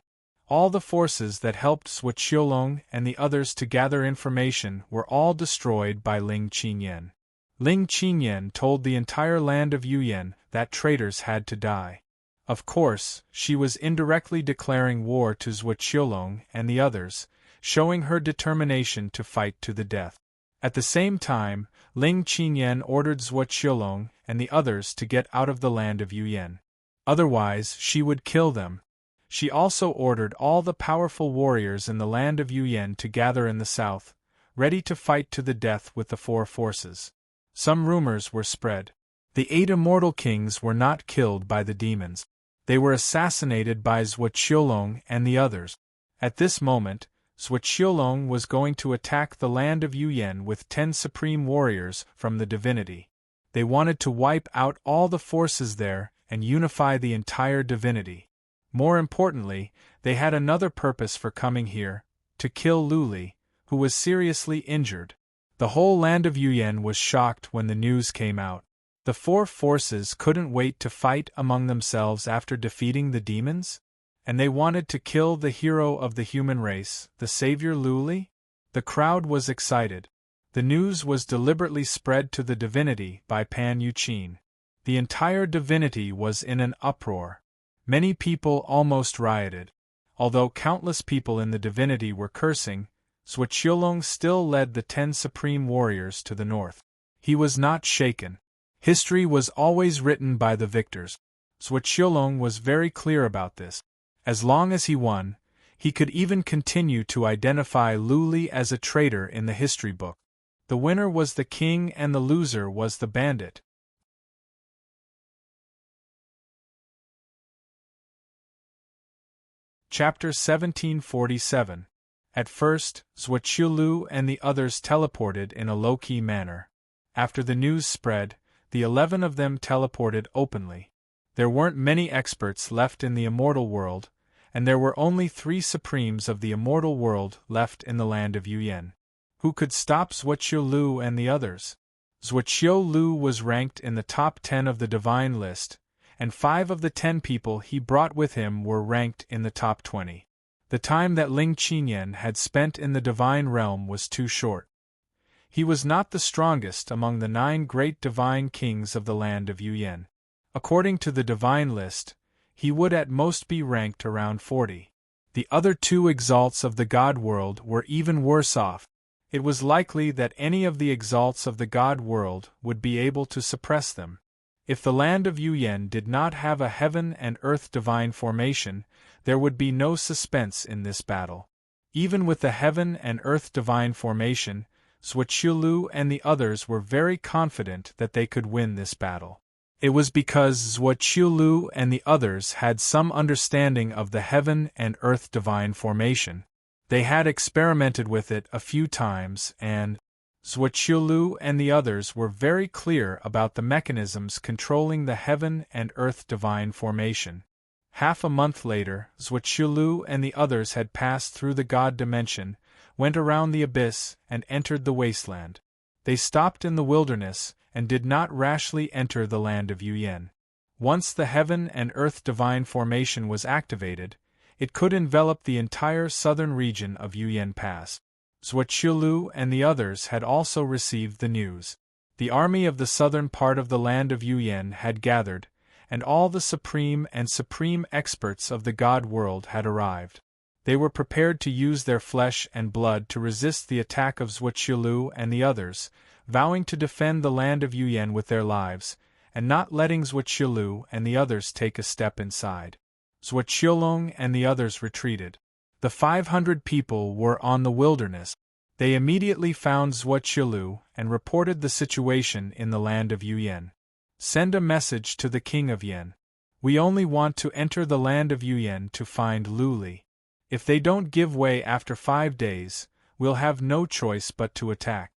All the forces that helped Zhuqiu and the others to gather information were all destroyed by Ling Qinyan. Ling Qinyan told the entire land of Yuyan that traitors had to die. Of course, she was indirectly declaring war to Zhuqiu and the others, showing her determination to fight to the death. At the same time, Ling Qinyan ordered Zhuqiu and the others to get out of the land of Yuyan. Otherwise, she would kill them. She also ordered all the powerful warriors in the land of Yuyan to gather in the south, ready to fight to the death with the 4 forces. Some rumors were spread. The 8 immortal kings were not killed by the demons. They were assassinated by Zhuqiu and the others. At this moment, Zhuqiu was going to attack the land of Yuyan with 10 supreme warriors from the divinity. They wanted to wipe out all the forces there and unify the entire divinity. More importantly, they had another purpose for coming here, to kill Luli, who was seriously injured. The whole land of Yuyan was shocked when the news came out. The 4 forces couldn't wait to fight among themselves after defeating the demons? And they wanted to kill the hero of the human race, the savior Luli? The crowd was excited. The news was deliberately spread to the divinity by Pan Yuqin. The entire divinity was in an uproar. Many people almost rioted. Although countless people in the divinity were cursing, Zhuqiulong still led the 10 supreme warriors to the north. He was not shaken. History was always written by the victors. Zhuqiulong was very clear about this. As long as he won, he could even continue to identify Lu Li as a traitor in the history book. The winner was the king and the loser was the bandit. Chapter 1747. At first, Zhuqiulu and the others teleported in a low-key manner. After the news spread, the 11 of them teleported openly. There weren't many experts left in the immortal world, and there were only 3 supremes of the immortal world left in the land of Yuyan. Who could stop Zhuqiulu and the others? Zhuqiulu was ranked in the top 10 of the divine list, and 5 of the 10 people he brought with him were ranked in the top 20. The time that Ling Qinyan had spent in the divine realm was too short. He was not the strongest among the 9 great divine kings of the land of Yuyan. According to the divine list, he would at most be ranked around 40. The other 2 exalts of the god world were even worse off. It was likely that any of the exalts of the god world would be able to suppress them. If the land of Yuyan did not have a heaven and earth divine formation, there would be no suspense in this battle. Even with the heaven and earth divine formation, Zhuqiulu and the others were very confident that they could win this battle. It was because Zhuqiulu and the others had some understanding of the heaven and earth divine formation. They had experimented with it a few times and Zhuqiulu and the others were very clear about the mechanisms controlling the heaven and earth divine formation. Half a month later, Zhuqiulu and the others had passed through the god dimension, went around the abyss, and entered the wasteland. They stopped in the wilderness, and did not rashly enter the land of Yuyan. Once the heaven and earth divine formation was activated, it could envelop the entire southern region of Yuyan Pass. Zhuqiulu and the others had also received the news. The army of the southern part of the land of Yuyan had gathered, and all the supreme and supreme experts of the god world had arrived. They were prepared to use their flesh and blood to resist the attack of Zhuqiulu and the others, vowing to defend the land of Yuyan with their lives, and not letting Zhuqiulu and the others take a step inside. Zhuqiulong and the others retreated. The 500 people were on the wilderness. They immediately found Zhuqiulu and reported the situation in the land of Yuyan. Send a message to the king of Yan. We only want to enter the land of Yuyan to find Lu Li. If they don't give way after 5 days, we'll have no choice but to attack.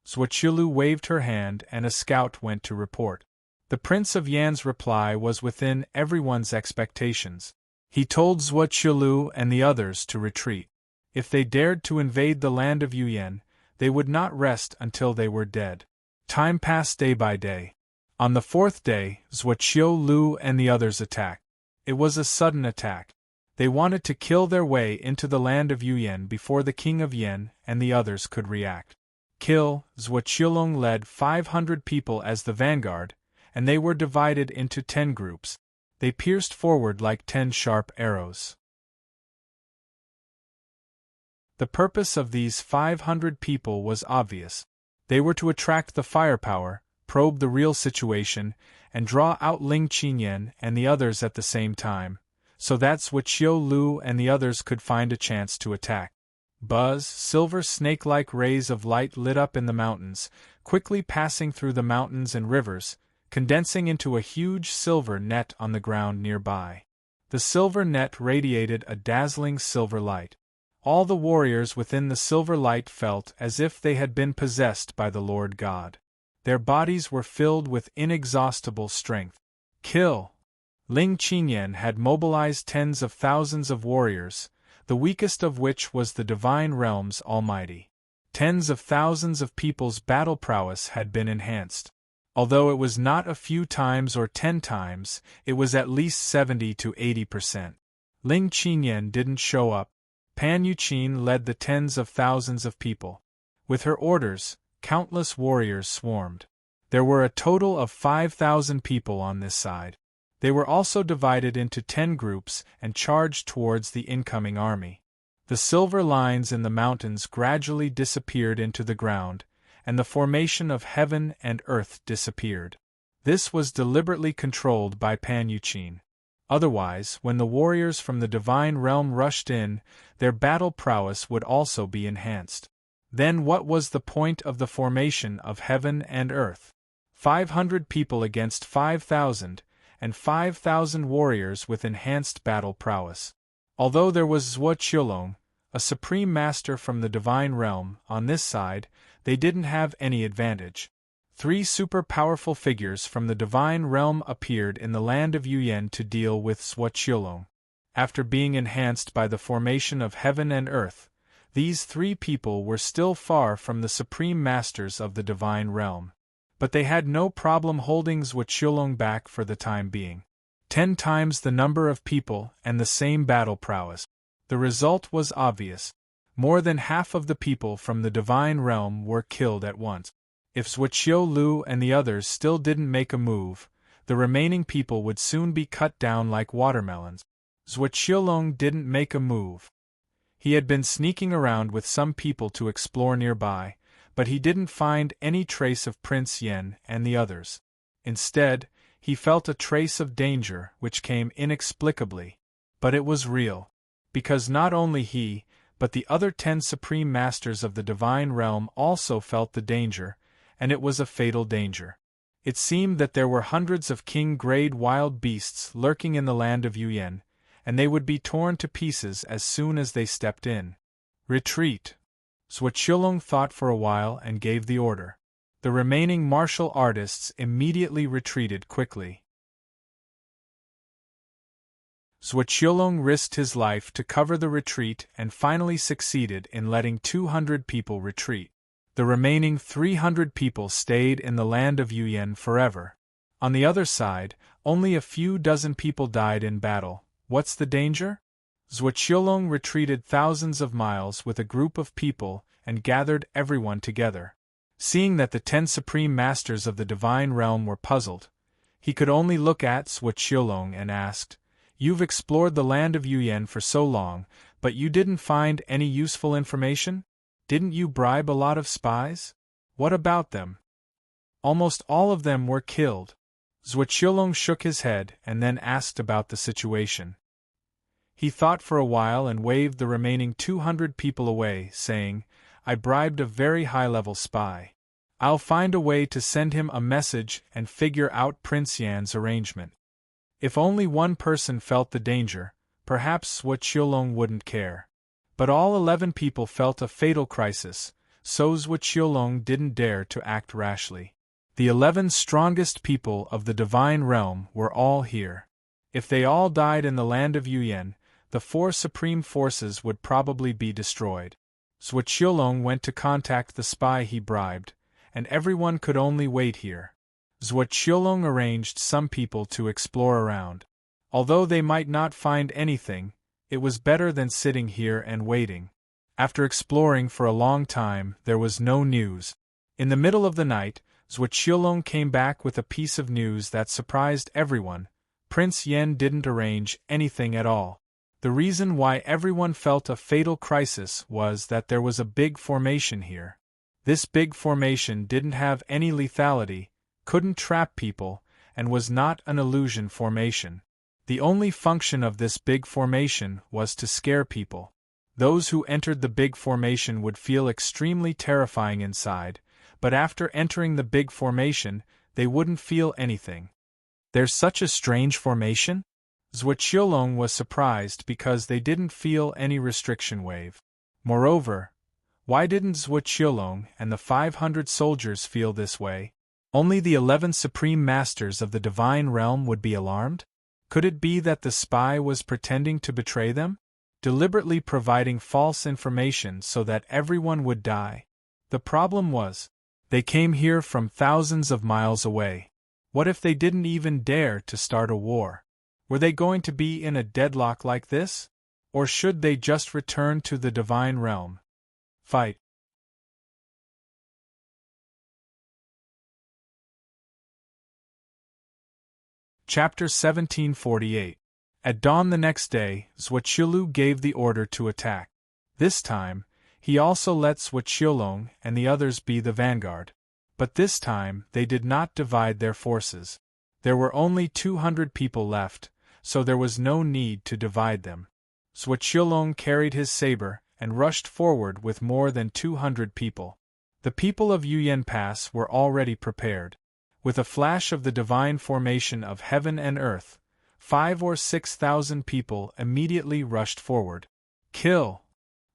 Zhuqiulu waved her hand and a scout went to report. The Prince of Yan's reply was within everyone's expectations. He told Zhuqiulu and the others to retreat. If they dared to invade the land of Yuyan, they would not rest until they were dead. Time passed day by day. On the 4th day, Zhuqiulu and the others attacked. It was a sudden attack. They wanted to kill their way into the land of Yuyan before the king of Yan and the others could react. Zhuqiulong led 500 people as the vanguard, and they were divided into 10 groups. They pierced forward like 10 sharp arrows. The purpose of these 500 people was obvious. They were to attract the firepower, probe the real situation, and draw out Ling Qinyan and the others at the same time, so that Zhuqiulu and the others could find a chance to attack. Buzz, silver snake-like rays of light lit up in the mountains, quickly passing through the mountains and rivers, condensing into a huge silver net on the ground nearby. The silver net radiated a dazzling silver light. All the warriors within the silver light felt as if they had been possessed by the Lord God. Their bodies were filled with inexhaustible strength. Kill! Ling Qinyan had mobilized tens of thousands of warriors, the weakest of which was the Divine Realm's Almighty. Tens of thousands of people's battle prowess had been enhanced. Although it was not a few times or 10 times, it was at least 70 to 80%. Ling Qinyan didn't show up. Pan Yuqin led the tens of thousands of people. With her orders, countless warriors swarmed. There were a total of 5,000 people on this side. They were also divided into 10 groups and charged towards the incoming army. The silver lines in the mountains gradually disappeared into the ground, and the formation of heaven and earth disappeared. This was deliberately controlled by Pan Yuqin. Otherwise, when the warriors from the divine realm rushed in, their battle prowess would also be enhanced. Then what was the point of the formation of heaven and earth? 500 people against 5,000, and 5,000 warriors with enhanced battle prowess. Although there was Zhuo Qiulong, a supreme master from the divine realm, on this side, they didn't have any advantage. 3 super powerful figures from the divine realm appeared in the land of Yuyan to deal with Zhuo Qiulong. After being enhanced by the formation of heaven and earth, these 3 people were still far from the supreme masters of the divine realm. But they had no problem holding Zhuo Qiulong back for the time being. 10 times the number of people and the same battle prowess. The result was obvious. More than half of the people from the divine realm were killed at once. If Zhuo Qiulu and the others still didn't make a move, the remaining people would soon be cut down like watermelons. Zhuo Qiulong didn't make a move. He had been sneaking around with some people to explore nearby, but he didn't find any trace of Prince Yan and the others. Instead, he felt a trace of danger which came inexplicably. But it was real. Because not only he, but the other 10 supreme masters of the divine realm also felt the danger, and it was a fatal danger. It seemed that there were hundreds of king-grade wild beasts lurking in the land of Yuyan, and they would be torn to pieces as soon as they stepped in. Retreat! Zhuo Qiulong thought for a while and gave the order. The remaining martial artists immediately retreated quickly. Zhuo Qiulong risked his life to cover the retreat and finally succeeded in letting 200 people retreat. The remaining 300 people stayed in the land of Yuyan forever. On the other side, only a few dozen people died in battle. What's the danger? Zhuo Qiulong retreated thousands of miles with a group of people and gathered everyone together. Seeing that the 10 supreme masters of the divine realm were puzzled, he could only look at Zhuo Qiulong and asked, "You've explored the land of Yuyan for so long, but you didn't find any useful information? Didn't you bribe a lot of spies? What about them?" "Almost all of them were killed." Zhuo Qiulong shook his head and then asked about the situation. He thought for a while and waved the remaining 200 people away, saying, "I bribed a very high-level spy. I'll find a way to send him a message and figure out Prince Yan's arrangement." If only one person felt the danger, perhaps Zhuo Qiulong wouldn't care. But all 11 people felt a fatal crisis, so Zhuo Qiulong didn't dare to act rashly. The 11 strongest people of the divine realm were all here. If they all died in the land of Yuyan, the 4 supreme forces would probably be destroyed. Zhuo Qiulong went to contact the spy he bribed, and everyone could only wait here. Zhuo Qiulong arranged some people to explore around. Although they might not find anything, it was better than sitting here and waiting. After exploring for a long time, there was no news. In the middle of the night, Zhuo Qiulong came back with a piece of news that surprised everyone. Prince Yan didn't arrange anything at all. The reason why everyone felt a fatal crisis was that there was a big formation here. This big formation didn't have any lethality, couldn't trap people, and was not an illusion formation. The only function of this big formation was to scare people. Those who entered the big formation would feel extremely terrifying inside, but after entering the big formation, they wouldn't feel anything. There's such a strange formation? Zhuo Qiulong was surprised because they didn't feel any restriction wave. Moreover, why didn't Zhuo Qiulong and the 500 soldiers feel this way? Only the 11 supreme masters of the divine realm would be alarmed? Could it be that the spy was pretending to betray them? Deliberately providing false information so that everyone would die? The problem was, they came here from thousands of miles away. What if they didn't even dare to start a war? Were they going to be in a deadlock like this? Or should they just return to the divine realm? Fight. Chapter 1748. At dawn the next day, Zhuoqiulu gave the order to attack. This time, he also let Zhuoqiulong and the others be the vanguard. But this time they did not divide their forces. There were only 200 people left, so there was no need to divide them. Zhuoqiulong carried his saber and rushed forward with more than 200 people. The people of Yuyan Pass were already prepared. With a flash of the divine formation of heaven and earth, 5,000 or 6,000 people immediately rushed forward. Kill!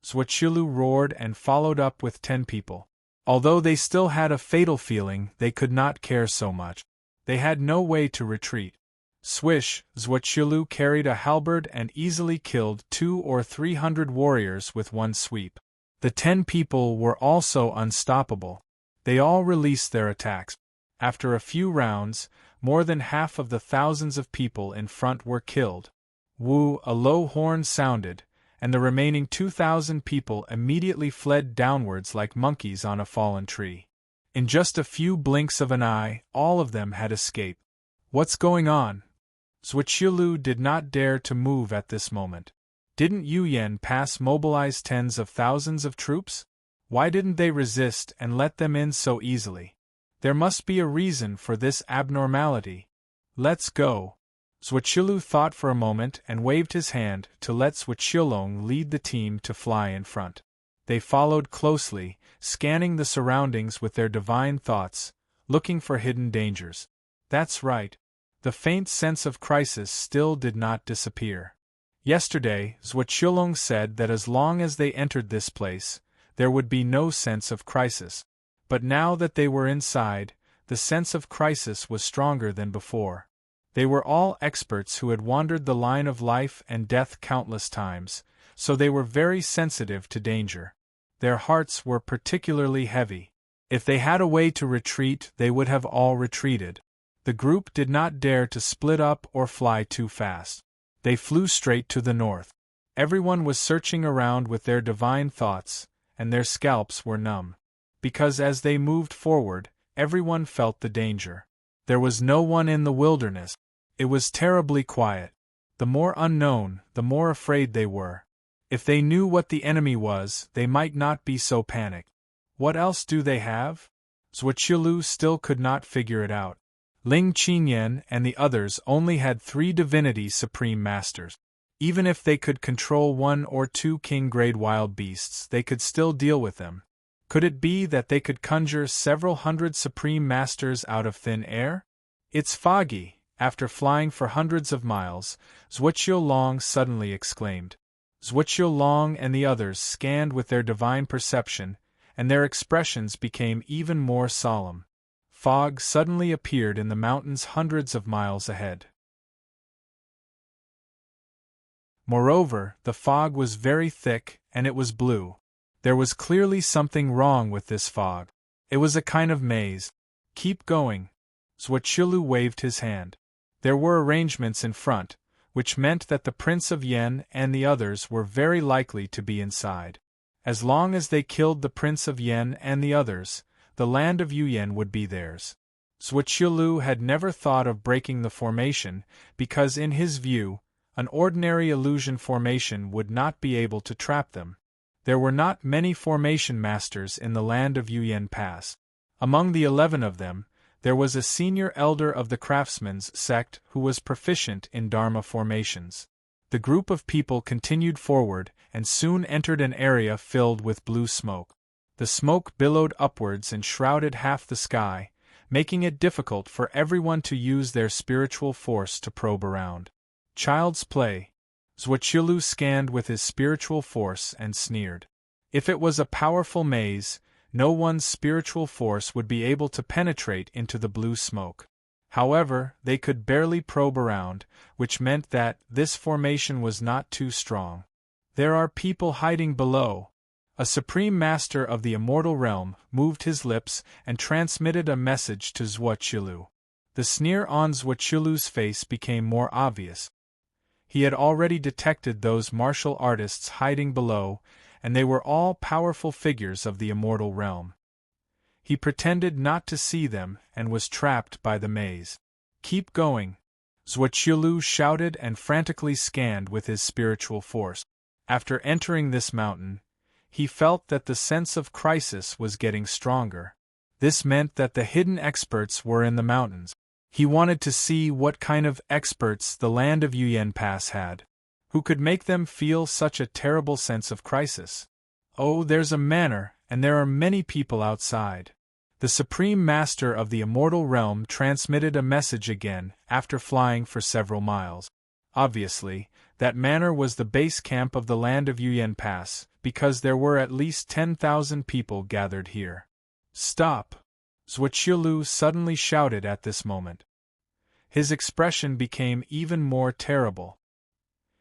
Zhuoqiulu roared and followed up with 10 people. Although they still had a fatal feeling, they could not care so much. They had no way to retreat. Swish! Zhuoqiulu carried a halberd and easily killed 200 or 300 warriors with one sweep. The 10 people were also unstoppable. They all released their attacks. After a few rounds, more than half of the thousands of people in front were killed. Woo! A low horn sounded, and the remaining 2,000 people immediately fled downwards like monkeys on a fallen tree. In just a few blinks of an eye, all of them had escaped. What's going on? Zhuoqiulu did not dare to move at this moment. Didn't Yuyan Pass mobilize tens of thousands of troops? Why didn't they resist and let them in so easily? There must be a reason for this abnormality. Let's go. Zhuoqiulu thought for a moment and waved his hand to let Zhuoqiulong lead the team to fly in front. They followed closely, scanning the surroundings with their divine thoughts, looking for hidden dangers. That's right. The faint sense of crisis still did not disappear. Yesterday, Zhuoqiulong said that as long as they entered this place, there would be no sense of crisis. But now that they were inside, the sense of crisis was stronger than before. They were all experts who had wandered the line of life and death countless times, so they were very sensitive to danger. Their hearts were particularly heavy. If they had a way to retreat, they would have all retreated. The group did not dare to split up or fly too fast. They flew straight to the north. Everyone was searching around with their divine thoughts, and their scalps were numb. Because as they moved forward, everyone felt the danger. There was no one in the wilderness. It was terribly quiet. The more unknown, the more afraid they were. If they knew what the enemy was, they might not be so panicked. What else do they have? Zhuoqiulu still could not figure it out. Ling Qinyan and the others only had 3 divinity supreme masters. Even if they could control 1 or 2 king-grade wild beasts, they could still deal with them. Could it be that they could conjure several hundred supreme masters out of thin air? It's foggy. After flying for hundreds of miles, Zhuoqiulong suddenly exclaimed. Zhuoqiulong and the others scanned with their divine perception, and their expressions became even more solemn. Fog suddenly appeared in the mountains hundreds of miles ahead. Moreover, the fog was very thick, and it was blue. There was clearly something wrong with this fog. It was a kind of maze. Keep going. Zhuoqiulu waved his hand. There were arrangements in front, which meant that the Prince of Yen and the others were very likely to be inside. As long as they killed the Prince of Yen and the others, the land of Yuyan would be theirs. Zhuoqiulu had never thought of breaking the formation, because in his view, an ordinary illusion formation would not be able to trap them. There were not many formation masters in the land of Yuyan Pass. Among the 11 of them, there was a senior elder of the craftsmen's sect who was proficient in Dharma formations. The group of people continued forward and soon entered an area filled with blue smoke. The smoke billowed upwards and shrouded half the sky, making it difficult for everyone to use their spiritual force to probe around. Child's play. Zhuoqiulu scanned with his spiritual force and sneered. If it was a powerful maze, no one's spiritual force would be able to penetrate into the blue smoke. However, they could barely probe around, which meant that this formation was not too strong. There are people hiding below. A supreme master of the immortal realm moved his lips and transmitted a message to Zhuoqiulu. The sneer on Zhuoqiulu's face became more obvious. He had already detected those martial artists hiding below, and they were all powerful figures of the immortal realm. He pretended not to see them and was trapped by the maze. Keep going. Zhuoqiulu shouted and frantically scanned with his spiritual force. After entering this mountain, he felt that the sense of crisis was getting stronger. This meant that the hidden experts were in the mountains. He wanted to see what kind of experts the land of Yuyan Pass had. Who could make them feel such a terrible sense of crisis? Oh, there's a manor, and there are many people outside. The Supreme Master of the Immortal Realm transmitted a message again, after flying for several miles. Obviously, that manor was the base camp of the land of Yuyan Pass, because there were at least 10,000 people gathered here. Stop! Zhuoqiulu suddenly shouted at this moment. His expression became even more terrible.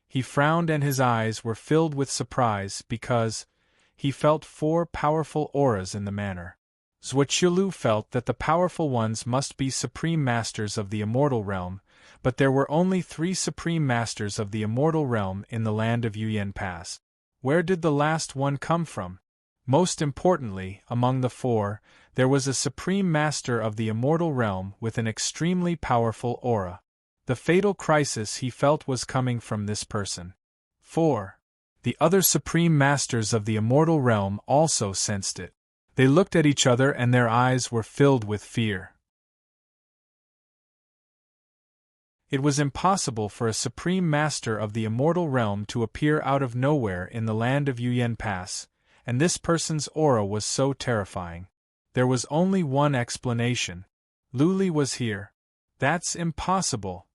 He frowned and his eyes were filled with surprise because he felt 4 powerful auras in the manor. Zhuoqiulu felt that the powerful ones must be Supreme Masters of the Immortal Realm, but there were only 3 Supreme Masters of the Immortal Realm in the land of Yuyan Pass. Where did the last one come from? Most importantly, among the 4, there was a Supreme Master of the Immortal Realm with an extremely powerful aura. The fatal crisis he felt was coming from this person. 4. The other Supreme Masters of the Immortal Realm also sensed it. They looked at each other and their eyes were filled with fear. It was impossible for a Supreme Master of the Immortal Realm to appear out of nowhere in the land of Yuyan Pass, and this person's aura was so terrifying. There was only one explanation. Luli was here. That's impossible,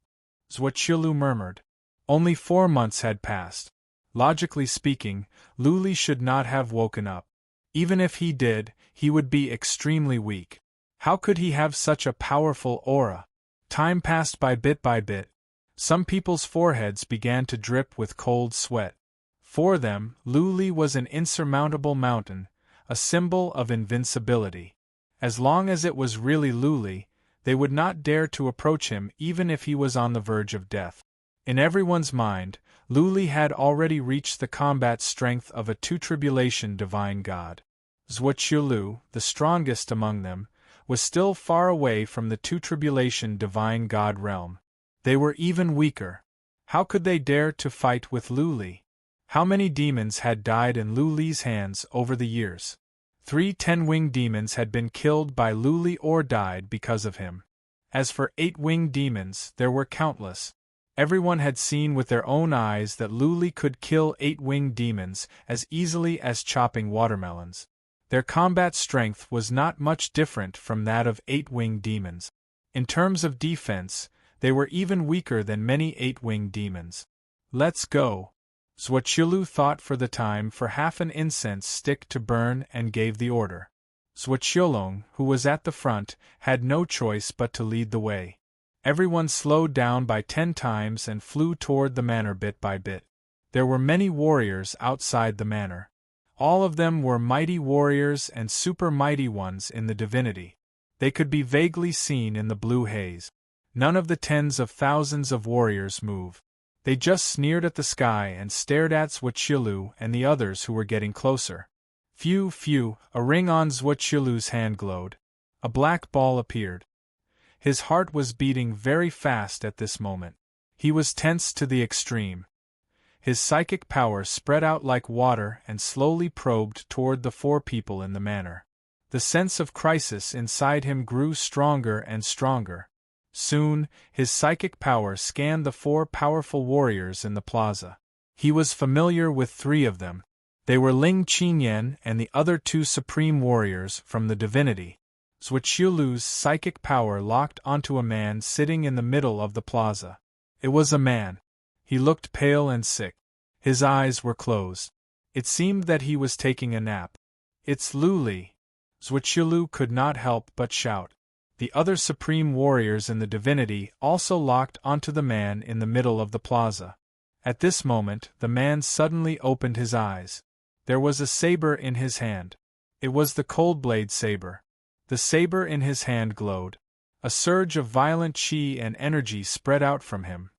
Zhuoqiulu murmured. Only 4 months had passed. Logically speaking, Luli should not have woken up. Even if he did, he would be extremely weak. How could he have such a powerful aura? Time passed by bit by bit. Some people's foreheads began to drip with cold sweat. For them, Luli was an insurmountable mountain, a symbol of invincibility. As long as it was really Luli, they would not dare to approach him even if he was on the verge of death. In everyone's mind, Luli had already reached the combat strength of a two-tribulation divine god. Zhuoqiulu, the strongest among them, was still far away from the two-tribulation divine god realm. They were even weaker. How could they dare to fight with Luli? How many demons had died in Luli's hands over the years? 3 10-winged demons had been killed by Luli or died because of him. As for 8-winged demons, there were countless. Everyone had seen with their own eyes that Luli could kill 8-winged demons as easily as chopping watermelons. Their combat strength was not much different from that of 8-winged demons. In terms of defense, they were even weaker than many 8-winged demons. Let's go. Zhuoqiulu thought for the time for half an incense stick to burn and gave the order. Zhuoqiulong, who was at the front, had no choice but to lead the way. Everyone slowed down by 10 times and flew toward the manor bit by bit. There were many warriors outside the manor. All of them were mighty warriors and super mighty ones in the divinity. They could be vaguely seen in the blue haze. None of the tens of thousands of warriors moved. They just sneered at the sky and stared at Zhuoqiulu and the others who were getting closer. Phew, a ring on Zhuoqiulu's hand glowed. A black ball appeared. His heart was beating very fast at this moment. He was tense to the extreme. His psychic power spread out like water and slowly probed toward the 4 people in the manor. The sense of crisis inside him grew stronger and stronger. Soon, his psychic power scanned the 4 powerful warriors in the plaza. He was familiar with 3 of them. They were Ling Qinyan and the other 2 supreme warriors from the divinity. Zhuoqiulu's psychic power locked onto a man sitting in the middle of the plaza. It was a man. He looked pale and sick. His eyes were closed. It seemed that he was taking a nap. It's Luli. Zhuoqiulu could not help but shout. The other supreme warriors in the divinity also locked onto the man in the middle of the plaza. At this moment, the man suddenly opened his eyes. There was a saber in his hand. It was the Coldblade saber. The saber in his hand glowed. A surge of violent chi and energy spread out from him.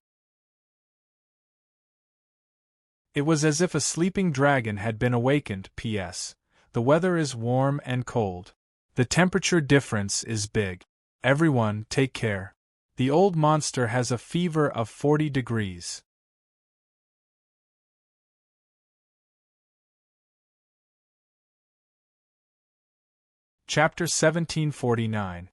It was as if a sleeping dragon had been awakened. P.S. The weather is warm and cold. The temperature difference is big. Everyone, take care. The old monster has a fever of 40 degrees. Chapter 1749.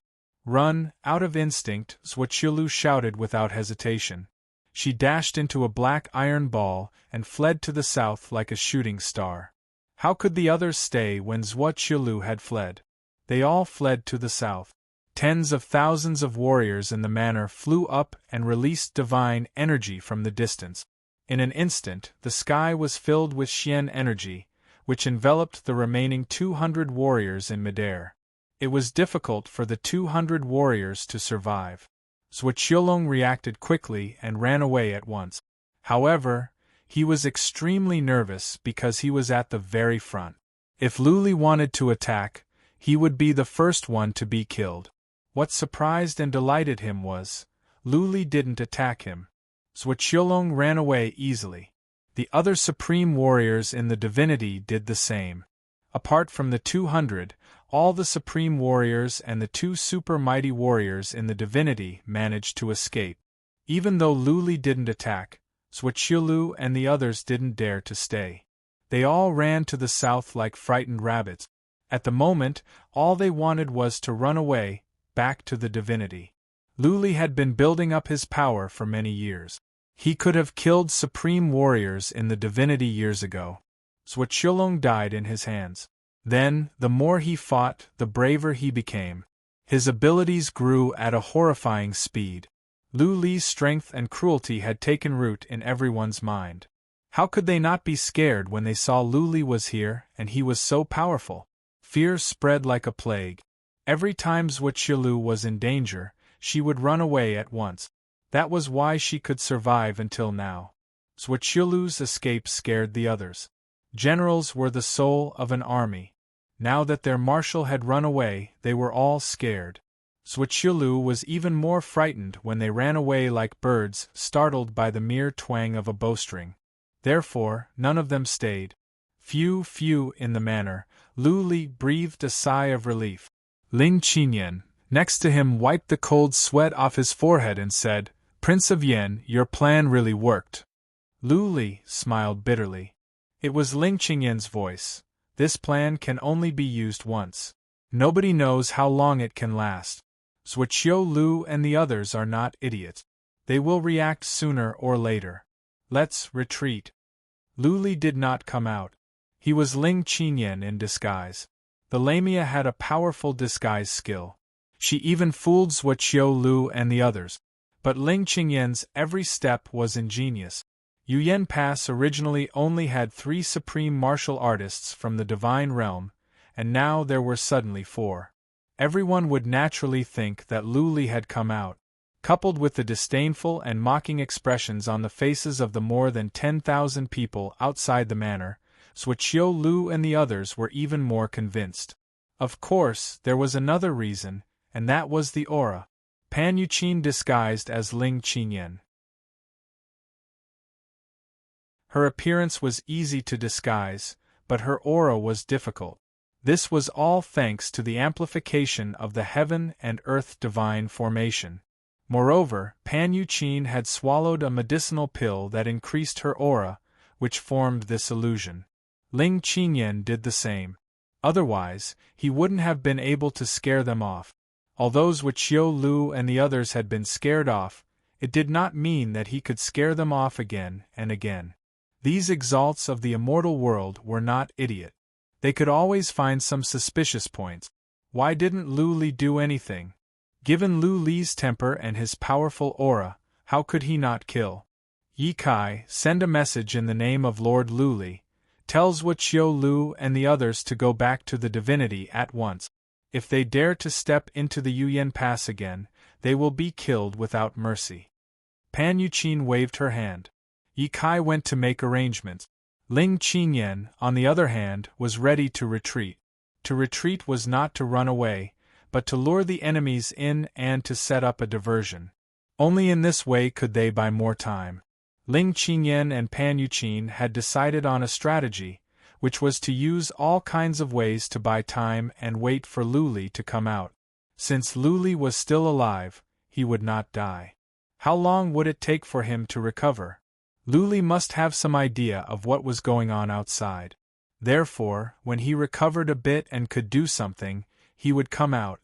Run, out of instinct, Zhuqiulu shouted without hesitation. She dashed into a black iron ball and fled to the south like a shooting star. How could the others stay when Zhuqiulu had fled? They all fled to the south. Tens of thousands of warriors in the manor flew up and released divine energy from the distance. In an instant, the sky was filled with Xian energy, which enveloped the remaining 200 warriors in midair. It was difficult for the 200 warriors to survive. Zhuqiulu reacted quickly and ran away at once. However, he was extremely nervous because he was at the very front. If Lu Li wanted to attack, he would be the first one to be killed. What surprised and delighted him was, Lu Li didn't attack him. Zhuqiulu ran away easily. The other supreme warriors in the divinity did the same. Apart from the 200, all the supreme warriors and the 2 super mighty warriors in the divinity managed to escape. Even though Lu Li didn't attack, Zhuqiulu and the others didn't dare to stay. They all ran to the south like frightened rabbits. At the moment, all they wanted was to run away, back to the divinity. Lu Li had been building up his power for many years. He could have killed supreme warriors in the divinity years ago. Zhuqiulu died in his hands. Then, the more he fought, the braver he became. His abilities grew at a horrifying speed. Lu Li's strength and cruelty had taken root in everyone's mind. How could they not be scared when they saw Lu Li was here and he was so powerful? Fear spread like a plague. Every time Zhuqiulu was in danger, she would run away at once. That was why she could survive until now. Zhuqiulu's escape scared the others. Generals were the soul of an army. Now that their marshal had run away, they were all scared. Zhuqiulu was even more frightened when they ran away like birds startled by the mere twang of a bowstring. Therefore, none of them stayed. Few in the manor. Lu Li breathed a sigh of relief. Ling Qinyan, next to him, wiped the cold sweat off his forehead and said, "Prince of Yan, your plan really worked." Lu Li smiled bitterly. It was Ling Qinyan's voice. This plan can only be used once. Nobody knows how long it can last. Zhuqiulu and the others are not idiots. They will react sooner or later. Let's retreat. Lu Li did not come out. He was Ling Qinyan in disguise. The Lamia had a powerful disguise skill. She even fooled Zhuqiulu and the others. But Ling Qinyan's every step was ingenious. Yuyan Pass originally only had 3 supreme martial artists from the divine realm, and now there were suddenly 4. Everyone would naturally think that Lu Li had come out. Coupled with the disdainful and mocking expressions on the faces of the more than 10,000 people outside the manor, Zhuqiulu and the others were even more convinced. Of course, there was another reason, and that was the aura. Pan Yuqin disguised as Ling Qinyan. Her appearance was easy to disguise, but her aura was difficult. This was all thanks to the amplification of the heaven and earth divine formation. Moreover, Pan Yuqin had swallowed a medicinal pill that increased her aura, which formed this illusion. Ling Qinyan did the same. Otherwise, he wouldn't have been able to scare them off. Although Zhuqiulu and the others had been scared off, it did not mean that he could scare them off again and again. These exalts of the immortal world were not idiot. They could always find some suspicious points. Why didn't Lu Li do anything? Given Lu Li's temper and his powerful aura, how could he not kill? Ye Kai, send a message in the name of Lord Lu Li. Tell Zhuqiulu and the others to go back to the divinity at once. If they dare to step into the Yuyan Pass again, they will be killed without mercy. Pan Yuqin waved her hand. Ye Kai went to make arrangements. Ling Qinyan, on the other hand, was ready to retreat. To retreat was not to run away, but to lure the enemies in and to set up a diversion. Only in this way could they buy more time. Ling Qinyan and Pan Yuqin had decided on a strategy, which was to use all kinds of ways to buy time and wait for Lu Li to come out. Since Lu Li was still alive, he would not die. How long would it take for him to recover? Luli must have some idea of what was going on outside. Therefore, when he recovered a bit and could do something, he would come out.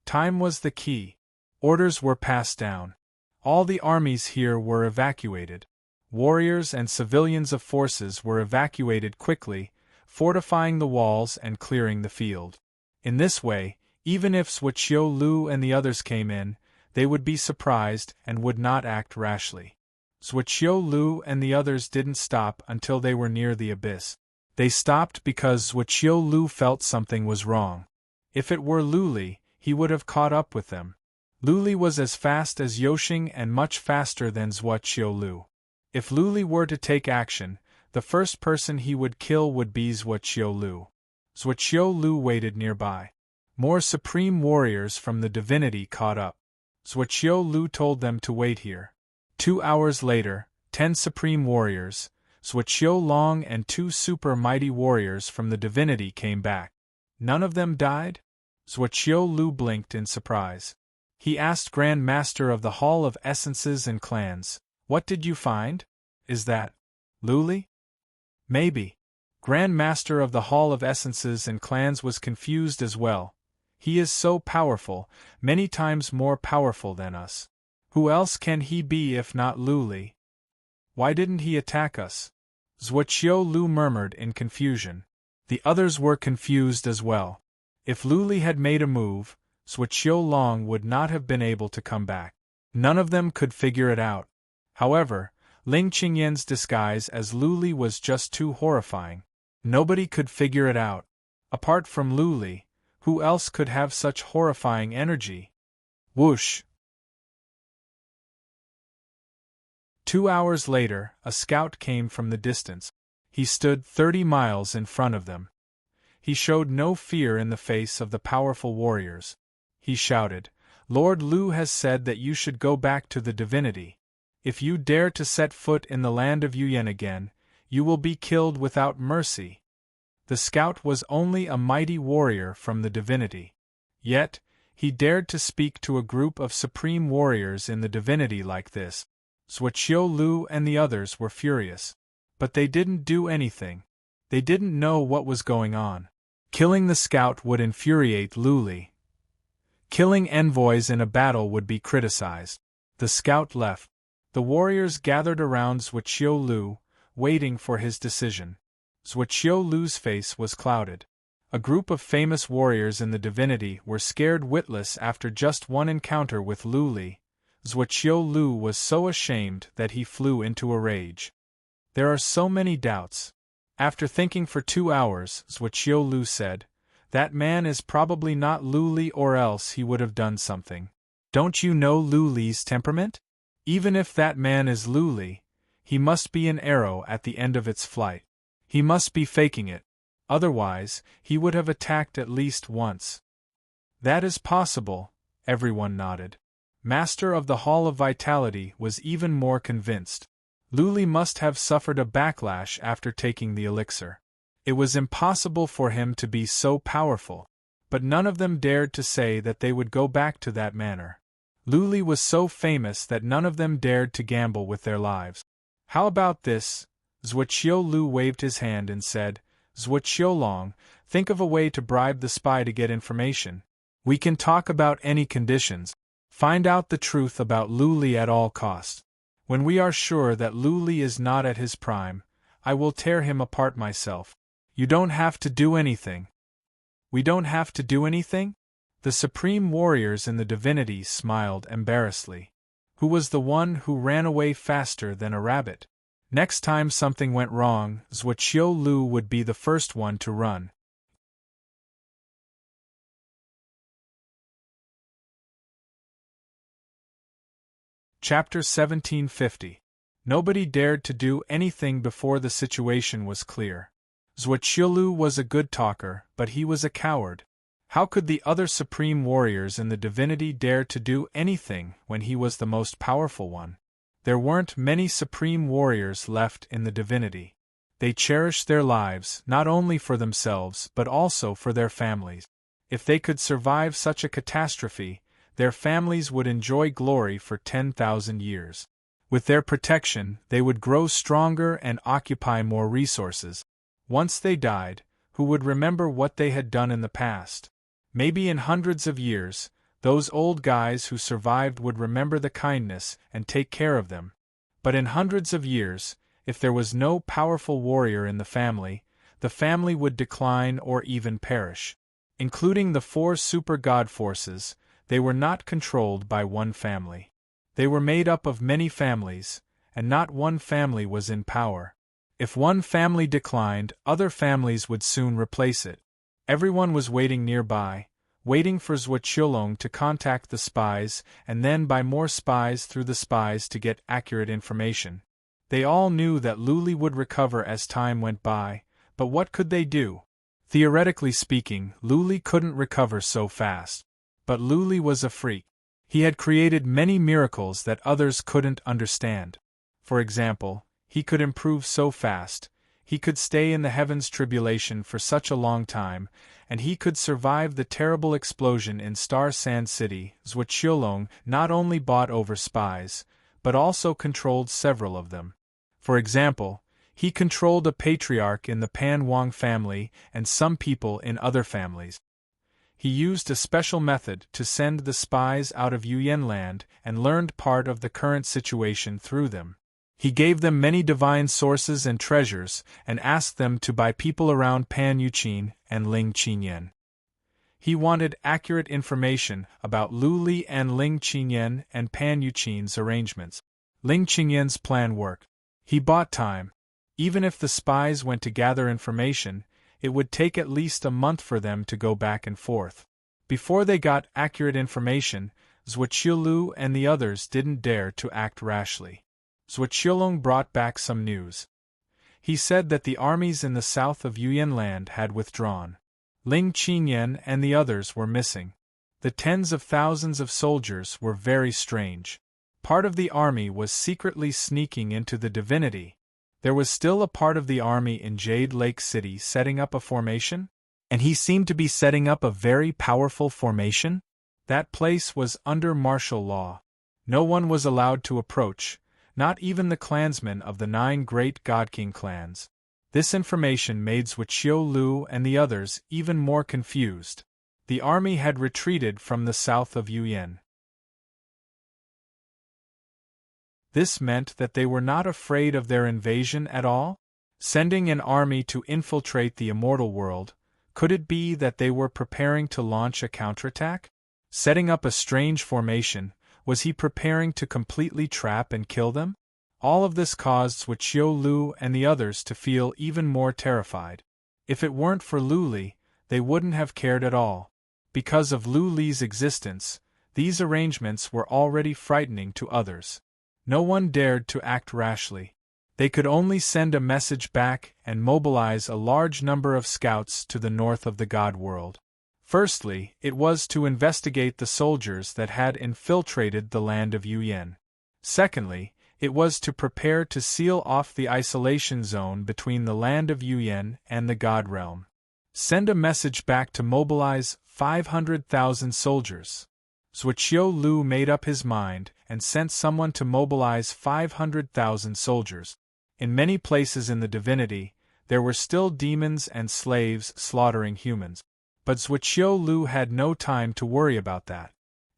Time was the key. Orders were passed down. All the armies here were evacuated. Warriors and civilians of forces were evacuated quickly, fortifying the walls and clearing the field. In this way, even if Zhuqiu Lu and the others came in, they would be surprised and would not act rashly. Zhuqiu Lu and the others didn't stop until they were near the abyss. They stopped because Zhuqiu Lu felt something was wrong. If it were Luli, he would have caught up with them. Luli was as fast as Yoxing and much faster than Zhuqiu Lu. If Luli were to take action, the first person he would kill would be Zhuqiu Lu. Zhuqiu Lu waited nearby. More supreme warriors from the divinity caught up. Zhuqiu Lu told them to wait here. 2 hours later, 10 supreme warriors, Zhuqiu Long and 2 super mighty warriors from the divinity came back. None of them died? Zhuqiu Lu blinked in surprise. He asked Grand Master of the Hall of Essences and Clans, "What did you find? Is that Luli?" "Maybe." Grand Master of the Hall of Essences and Clans was confused as well. "He is so powerful, many times more powerful than us. Who else can he be if not Luli? Why didn't he attack us?" Zhuqiu Lu murmured in confusion. The others were confused as well. If Luli had made a move, Zhuqiu Long would not have been able to come back. None of them could figure it out. However, Ling Qingyan's disguise as Luli was just too horrifying. Nobody could figure it out. Apart from Luli, who else could have such horrifying energy? Whoosh! 2 hours later, a scout came from the distance. He stood 30 miles in front of them. He showed no fear in the face of the powerful warriors. He shouted, "Lord Lu has said that you should go back to the divinity. If you dare to set foot in the land of Yuyan again, you will be killed without mercy." The scout was only a mighty warrior from the divinity. Yet, he dared to speak to a group of supreme warriors in the divinity like this. Zhuqiu Lu and the others were furious. But they didn't do anything. They didn't know what was going on. Killing the scout would infuriate Luli. Killing envoys in a battle would be criticized. The scout left. The warriors gathered around Zhuqiu Lu, waiting for his decision. Zhuqiu Lu's face was clouded. A group of famous warriors in the divinity were scared witless after just one encounter with Luli. Zhuqiu Lu was so ashamed that he flew into a rage. There are so many doubts. After thinking for 2 hours, Zhuqiu Lu said, "That man is probably not Luli, or else he would have done something. Don't you know Luli's temperament? Even if that man is Luli, he must be an arrow at the end of its flight. He must be faking it. Otherwise, he would have attacked at least once." "That is possible," everyone nodded. Master of the Hall of Vitality was even more convinced. Luli must have suffered a backlash after taking the elixir. It was impossible for him to be so powerful. But none of them dared to say that they would go back to that manor. Luli was so famous that none of them dared to gamble with their lives. "How about this?" Zhuqiu Lu waved his hand and said, "Zhuqiu Long, think of a way to bribe the spy to get information. We can talk about any conditions. Find out the truth about Luli at all costs. When we are sure that Luli is not at his prime, I will tear him apart myself. You don't have to do anything." "We don't have to do anything?" The supreme warriors in the divinity smiled embarrassedly. Who was the one who ran away faster than a rabbit? Next time something went wrong, Zhuqiu Lu would be the first one to run. Chapter 1750. Nobody dared to do anything before the situation was clear. Zhuqiu Lu was a good talker, but he was a coward. How could the other supreme warriors in the divinity dare to do anything when he was the most powerful one? There weren't many supreme warriors left in the divinity. They cherished their lives not only for themselves but also for their families. If they could survive such a catastrophe, their families would enjoy glory for 10,000 years. With their protection, they would grow stronger and occupy more resources. Once they died, who would remember what they had done in the past? Maybe in hundreds of years, those old guys who survived would remember the kindness and take care of them. But in hundreds of years, if there was no powerful warrior in the family would decline or even perish. Including the 4 super god forces, they were not controlled by one family. They were made up of many families, and not one family was in power. If one family declined, other families would soon replace it. Everyone was waiting nearby, waiting for Zhuoqiulong to contact the spies and then by more spies through the spies to get accurate information. They all knew that Luli would recover as time went by, but what could they do? Theoretically speaking, Luli couldn't recover so fast. But Luli was a freak. He had created many miracles that others couldn't understand. For example, he could improve so fast, he could stay in the heavens tribulation for such a long time, and he could survive the terrible explosion in Star Sand City. Zhuoqiulong not only bought over spies, but also controlled several of them. For example, he controlled a patriarch in the Pan Wang family and some people in other families. He used a special method to send the spies out of Yuyan land and learned part of the current situation through them. He gave them many divine sources and treasures and asked them to buy people around Pan Yuqin and Ling Qinyan. He wanted accurate information about Luli and Ling Qinyan and Pan Yuqin's arrangements. Ling Qinyan's plan worked. He bought time. Even if the spies went to gather information, it would take at least a month for them to go back and forth. Before they got accurate information, Zhuoqiulu and the others didn't dare to act rashly. Zhuoqiulong brought back some news. He said that the armies in the south of Yuyan land had withdrawn. Ling Qinyan and the others were missing. The tens of thousands of soldiers were very strange. Part of the army was secretly sneaking into the divinity. There was still a part of the army in Jade Lake City setting up a formation, and he seemed to be setting up a very powerful formation. That place was under martial law. No one was allowed to approach, not even the clansmen of the 9 great God King clans. This information made Zhuoqiulu and the others even more confused. The army had retreated from the south of Yuyan. This meant that they were not afraid of their invasion at all? Sending an army to infiltrate the immortal world, could it be that they were preparing to launch a counterattack? Setting up a strange formation, was he preparing to completely trap and kill them? All of this caused Zhuoqiulu and the others to feel even more terrified. If it weren't for Luli, they wouldn't have cared at all. Because of Luli's existence, these arrangements were already frightening to others. No one dared to act rashly. They could only send a message back and mobilize a large number of scouts to the north of the God world. Firstly, it was to investigate the soldiers that had infiltrated the land of Yuyan. Secondly, it was to prepare to seal off the isolation zone between the land of Yuyan and the God realm. Send a message back to mobilize 500,000 soldiers. Zhuoqiulu made up his mind and sent someone to mobilize 500,000 soldiers. In many places in the divinity, there were still demons and slaves slaughtering humans. But Zhuoqiulu had no time to worry about that.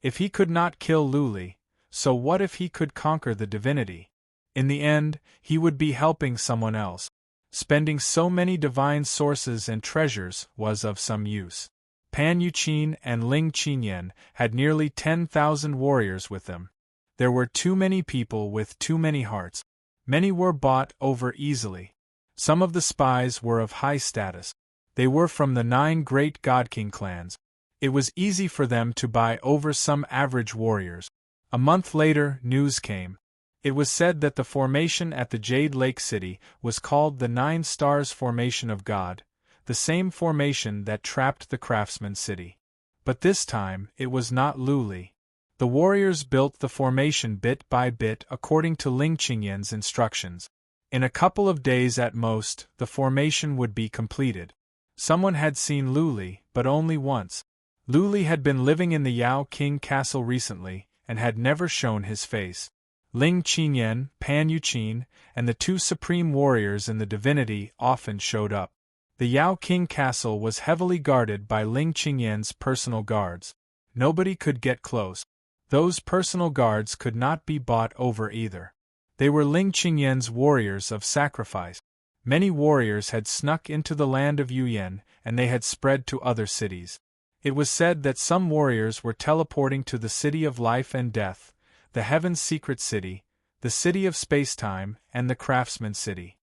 If he could not kill Luli, so what if he could conquer the divinity? In the end, he would be helping someone else. Spending so many divine sources and treasures was of some use. Pan Yuqin and Ling Qinyan had nearly 10,000 warriors with them. There were too many people with too many hearts. Many were bought over easily. Some of the spies were of high status. They were from the 9 great God King clans. It was easy for them to buy over some average warriors. A month later, news came. It was said that the formation at the Jade Lake City was called the 9 Stars Formation of God, the same formation that trapped the Craftsman City. But this time, it was not Luli. The warriors built the formation bit by bit according to Ling Qinyan's instructions. In a couple of days at most, the formation would be completed. Someone had seen Luli, but only once. Lu Li had been living in the Yao King castle recently, and had never shown his face. Ling Qingyan, Pan Yuqin, and the two supreme warriors in the divinity often showed up. The Yao King castle was heavily guarded by Ling Qingyan's personal guards. Nobody could get close. Those personal guards could not be bought over either. They were Ling Qingyan's warriors of sacrifice. Many warriors had snuck into the land of Yuyan, and they had spread to other cities. It was said that some warriors were teleporting to the City of Life and Death, the Heaven's Secret City, the City of Spacetime, and the Craftsman City.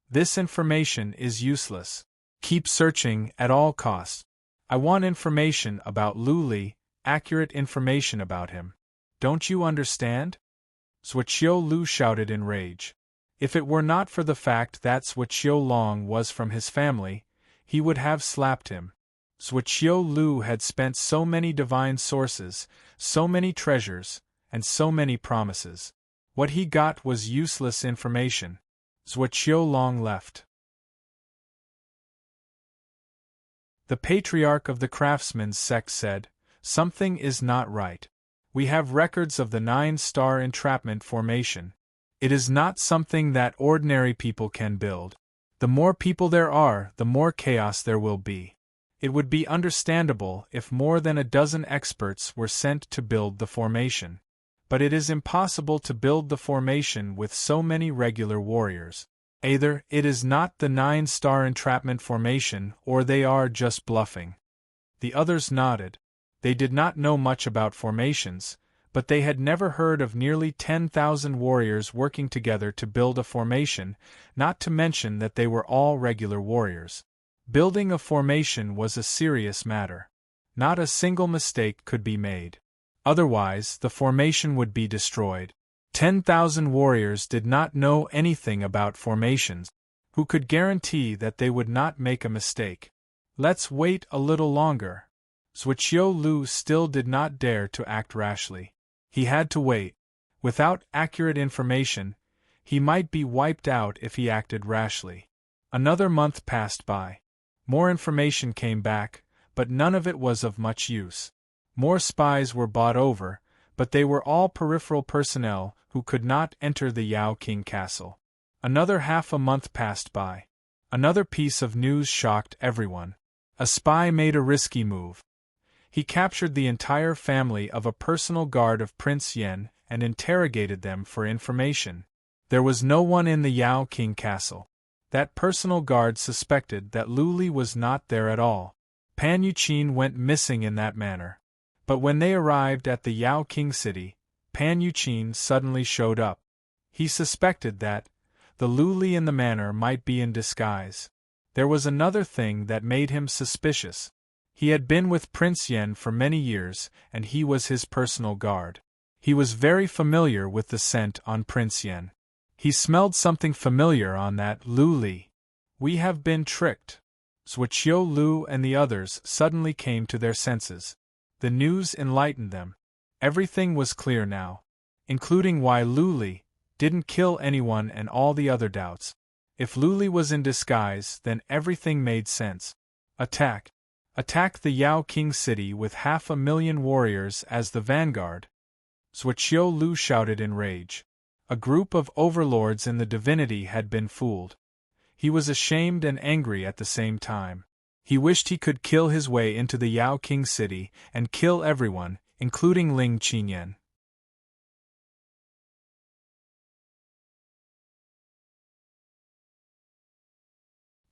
This information is useless. Keep searching at all costs. I want information about Lu Li, accurate information about him. Don't you understand? Zhuqiu Lu shouted in rage. If it were not for the fact that Zhuqiu Long was from his family, he would have slapped him. Zhuqiu Lu had spent so many divine sources, so many treasures, and so many promises. What he got was useless information. Zhuqiu Long left. The patriarch of the craftsmen's sect said, "Something is not right. We have records of the 9-star entrapment formation. It is not something that ordinary people can build. The more people there are, the more chaos there will be. It would be understandable if more than a dozen experts were sent to build the formation. But it is impossible to build the formation with so many regular warriors. Either it is not the 9-star entrapment formation or they are just bluffing." The others nodded. They did not know much about formations, but they had never heard of nearly 10,000 warriors working together to build a formation, not to mention that they were all regular warriors. Building a formation was a serious matter. Not a single mistake could be made. Otherwise, the formation would be destroyed. 10,000 warriors did not know anything about formations. Who could guarantee that they would not make a mistake? Let's wait a little longer. Zhuqiu Lu still did not dare to act rashly. He had to wait. Without accurate information, he might be wiped out if he acted rashly. Another month passed by. More information came back, but none of it was of much use. More spies were bought over, but they were all peripheral personnel who could not enter the Yao King castle. Another half a month passed by. Another piece of news shocked everyone. A spy made a risky move. He captured the entire family of a personal guard of Prince Yen and interrogated them for information. There was no one in the Yao King castle. That personal guard suspected that Lu Li was not there at all. Pan Yuqin went missing in that manner. But when they arrived at the Yao King city, Pan Yuqin suddenly showed up. He suspected that the Lu Li in the manor might be in disguise. There was another thing that made him suspicious. He had been with Prince Yen for many years, and he was his personal guard. He was very familiar with the scent on Prince Yen. He smelled something familiar on that Lu Li. We have been tricked. Zhuqiu Lu and the others suddenly came to their senses. The news enlightened them. Everything was clear now, including why Lu Li didn't kill anyone and all the other doubts. If Lu Li was in disguise, then everything made sense. Attack! Attack the Yao King city with 500,000 warriors as the vanguard! Zhuqiu Lu shouted in rage. A group of overlords in the divinity had been fooled. He was ashamed and angry at the same time. He wished he could kill his way into the Yao King city and kill everyone, including Ling Qingyan.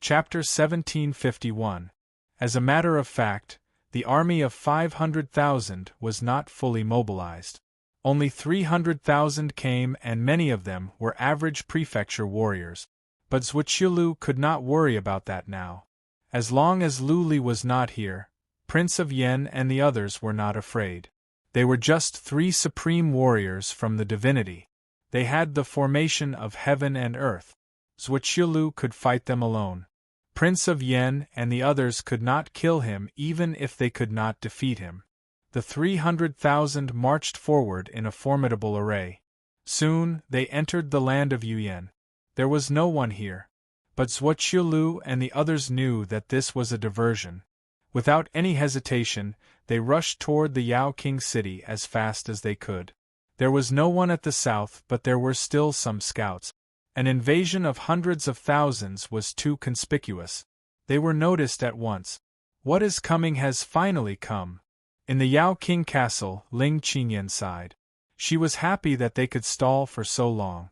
Chapter 1751. As a matter of fact, the army of 500,000 was not fully mobilized. Only 300,000 came, and many of them were average prefecture warriors. But Zhuqiu Lu could not worry about that now. As long as Lu Li was not here, Prince of Yen and the others were not afraid. They were just 3 supreme warriors from the divinity. They had the formation of heaven and earth. Zhuqiu Lu could fight them alone. Prince of Yen and the others could not kill him even if they could not defeat him. The 300,000 marched forward in a formidable array. Soon, they entered the land of Yuyan. There was no one here. But Zhuqiu Lu and the others knew that this was a diversion. Without any hesitation, they rushed toward the Yao King city as fast as they could. There was no one at the south, but there were still some scouts. An invasion of hundreds of thousands was too conspicuous. They were noticed at once. What is coming has finally come. In the Yao King castle, Ling Qinyan sighed. She was happy that they could stall for so long.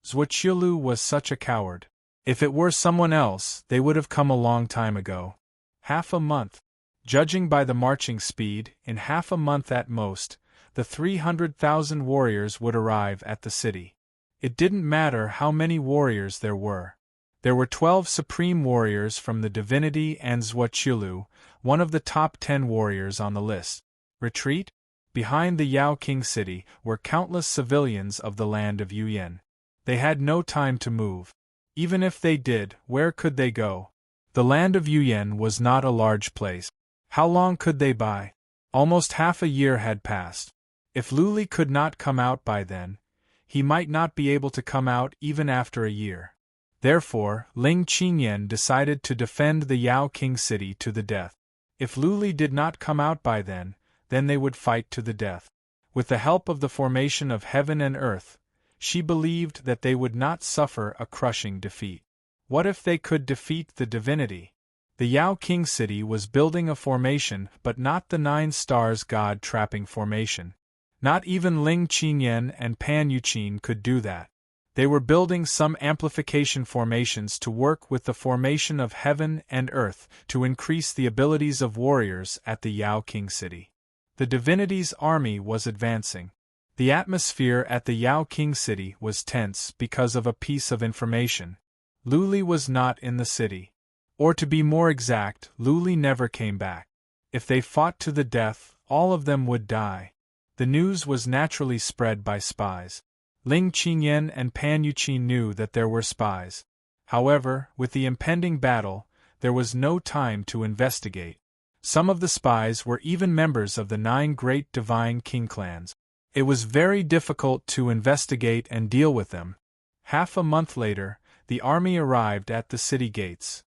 Zhuoqiulu was such a coward. If it were someone else, they would have come a long time ago. Half a month. Judging by the marching speed, in half a month at most, the 300,000 warriors would arrive at the city. It didn't matter how many warriors there were. There were 12 supreme warriors from the divinity and Zhuoqiulu, one of the top 10 warriors on the list. Retreat? Behind the Yao King city were countless civilians of the land of Yuyan. They had no time to move. Even if they did, where could they go? The land of Yuyan was not a large place. How long could they buy? Almost half a year had passed. If Lu Li could not come out by then, he might not be able to come out even after a year. Therefore, Ling Qinyan decided to defend the Yao King city to the death. If Lu Li did not come out by then they would fight to the death. With the help of the formation of heaven and earth, she believed that they would not suffer a crushing defeat. What if they could defeat the divinity? The Yao King city was building a formation, but not the 9 stars god-trapping formation. Not even Ling Qinyan and Pan Yuqin could do that. They were building some amplification formations to work with the formation of heaven and earth to increase the abilities of warriors at the Yao King city. The divinity's army was advancing. The atmosphere at the Yao King city was tense because of a piece of information. Lu Li was not in the city. Or to be more exact, Lu Li never came back. If they fought to the death, all of them would die. The news was naturally spread by spies. Ling Qinyan and Pan Yuqin knew that there were spies. However, with the impending battle, there was no time to investigate. Some of the spies were even members of the 9 great divine king clans. It was very difficult to investigate and deal with them. Half a month later, the army arrived at the city gates.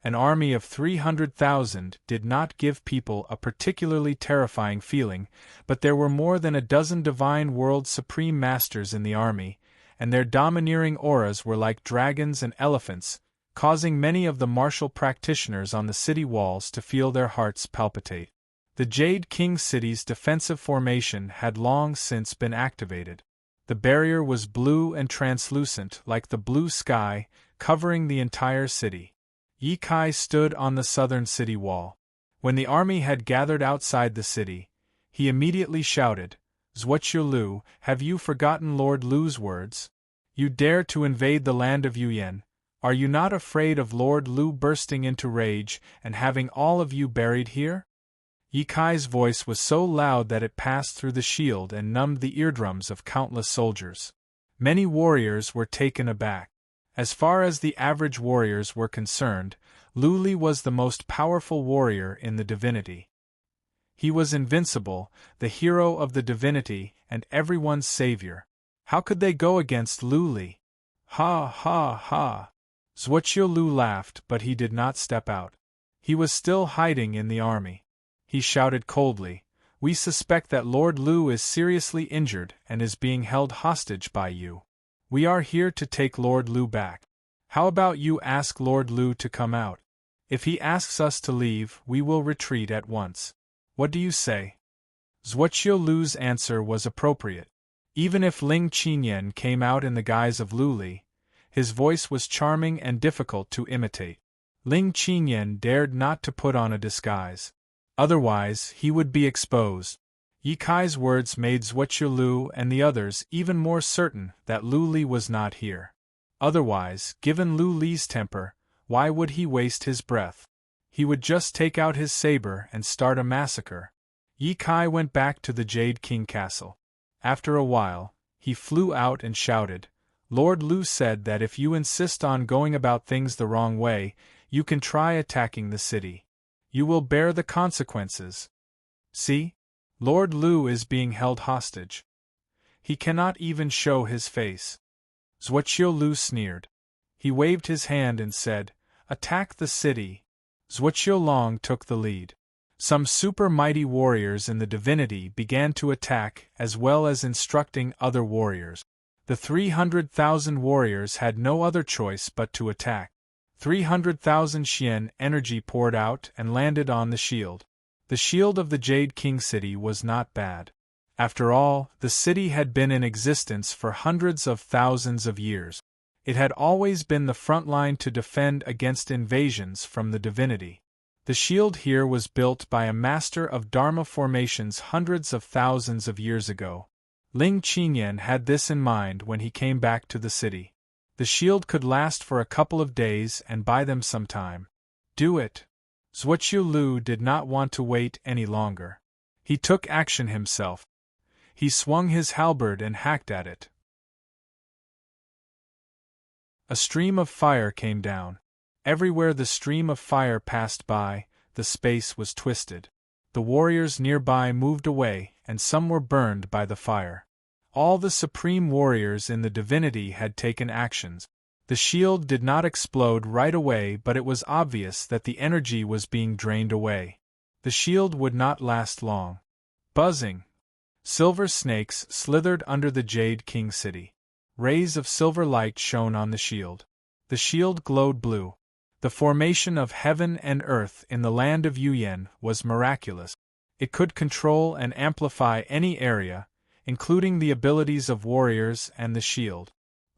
An army of 300,000 did not give people a particularly terrifying feeling, but there were more than a dozen divine world supreme masters in the army, and their domineering auras were like dragons and elephants, causing many of the martial practitioners on the city walls to feel their hearts palpitate. The Jade King city's defensive formation had long since been activated. The barrier was blue and translucent like the blue sky, covering the entire city. Ye Kai stood on the southern city wall. When the army had gathered outside the city, he immediately shouted, "Zhuoqiulu, have you forgotten Lord Lu's words? You dare to invade the land of Yuyan. Are you not afraid of Lord Lu bursting into rage and having all of you buried here?" Ye Kai's voice was so loud that it passed through the shield and numbed the eardrums of countless soldiers. Many warriors were taken aback. As far as the average warriors were concerned, Lu Li was the most powerful warrior in the divinity. He was invincible, the hero of the divinity and everyone's savior. How could they go against Lu Li? Ha ha ha! Zhuoqiulu laughed, but he did not step out. He was still hiding in the army. He shouted coldly, "We suspect that Lord Lu is seriously injured and is being held hostage by you. We are here to take Lord Lu back. How about you ask Lord Lu to come out? If he asks us to leave, we will retreat at once. What do you say?" Zhuoqiulu's answer was appropriate. Even if Ling Qinyan came out in the guise of Lu Li, his voice was charming and difficult to imitate. Ling Qinyan dared not to put on a disguise. Otherwise, he would be exposed. Ye Kai's words made Zhuoqiulu and the others even more certain that Lu Li was not here. Otherwise, given Lu Li's temper, why would he waste his breath? He would just take out his saber and start a massacre. Ye Kai went back to the Jade King castle. After a while, he flew out and shouted, "Lord Lu said that if you insist on going about things the wrong way, you can try attacking the city. You will bear the consequences. See? Lord Lu is being held hostage. He cannot even show his face." Zhuoqiulu sneered. He waved his hand and said, Attack the city. Zhuqiulong took the lead. Some super mighty warriors in the divinity began to attack as well as instructing other warriors. The 300,000 warriors had no other choice but to attack. 300,000 Xian energy poured out and landed on the shield. The shield of the Jade King City was not bad. After all, the city had been in existence for hundreds of thousands of years. It had always been the front line to defend against invasions from the divinity. The shield here was built by a master of Dharma formations hundreds of thousands of years ago. Ling Qinyan had this in mind when he came back to the city. The shield could last for a couple of days and buy them some time. Do it. Zhuqiulong did not want to wait any longer. He took action himself. He swung his halberd and hacked at it. A stream of fire came down. Everywhere the stream of fire passed by, the space was twisted. The warriors nearby moved away, and some were burned by the fire. All the supreme warriors in the divinity had taken actions. The shield did not explode right away, but it was obvious that the energy was being drained away. The shield would not last long. Buzzing. Silver snakes slithered under the Jade King City. Rays of silver light shone on the shield. The shield glowed blue. The formation of heaven and earth in the land of Yuyan was miraculous. It could control and amplify any area, including the abilities of warriors and the shield.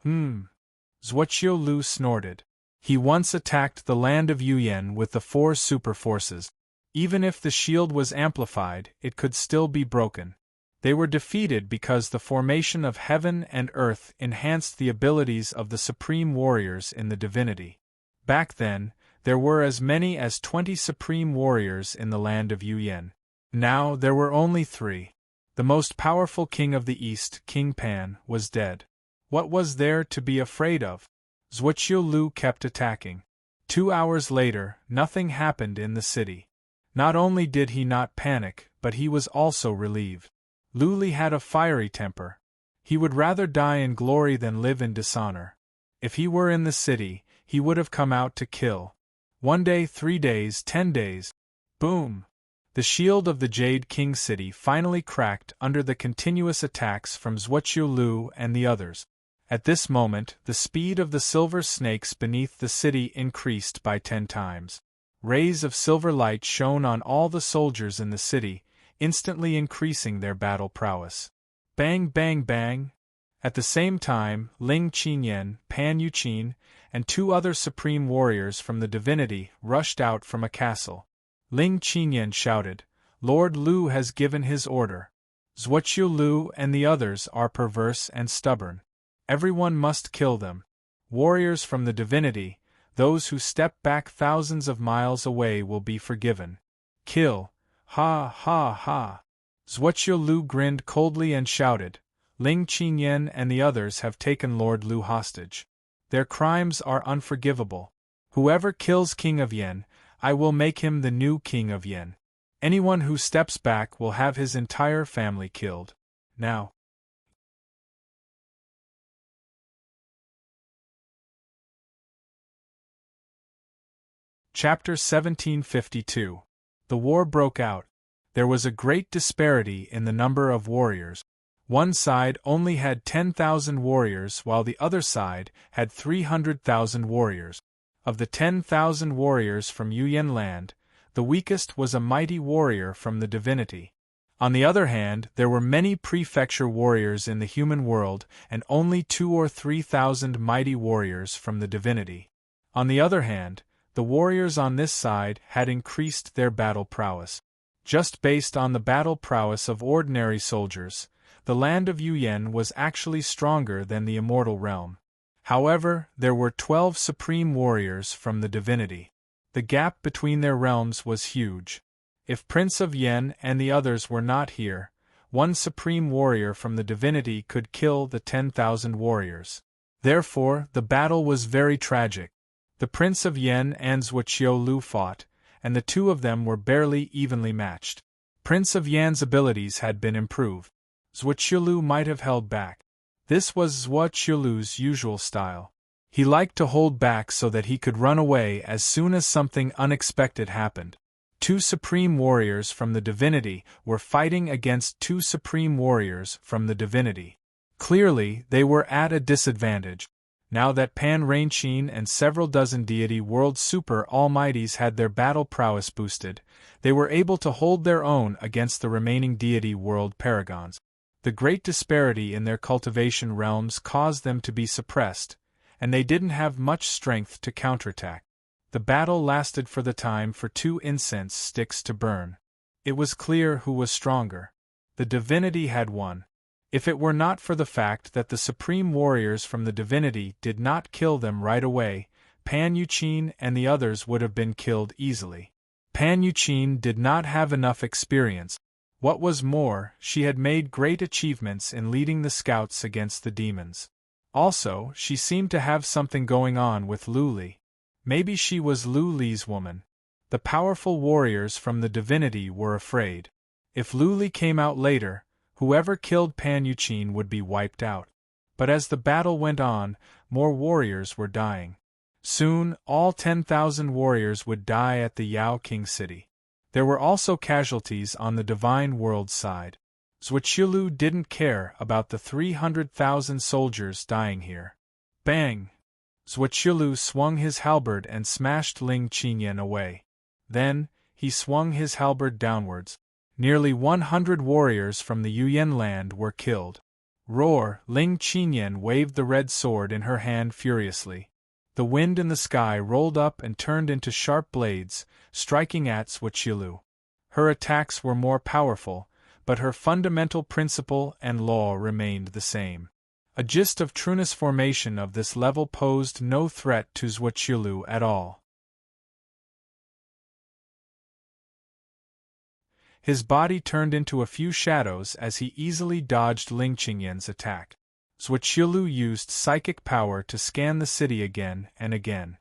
Zhuqiulong snorted. He once attacked the land of Yuyan with the 4 super forces. Even if the shield was amplified, it could still be broken. They were defeated because the formation of heaven and earth enhanced the abilities of the supreme warriors in the divinity. Back then, there were as many as 20 supreme warriors in the land of Yuyan. Now there were only 3. The most powerful king of the East, King Pan, was dead. What was there to be afraid of? Zhuqiulong kept attacking. 2 hours later, nothing happened in the city. Not only did he not panic, but he was also relieved. Lu Li had a fiery temper. He would rather die in glory than live in dishonor. If he were in the city, he would have come out to kill. 1 day, 3 days, 10 days. Boom! The shield of the Jade King City finally cracked under the continuous attacks from Zhuqiulong and the others. At this moment, the speed of the silver snakes beneath the city increased by 10 times. Rays of silver light shone on all the soldiers in the city, instantly increasing their battle prowess. Bang, bang, bang! At the same time, Ling Qinyan, Pan Yuqin, and 2 other supreme warriors from the divinity rushed out from a castle. Ling Qinyan shouted, "Lord Lu has given his order. Zhuqiulong and the others are perverse and stubborn. Everyone must kill them. Warriors from the divinity, those who step back thousands of miles away will be forgiven. Kill! Ha ha ha!" Zhuqiulong grinned coldly and shouted, "Ling Qinyan and the others have taken Lord Lu hostage. Their crimes are unforgivable. Whoever kills King of Yen, I will make him the new King of Yen. Anyone who steps back will have his entire family killed. Now." Chapter 1752. The war broke out. There was a great disparity in the number of warriors. One side only had 10,000 warriors while the other side had 300,000 warriors. Of the 10,000 warriors from Yuyan land, the weakest was a mighty warrior from the divinity. On the other hand, there were many prefecture warriors in the human world and only 2,000 or 3,000 mighty warriors from the divinity. On the other hand, the warriors on this side had increased their battle prowess. Just based on the battle prowess of ordinary soldiers, the land of Yuyan was actually stronger than the immortal realm. However, there were 12 supreme warriors from the divinity. The gap between their realms was huge. If Prince of Yen and the others were not here, one supreme warrior from the divinity could kill the 10,000 warriors. Therefore, the battle was very tragic. The Prince of Yen and Zhuqiulong fought, and the 2 of them were barely evenly matched. Prince of Yan's abilities had been improved. Zhuqiulong might have held back. This was Zhuqiulong's usual style. He liked to hold back so that he could run away as soon as something unexpected happened. Two supreme warriors from the divinity were fighting against two supreme warriors from the divinity. Clearly, they were at a disadvantage. Now that Pan Rainchin and several dozen deity world super almighties had their battle prowess boosted, they were able to hold their own against the remaining deity world paragons. The great disparity in their cultivation realms caused them to be suppressed, and they didn't have much strength to counterattack. The battle lasted for the time for 2 incense sticks to burn. It was clear who was stronger. The divinity had won. If it were not for the fact that the supreme warriors from the divinity did not kill them right away, Pan Yuqin and the others would have been killed easily. Pan Yuqin did not have enough experience. What was more, she had made great achievements in leading the scouts against the demons. Also, she seemed to have something going on with Lu Li. Maybe she was Lu Li's woman. The powerful warriors from the divinity were afraid. If Lu Li came out later, whoever killed Pan Yuqin would be wiped out. But as the battle went on, more warriors were dying. Soon, all 10,000 warriors would die at the Yao King city. There were also casualties on the divine world side. Zhuqilu didn't care about the 300,000 soldiers dying here. Bang! Zhuqilu swung his halberd and smashed Ling Qinyan away. Then, he swung his halberd downwards. Nearly 100 warriors from the Yuyan land were killed. Roar! Ling Qinyan waved the red sword in her hand furiously. The wind in the sky rolled up and turned into sharp blades, striking at Zhuqilu. Her attacks were more powerful, but her fundamental principle and law remained the same. A gist of Trunis formation of this level posed no threat to Zhuqilu at all. His body turned into a few shadows as he easily dodged Ling Qingyan's attack. Zhuqilu used psychic power to scan the city again and again.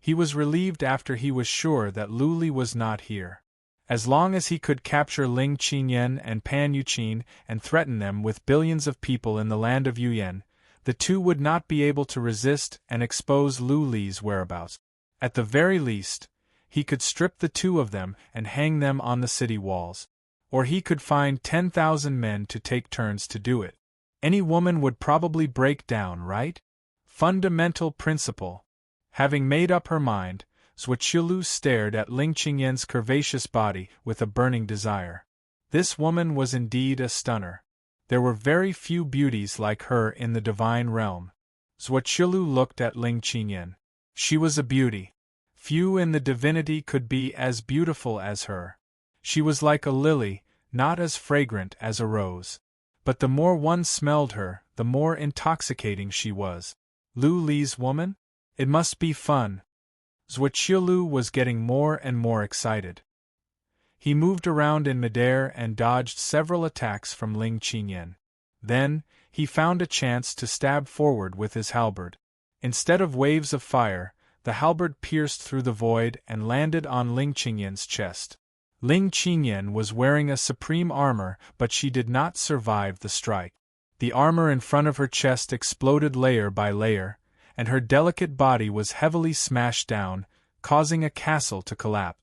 He was relieved after he was sure that Lu Li was not here. As long as he could capture Ling Qinyan and Pan Yuqin and threaten them with billions of people in the land of Yuyan, the two would not be able to resist and expose Lu Li's whereabouts. At the very least, he could strip the two of them and hang them on the city walls. Or he could find 10,000 men to take turns to do it. Any woman would probably break down, right? Fundamental principle. Having made up her mind, Zhuqilu stared at Ling Qingyan's curvaceous body with a burning desire. This woman was indeed a stunner. There were very few beauties like her in the divine realm. Zhuqilu looked at Ling Qingyan. She was a beauty. Few in the divinity could be as beautiful as her. She was like a lily, not as fragrant as a rose. But the more one smelled her, the more intoxicating she was. Lu Li's woman? It must be fun. Zhuqilu was getting more and more excited. He moved around in midair and dodged several attacks from Ling Qinyan. Then, he found a chance to stab forward with his halberd. Instead of waves of fire, the halberd pierced through the void and landed on Ling Qingyan's chest. Ling Qinyan was wearing a supreme armor, but she did not survive the strike. The armor in front of her chest exploded layer by layer, and her delicate body was heavily smashed down, causing a castle to collapse.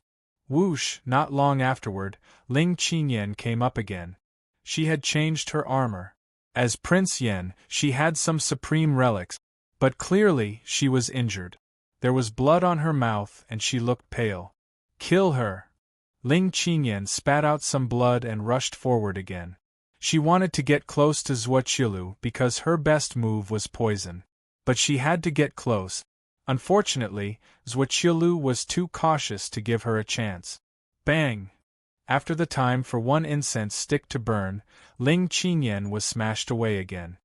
Whoosh! Not long afterward, Ling Qinyan came up again. She had changed her armor. As Prince Yen, she had some supreme relics, but clearly she was injured. There was blood on her mouth and she looked pale. Kill her! Ling Qinyan spat out some blood and rushed forward again. She wanted to get close to Zhuqilu because her best move was poison. But she had to get close. Unfortunately, Zhuqilu was too cautious to give her a chance. Bang! After the time for 1 incense stick to burn, Ling Qinyan was smashed away again.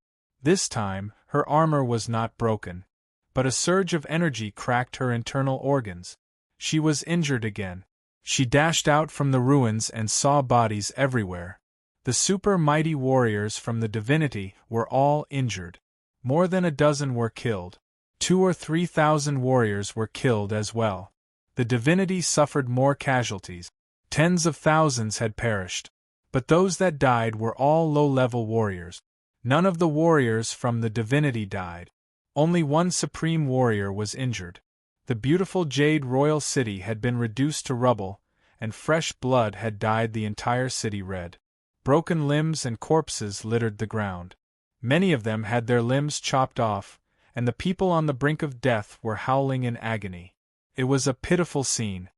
This time, her armor was not broken. But a surge of energy cracked her internal organs. She was injured again. She dashed out from the ruins and saw bodies everywhere. The super mighty warriors from the divinity were all injured. More than a dozen were killed. 2,000 or 3,000 warriors were killed as well. The divinity suffered more casualties. Tens of thousands had perished. But those that died were all low-level warriors. None of the warriors from the divinity died. Only one supreme warrior was injured. The beautiful Jade Royal City had been reduced to rubble, and fresh blood had dyed the entire city red. Broken limbs and corpses littered the ground. Many of them had their limbs chopped off, and the people on the brink of death were howling in agony. It was a pitiful scene.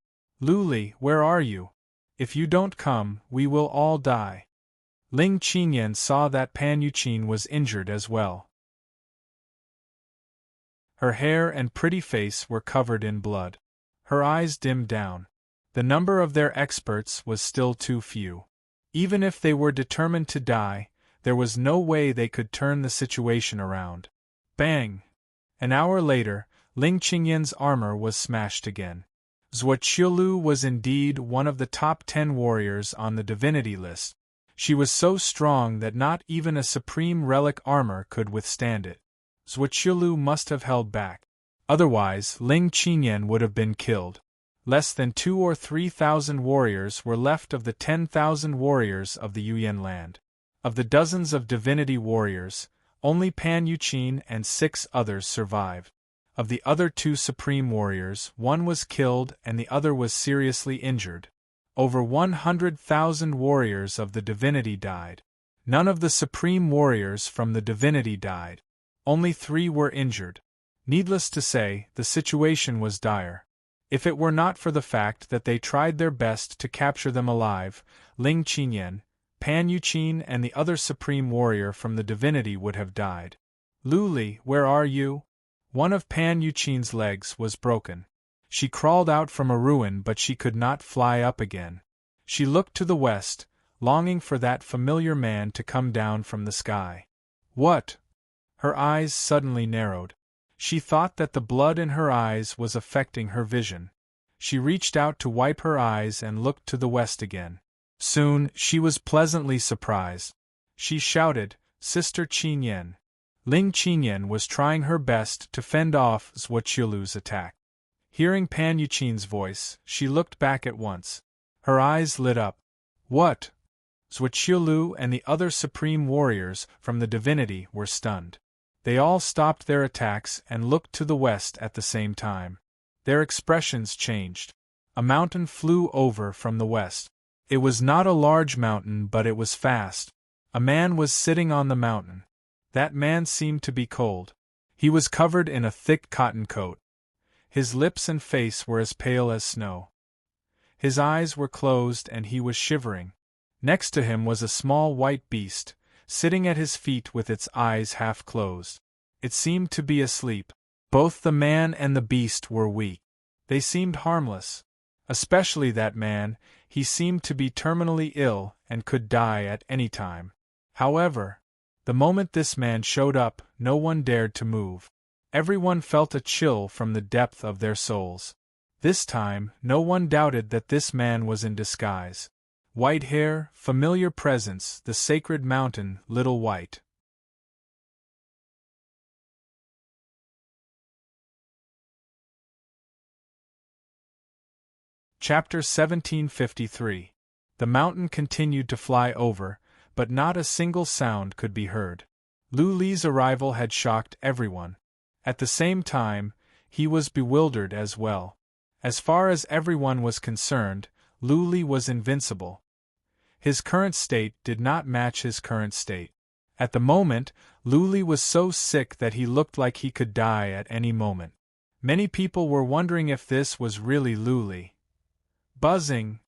"Luli, where are you? If you don't come, we will all die." Ling Qinyan saw that Pan Yuqin was injured as well. Her hair and pretty face were covered in blood. Her eyes dimmed down. The number of their experts was still too few. Even if they were determined to die, there was no way they could turn the situation around. Bang! An hour later, Ling Qingyan's armor was smashed again. Zhuo Qiulu was indeed one of the top 10 warriors on the divinity list. She was so strong that not even a supreme relic armor could withstand it. Zhuo Qiulu must have held back. Otherwise, Ling Qingyan would have been killed. Less than 2,000 or 3,000 warriors were left of the 10,000 warriors of the Yuyan land. Of the dozens of divinity warriors, only Pan Yuqin and 6 others survived. Of the other 2 supreme warriors, one was killed and the other was seriously injured. Over 100,000 warriors of the divinity died. None of the supreme warriors from the divinity died. Only 3 were injured. Needless to say, the situation was dire. If it were not for the fact that they tried their best to capture them alive, Ling Qinyan, Pan Yuqin and the other supreme warrior from the divinity would have died. "Luli, where are you?" One of Pan Yuqin's legs was broken. She crawled out from a ruin but she could not fly up again. She looked to the west, longing for that familiar man to come down from the sky. What? Her eyes suddenly narrowed. She thought that the blood in her eyes was affecting her vision. She reached out to wipe her eyes and looked to the west again. Soon, she was pleasantly surprised. She shouted, "Sister Qinyan." Ling Qinyan was trying her best to fend off Zhuo Qiulu's attack. Hearing Pan Yuqin's voice, she looked back at once. Her eyes lit up. What? Zhuo Qiulu and the other supreme warriors from the divinity were stunned. They all stopped their attacks and looked to the west at the same time. Their expressions changed. A mountain flew over from the west. It was not a large mountain, but it was fast. A man was sitting on the mountain. That man seemed to be cold. He was covered in a thick cotton coat. His lips and face were as pale as snow. His eyes were closed and he was shivering. Next to him was a small white beast, sitting at his feet with its eyes half closed. It seemed to be asleep. Both the man and the beast were weak. They seemed harmless. Especially that man, he seemed to be terminally ill and could die at any time. However, the moment this man showed up, no one dared to move. Everyone felt a chill from the depth of their souls. This time, no one doubted that this man was in disguise. White hair, familiar presence, the sacred mountain, Little White. Chapter 1753. The mountain continued to fly over, but not a single sound could be heard. Lu Li's arrival had shocked everyone. At the same time, he was bewildered as well. As far as everyone was concerned, Lu Li was invincible. His current state did not match his current state. At the moment, Lu Li was so sick that he looked like he could die at any moment. Many people were wondering if this was really Lu Li. Buzzing,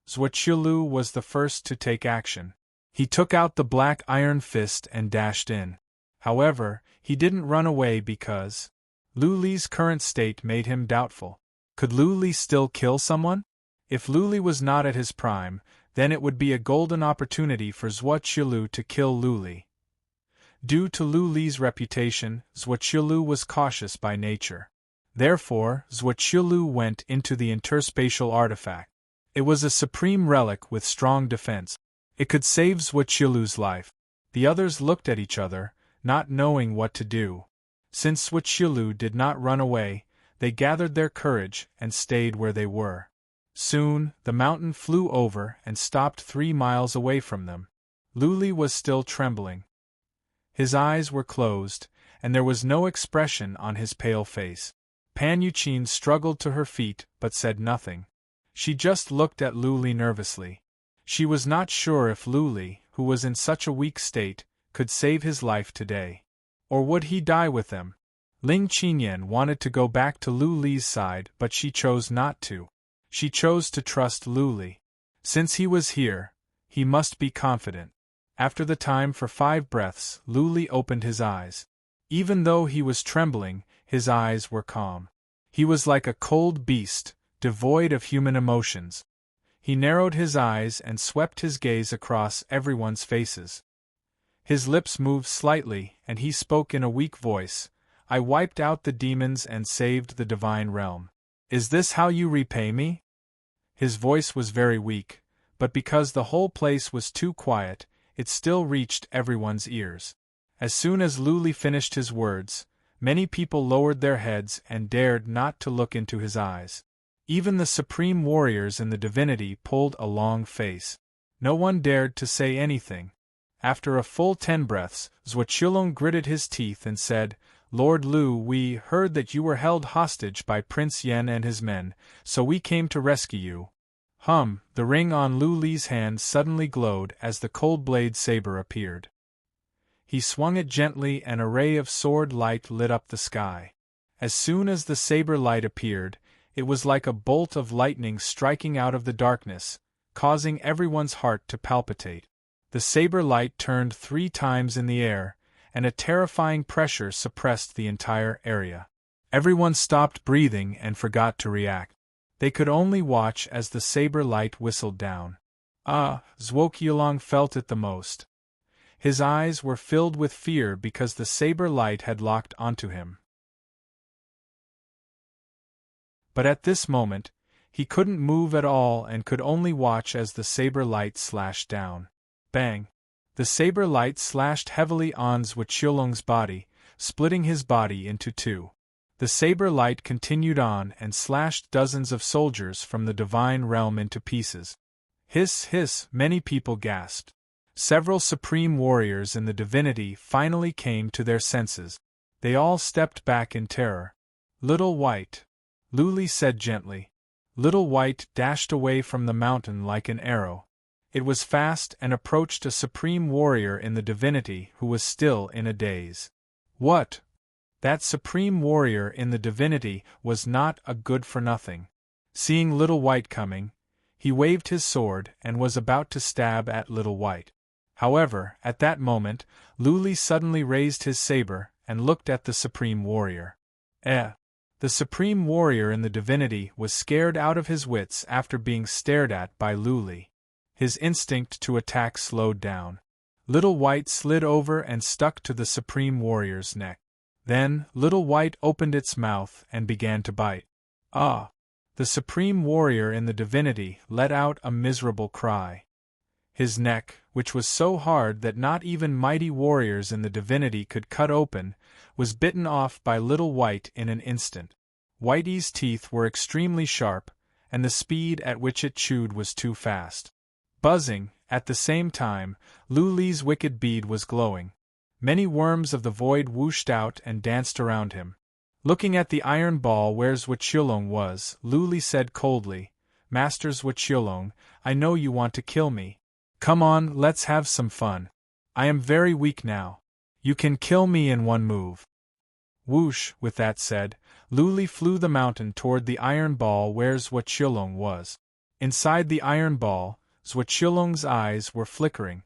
Zhuo Qiulu was the first to take action. He took out the black iron fist and dashed in. However, he didn't run away because Lu Li's current state made him doubtful. Could Lu Li still kill someone? If Lu Li was not at his prime, then it would be a golden opportunity for Zhuo Qiulu to kill Lu Li. Due to Lu Li's reputation, Zhuo Qiulu was cautious by nature. Therefore, Zhuo Qiulu went into the interspatial artifact. It was a supreme relic with strong defense. It could save Zhuo Qiulu's life. The others looked at each other, not knowing what to do. Since Zhuo Qiulu did not run away, they gathered their courage and stayed where they were. Soon, the mountain flew over and stopped 3 miles away from them. Lu Li was still trembling. His eyes were closed, and there was no expression on his pale face. Pan Yuqin struggled to her feet but said nothing. She just looked at Lu Li nervously. She was not sure if Lu Li, who was in such a weak state, could save his life today. Or would he die with them? Ling Qinyan wanted to go back to Lu Li's side, but she chose not to. She chose to trust Lu Li. Since he was here, he must be confident. After the time for 5 breaths, Lu Li opened his eyes. Even though he was trembling, his eyes were calm. He was like a cold beast, devoid of human emotions. He narrowed his eyes and swept his gaze across everyone's faces. His lips moved slightly, and he spoke in a weak voice. I wiped out the demons and saved the divine realm. Is this how you repay me? His voice was very weak, but because the whole place was too quiet, it still reached everyone's ears. As soon as Lu Li finished his words, many people lowered their heads and dared not to look into his eyes. Even the supreme warriors in the divinity pulled a long face. No one dared to say anything. After a full 10 breaths, Zhuo gritted his teeth and said, Lord Lu, we heard that you were held hostage by Prince Yan and his men, so we came to rescue you. The ring on Lu Li's hand suddenly glowed as the cold blade saber appeared. He swung it gently and a ray of sword light lit up the sky. As soon as the saber light appeared, it was like a bolt of lightning striking out of the darkness, causing everyone's heart to palpitate. The saber light turned 3 times in the air, and a terrifying pressure suppressed the entire area. Everyone stopped breathing and forgot to react. They could only watch as the saber light whistled down. Zhuo felt it the most. His eyes were filled with fear because the saber light had locked onto him. But at this moment, he couldn't move at all and could only watch as the saber light slashed down. Bang! The saber light slashed heavily on Zhuo body, splitting his body into 2. The saber light continued on and slashed dozens of soldiers from the divine realm into pieces. Hiss, hiss, many people gasped. Several supreme warriors in the divinity finally came to their senses. They all stepped back in terror. Little White, Lu Li said gently. Little White dashed away from the mountain like an arrow. It was fast and approached a supreme warrior in the divinity who was still in a daze. What? That supreme warrior in the divinity was not a good-for-nothing. Seeing Little White coming, he waved his sword and was about to stab at Little White. However, at that moment, Lu Li suddenly raised his saber and looked at the supreme warrior. The supreme warrior in the divinity was scared out of his wits after being stared at by Lu Li. His instinct to attack slowed down. Little White slid over and stuck to the supreme warrior's neck. Then, Little White opened its mouth and began to bite. The supreme warrior in the divinity let out a miserable cry. His neck, which was so hard that not even mighty warriors in the divinity could cut open, was bitten off by Little White in an instant. Whitey's teeth were extremely sharp, and the speed at which it chewed was too fast. Buzzing, at the same time, Lu Li's wicked bead was glowing. Many worms of the void whooshed out and danced around him. Looking at the iron ball where Zhuo was, Lu Li said coldly, Master Zhuo, I know you want to kill me. Come on, let's have some fun. I am very weak now. You can kill me in 1 move. Whoosh, with that said, Lu Li flew the mountain toward the iron ball where Zhuo was. Inside the iron ball, Zhuo's eyes were flickering.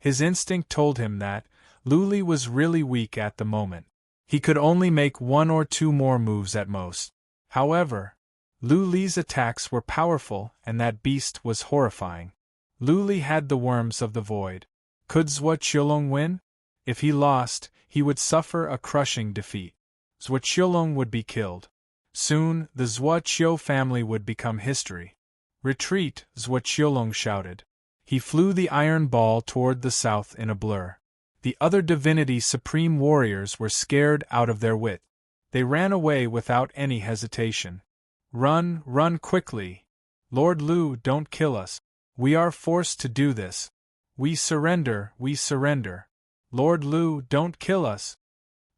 His instinct told him that Lu Li was really weak at the moment. He could only make 1 or 2 more moves at most. However, Lu Li's attacks were powerful and that beast was horrifying. Lu Li had the worms of the void. Could Zhuo win? If he lost, he would suffer a crushing defeat. Zhuo would be killed. Soon, the Zhuo family would become history. Retreat, Zhuo shouted. He flew the iron ball toward the south in a blur. The other divinity supreme warriors were scared out of their wit. They ran away without any hesitation. Run, run quickly. Lord Lu, don't kill us. We are forced to do this. We surrender, we surrender. Lord Lu, don't kill us.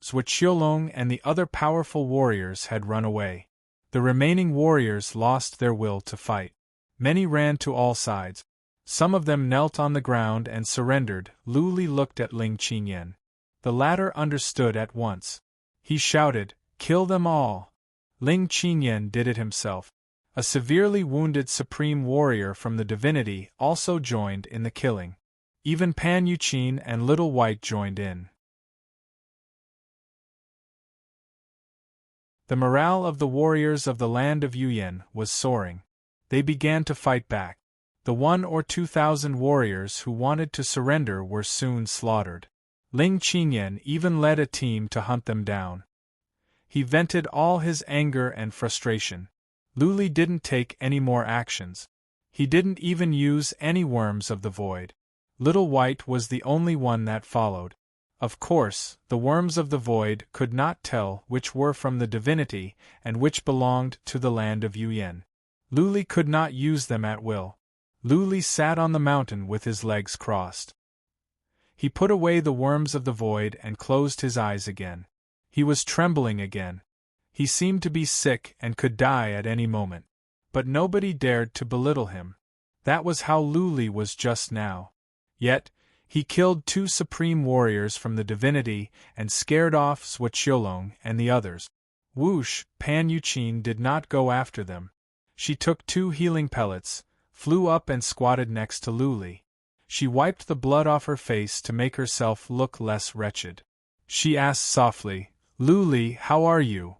Zhuqiulong and the other powerful warriors had run away. The remaining warriors lost their will to fight. Many ran to all sides. Some of them knelt on the ground and surrendered. Lu Li looked at Ling Qingyan. The latter understood at once. He shouted, "Kill them all!" Ling Qingyan did it himself. A severely wounded supreme warrior from the divinity also joined in the killing. Even Pan Yuqin and Little White joined in. The morale of the warriors of the land of Yuyan was soaring. They began to fight back. The 1,000 or 2,000 warriors who wanted to surrender were soon slaughtered. Ling Qingyan even led a team to hunt them down. He vented all his anger and frustration. Lu Li didn't take any more actions. He didn't even use any worms of the void. Little White was the only one that followed. Of course, the worms of the void could not tell which were from the divinity and which belonged to the land of Yuyan. Lu Li could not use them at will. Lu Li sat on the mountain with his legs crossed. He put away the worms of the void and closed his eyes again. He was trembling again. He seemed to be sick and could die at any moment. But nobody dared to belittle him. That was how Lu Li was just now. Yet, he killed 2 supreme warriors from the divinity and scared off Zhuqiulong and the others. Whoosh, Pan Yuqin did not go after them. She took 2 healing pellets, flew up and squatted next to Lu Li. She wiped the blood off her face to make herself look less wretched. She asked softly, "Lu Li, how are you?"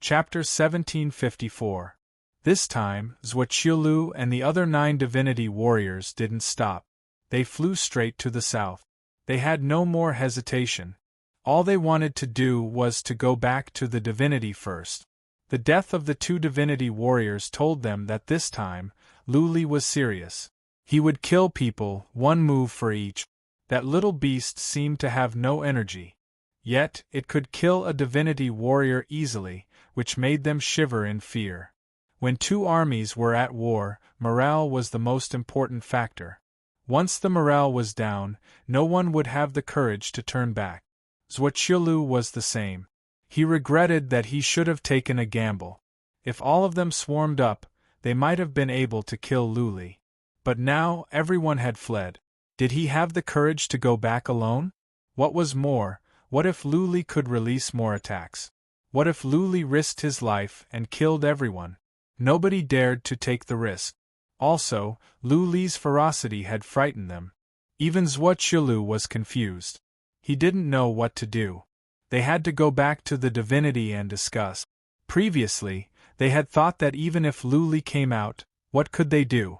Chapter 1754. This time, Zhuqiulong and the other 9 divinity warriors didn't stop. They flew straight to the south. They had no more hesitation. All they wanted to do was to go back to the divinity first. The death of the 2 divinity warriors told them that this time, Lu Li was serious. He would kill people, 1 move for each. That little beast seemed to have no energy. Yet, it could kill a divinity warrior easily, which made them shiver in fear. When 2 armies were at war, morale was the most important factor. Once the morale was down, no one would have the courage to turn back. Zhuqiulong was the same. He regretted that he should have taken a gamble. If all of them swarmed up, they might have been able to kill Lu Li. But now everyone had fled. Did he have the courage to go back alone? What was more, what if Lu Li could release more attacks? What if Lu Li risked his life and killed everyone? Nobody dared to take the risk. Also, Lu Li's ferocity had frightened them. Even Zhuqiulong was confused. He didn't know what to do. They had to go back to the divinity and discuss. Previously, they had thought that even if Lu Li came out, what could they do?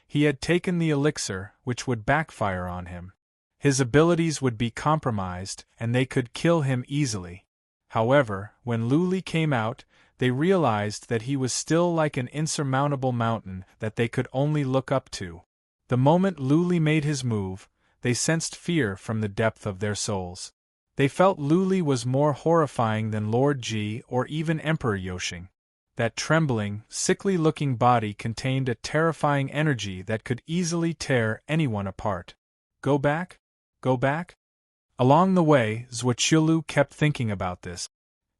He had taken the elixir, which would backfire on him. His abilities would be compromised, and they could kill him easily. However, when Lu Li came out, they realized that he was still like an insurmountable mountain that they could only look up to. The moment Lu Li made his move, they sensed fear from the depth of their souls. They felt Lu Li was more horrifying than Lord Ji or even Emperor Yoshing. That trembling, sickly-looking body contained a terrifying energy that could easily tear anyone apart. Go back? Go back? Along the way, Zhuqiulong kept thinking about this.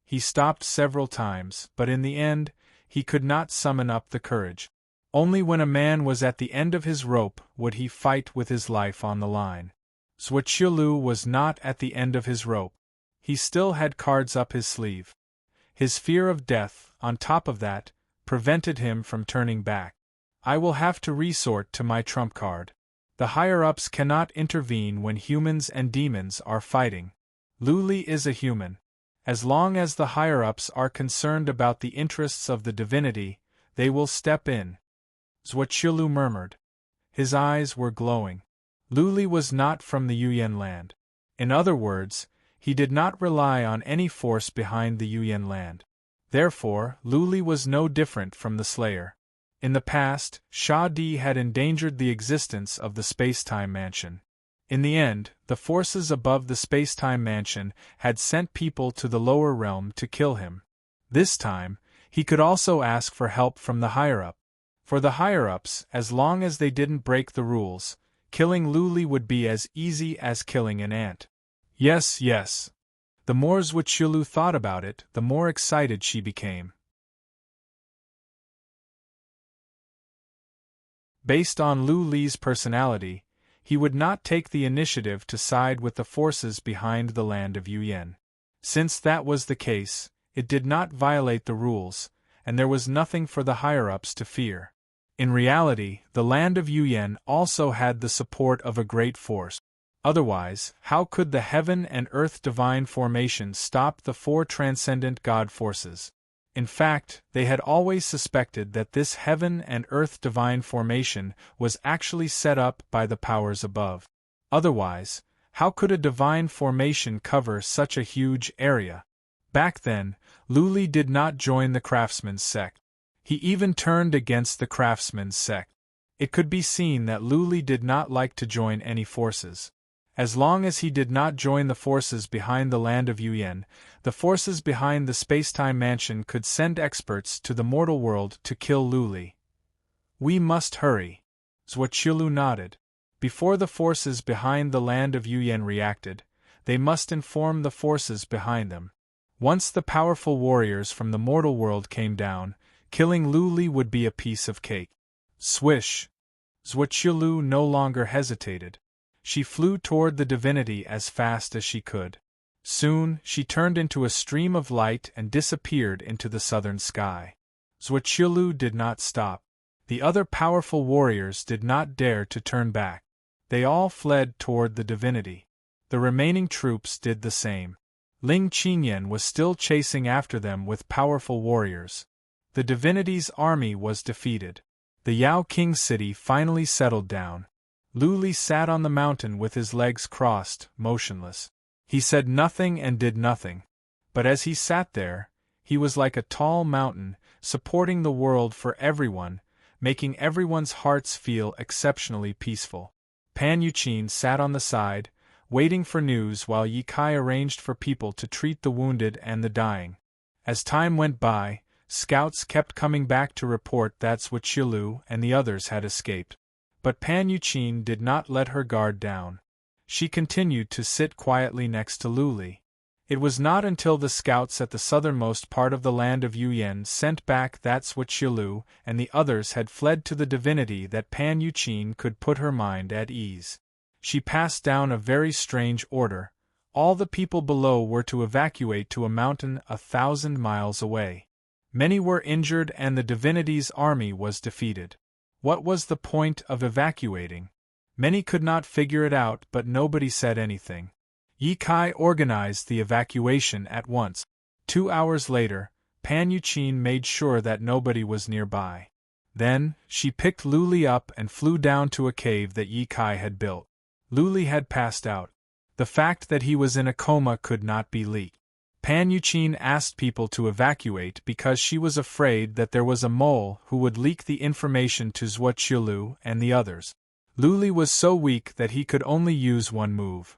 He stopped several times, but in the end, he could not summon up the courage. Only when a man was at the end of his rope would he fight with his life on the line. Zhuqiulong was not at the end of his rope. He still had cards up his sleeve. His fear of death, on top of that, prevented him from turning back. I will have to resort to my trump card. The higher-ups cannot intervene when humans and demons are fighting. Lu Li is a human. As long as the higher-ups are concerned about the interests of the divinity, they will step in. Zhuqiulong murmured. His eyes were glowing. Lu Li was not from the Yuyan land. In other words, he did not rely on any force behind the Yuyan land. Therefore, Lu Li was no different from the Slayer. In the past, Sha Di had endangered the existence of the space-time mansion. In the end, the forces above the space-time mansion had sent people to the lower realm to kill him. This time, he could also ask for help from the higher-up. For the higher-ups, as long as they didn't break the rules, killing Luli would be as easy as killing an ant. Yes, yes. The more Zhuoqiulu thought about it, the more excited she became. Based on Lu Li's personality, he would not take the initiative to side with the forces behind the land of Yuyan. Since that was the case, it did not violate the rules, and there was nothing for the higher-ups to fear. In reality, the land of Yuyan also had the support of a great force. Otherwise, how could the heaven and earth divine formations stop the four transcendent god forces? In fact, they had always suspected that this heaven and earth divine formation was actually set up by the powers above. Otherwise, how could a divine formation cover such a huge area? Back then, Lu Li did not join the craftsman's sect. He even turned against the craftsman's sect. It could be seen that Lu Li did not like to join any forces. As long as he did not join the forces behind the land of Yuyan, the forces behind the Spacetime Mansion could send experts to the mortal world to kill Lu Li. We must hurry. Zhuoqiulu nodded. Before the forces behind the land of Yuyan reacted, they must inform the forces behind them. Once the powerful warriors from the mortal world came down, killing Lu Li would be a piece of cake. Swish! Zhuoqiulu no longer hesitated. She flew toward the divinity as fast as she could. Soon, she turned into a stream of light and disappeared into the southern sky. Zhuoqiulu did not stop. The other powerful warriors did not dare to turn back. They all fled toward the divinity. The remaining troops did the same. Ling Qinyan was still chasing after them with powerful warriors. The divinity's army was defeated. The Yao King city finally settled down. Lu Li sat on the mountain with his legs crossed, motionless. He said nothing and did nothing. But as he sat there, he was like a tall mountain, supporting the world for everyone, making everyone's hearts feel exceptionally peaceful. Pan Yuqin sat on the side, waiting for news while Ye Kai arranged for people to treat the wounded and the dying. As time went by, scouts kept coming back to report that Zhuoqiulu and the others had escaped. But Pan Yuqin did not let her guard down. She continued to sit quietly next to Lu Li. It was not until the scouts at the southernmost part of the land of Yuyan sent back that Zhuoqiulu and the others had fled to the divinity that Pan Yuqin could put her mind at ease. She passed down a very strange order. All the people below were to evacuate to a mountain 1,000 miles away. Many were injured and the divinity's army was defeated. What was the point of evacuating? Many could not figure it out, but nobody said anything. Ye Kai organized the evacuation at once. 2 hours later, Pan Yuqin made sure that nobody was nearby. Then, she picked Lu Li up and flew down to a cave that Ye Kai had built. Lu Li had passed out. The fact that he was in a coma could not be leaked. Pan Yuqin asked people to evacuate because she was afraid that there was a mole who would leak the information to Zhuoqiulu and the others. Lu Li was so weak that he could only use one move.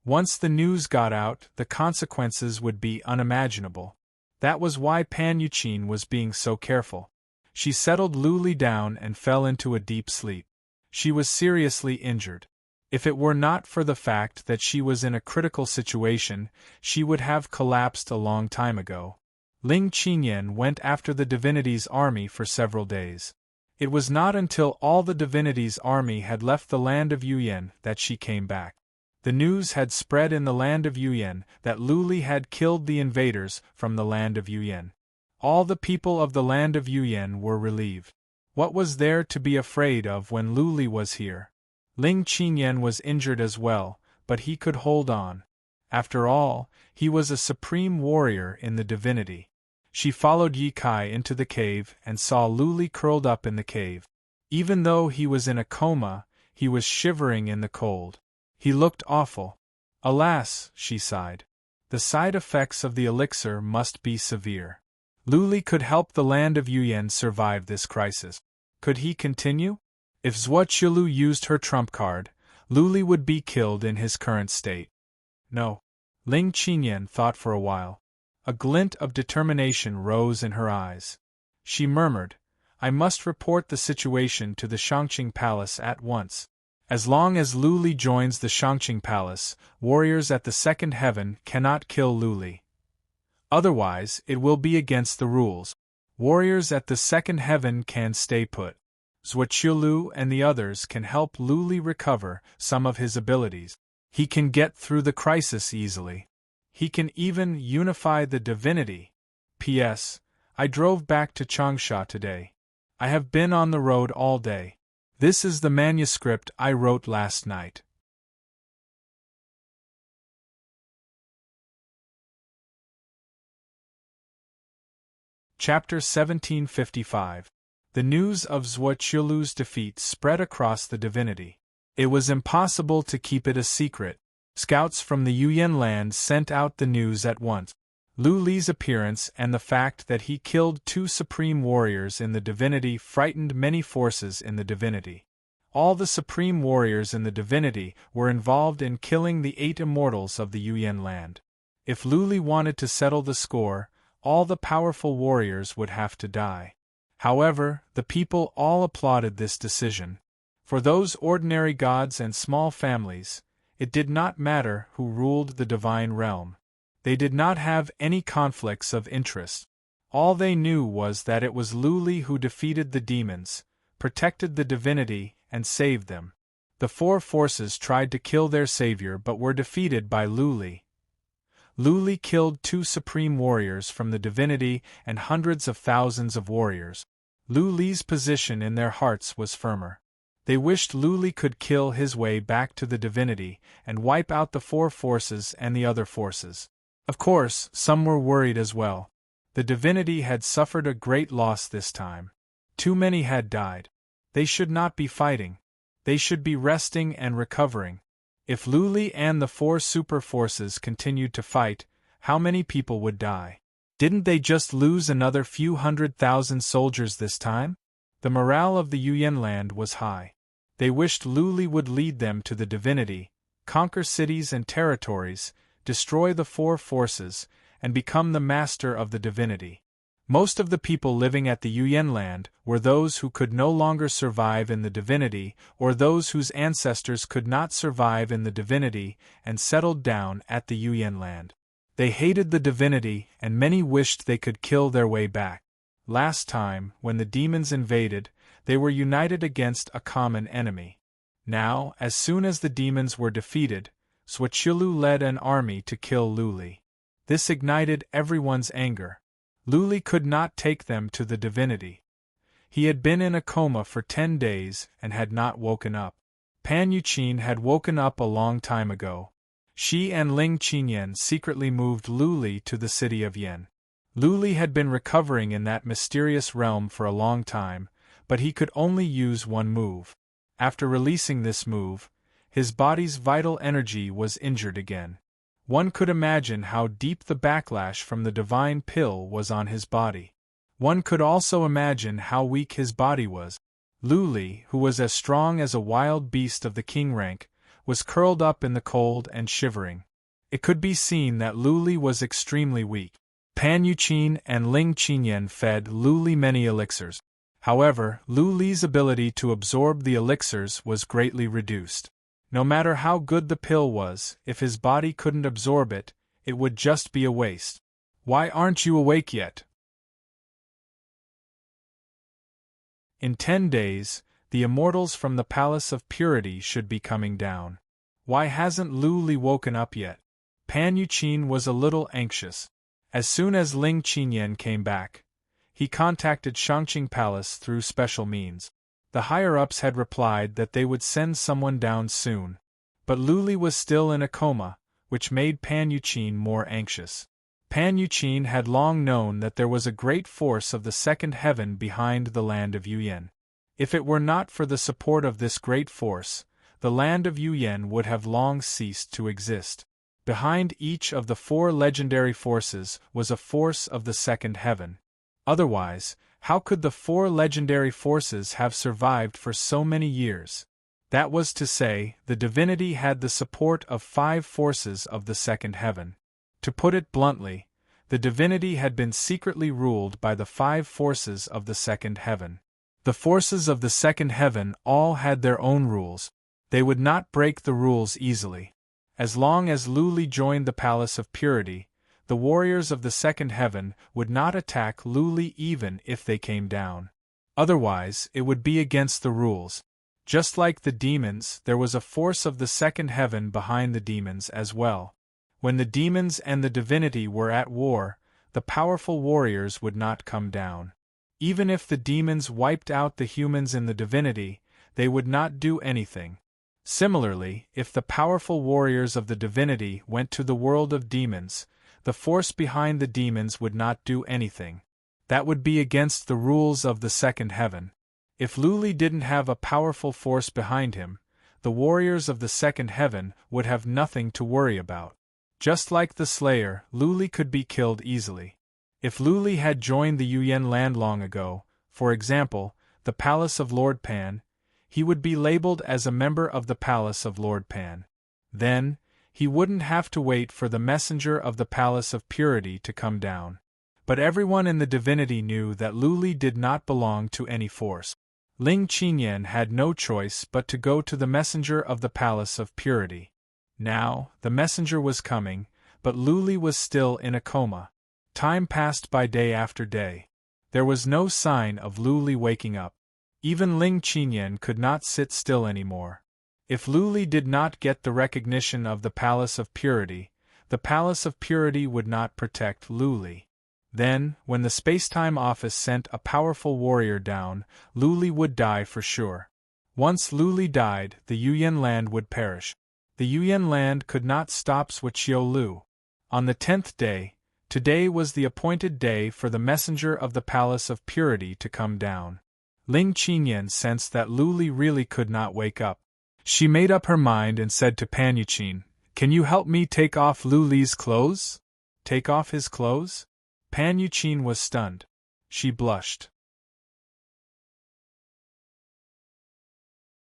Once the news got out, the consequences would be unimaginable. That was why Pan Yuqin was being so careful. She settled Lu Li down and fell into a deep sleep. She was seriously injured. If it were not for the fact that she was in a critical situation, she would have collapsed a long time ago. Ling Qinyan went after the divinity's army for several days. It was not until all the divinity's army had left the land of Yuyan that she came back. The news had spread in the land of Yuyan that Lu Li had killed the invaders from the land of Yuyan. All the people of the land of Yuyan were relieved. What was there to be afraid of when Lu Li was here? Ling Qinyan was injured as well, but he could hold on. After all, he was a supreme warrior in the divinity. She followed Ye Kai into the cave and saw Lu Li curled up in the cave. Even though he was in a coma, he was shivering in the cold. He looked awful. Alas, she sighed. The side effects of the elixir must be severe. Lu Li could help the land of Yuyan survive this crisis. Could he continue? If Zhuoqiulu used her trump card, Lu Li would be killed in his current state. No. Ling Qinyan thought for a while. A glint of determination rose in her eyes. She murmured, "I must report the situation to the Shangqing Palace at once. As long as Lu Li joins the Shangqing Palace, warriors at the second heaven cannot kill Lu Li. Otherwise, it will be against the rules. Warriors at the second heaven can stay put. Zhuoqiulu and the others can help Lu Li recover some of his abilities. He can get through the crisis easily. He can even unify the divinity. P.S. I drove back to Changsha today. I have been on the road all day. This is the manuscript I wrote last night." Chapter 1755. The news of Zhuoqiulu's defeat spread across the divinity. It was impossible to keep it a secret. Scouts from the Yuyan land sent out the news at once. Lu Li's appearance and the fact that he killed 2 supreme warriors in the divinity frightened many forces in the divinity. All the supreme warriors in the divinity were involved in killing the 8 immortals of the Yuyan land. If Lu Li wanted to settle the score, all the powerful warriors would have to die. However, the people all applauded this decision. For those ordinary gods and small families, it did not matter who ruled the divine realm. They did not have any conflicts of interest. All they knew was that it was Lu Li who defeated the demons, protected the divinity, and saved them. The 4 forces tried to kill their savior but were defeated by Lu Li. Lu Li killed 2 supreme warriors from the divinity and hundreds of thousands of warriors. Lu Li's position in their hearts was firmer. They wished Lu Li could kill his way back to the divinity and wipe out the 4 forces and the other forces. Of course, some were worried as well. The divinity had suffered a great loss this time. Too many had died. They should not be fighting. They should be resting and recovering. If Lu Li and the 4 super forces continued to fight, how many people would die? Didn't they just lose another few 100,000 soldiers this time? The morale of the Yuyan land was high. They wished Lu Li would lead them to the divinity, conquer cities and territories, destroy the 4 forces, and become the master of the divinity. Most of the people living at the Yuyan land were those who could no longer survive in the divinity or those whose ancestors could not survive in the divinity and settled down at the Yuyan land. They hated the divinity and many wished they could kill their way back. Last time, when the demons invaded, they were united against a common enemy. Now, as soon as the demons were defeated, Zhuoqiulu led an army to kill Lu Li. This ignited everyone's anger. Lu Li could not take them to the divinity. He had been in a coma for 10 days and had not woken up. Pan Yuqin had woken up a long time ago. She and Ling Qinyan secretly moved Lu Li to the city of Yen. Lu Li had been recovering in that mysterious realm for a long time, but he could only use one move. After releasing this move, his body's vital energy was injured again. One could imagine how deep the backlash from the divine pill was on his body. One could also imagine how weak his body was. Lu Li, who was as strong as a wild beast of the king rank, was curled up in the cold and shivering. It could be seen that Lu Li was extremely weak. Pan Yuqin and Ling Qinyan fed Lu Li many elixirs. However, Lu Li's ability to absorb the elixirs was greatly reduced. No matter how good the pill was, if his body couldn't absorb it, it would just be a waste. "Why aren't you awake yet?" In 10 days, the immortals from the Palace of Purity should be coming down. Why hasn't Lu Li woken up yet? Pan Yuqin was a little anxious. As soon as Ling Qinyan came back, he contacted Shangqing Palace through special means. The higher-ups had replied that they would send someone down soon. But Lu Li was still in a coma, which made Pan Yuqin more anxious. Pan Yuqin had long known that there was a great force of the second heaven behind the land of Yuyan. If it were not for the support of this great force, the land of Yuyan would have long ceased to exist. Behind each of the 4 legendary forces was a force of the second heaven. Otherwise, how could the 4 legendary forces have survived for so many years? That was to say, the divinity had the support of 5 forces of the second heaven. To put it bluntly, The divinity had been secretly ruled by the 5 forces of the second heaven. The forces of the second heaven all had their own rules. They would not break the rules easily. As long as Luli joined the Palace of Purity, the warriors of the second heaven would not attack Luli even if they came down. Otherwise, it would be against the rules. Just like the demons, there was a force of the second heaven behind the demons as well. When the demons and the divinity were at war, the powerful warriors would not come down. Even if the demons wiped out the humans in the divinity, they would not do anything. Similarly, if the powerful warriors of the divinity went to the world of demons, the force behind the demons would not do anything. That would be against the rules of the second heaven. If Luli didn't have a powerful force behind him, the warriors of the second heaven would have nothing to worry about. Just like the Slayer, Luli could be killed easily. If Luli had joined the Yuyan land long ago, for example, the Palace of Lord Pan, he would be labeled as a member of the Palace of Lord Pan. Then, he wouldn't have to wait for the messenger of the Palace of Purity to come down. But everyone in the divinity knew that Luli did not belong to any force. Ling Qinyan had no choice but to go to the messenger of the Palace of Purity. Now, the messenger was coming, but Luli was still in a coma. Time passed by day after day. There was no sign of Luli waking up. Even Ling Qinyan could not sit still anymore. If Luli did not get the recognition of the Palace of Purity, the Palace of Purity would not protect Luli. Then, when the Spacetime Office sent a powerful warrior down, Luli would die for sure. Once Luli died, the Yuyan land would perish. The Yuyan land could not stop Suoqiu Lu. On the 10th day, today was the appointed day for the messenger of the Palace of Purity to come down. Ling Qinyan sensed that Luli really could not wake up. She made up her mind and said to Pan Yuqin, "Can you help me take off Luli's clothes?" Take off his clothes? Pan Yuqin was stunned. She blushed.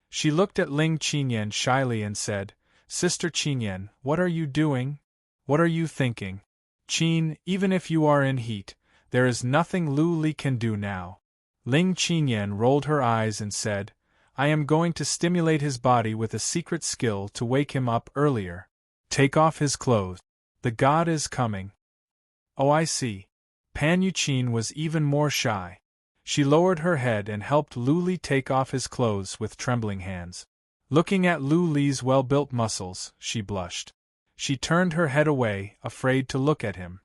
She looked at Ling Qinyan shyly and said, "Sister Qinyan, what are you doing? What are you thinking? Qin, even if you are in heat, there is nothing Luli can do now." Ling Qinyan rolled her eyes and said, "I am going to stimulate his body with a secret skill to wake him up earlier. Take off his clothes. The god is coming." "Oh, I see." Pan Yuqin was even more shy. She lowered her head and helped Luli take off his clothes with trembling hands. Looking at Luli's well-built muscles, she blushed. She turned her head away, afraid to look at him.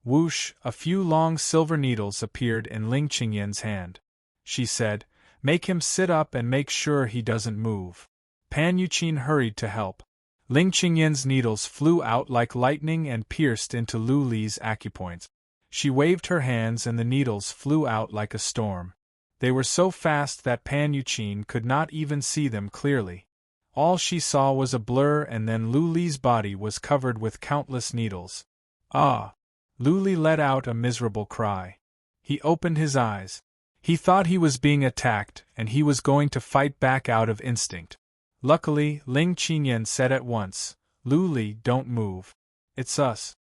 Whoosh, a few long silver needles appeared in Ling Qinyan's hand. She said, "Make him sit up and make sure he doesn't move." Pan Yuqin hurried to help. Ling Qinyan's needles flew out like lightning and pierced into Luli's acupoints. She waved her hands and the needles flew out like a storm. They were so fast that Pan Yuqin could not even see them clearly. All she saw was a blur, and then Luli's body was covered with countless needles. "Ah!" Luli let out a miserable cry. He opened his eyes. He thought he was being attacked, and he was going to fight back out of instinct. Luckily, Ling Qinyan said at once, "Luli, don't move. It's us."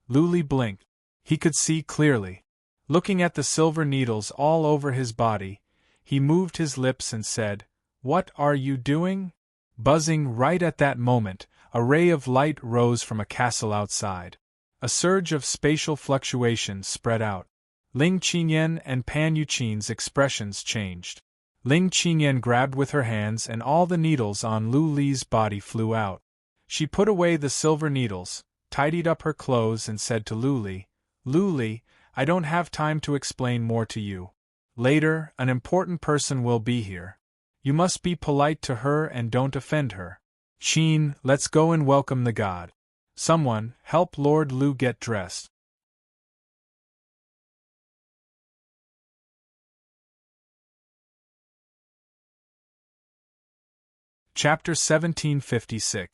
Luli blinked. He could see clearly. Looking at the silver needles all over his body, he moved his lips and said, "What are you doing?" Buzzing right at that moment, a ray of light rose from a castle outside. A surge of spatial fluctuations spread out. Ling Qinyan and Pan Yuqin's expressions changed. Ling Qinyan grabbed with her hands and all the needles on Luli's body flew out. She put away the silver needles, tidied up her clothes and said to Luli, "Luli, I don't have time to explain more to you. Later, an important person will be here. You must be polite to her and don't offend her. Qin, let's go and welcome the god. Someone, help Lord Lu get dressed." Chapter 1756.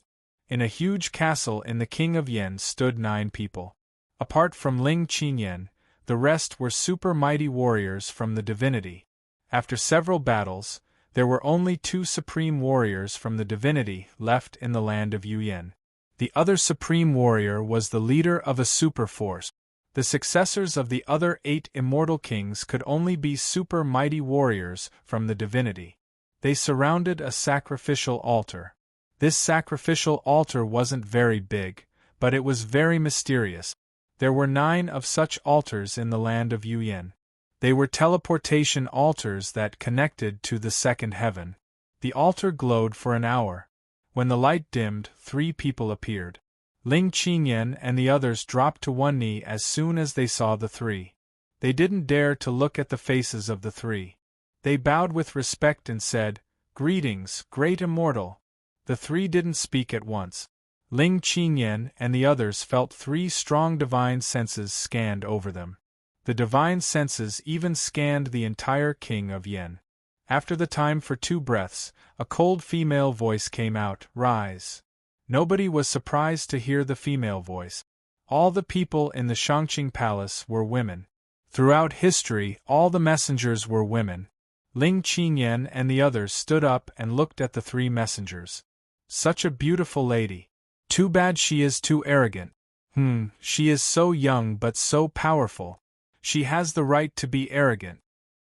In a huge castle in the King of Yen stood 9 people. Apart from Ling Qinyan, the rest were super mighty warriors from the divinity. After several battles, there were only 2 supreme warriors from the divinity left in the land of Yuyan. The other supreme warrior was the leader of a super force. The successors of the other 8 immortal kings could only be super mighty warriors from the divinity. They surrounded a sacrificial altar. This sacrificial altar wasn't very big, but it was very mysterious. There were 9 of such altars in the land of Yuyin. They were teleportation altars that connected to the second heaven. The altar glowed for an hour. When the light dimmed, 3 people appeared. Ling Qingyan and the others dropped to one knee as soon as they saw the 3. They didn't dare to look at the faces of the 3. They bowed with respect and said, "Greetings, great immortal." The 3 didn't speak at once. Ling Qingyan and the others felt 3 strong divine senses scanned over them. The divine senses even scanned the entire king of Yen. After the time for 2 breaths, a cold female voice came out, "Rise." Nobody was surprised to hear the female voice. All the people in the Shangqing Palace were women. Throughout history, all the messengers were women. Ling Qingyan and the others stood up and looked at the 3 messengers. Such a beautiful lady. Too bad she is too arrogant. She is so young but so powerful. She has the right to be arrogant.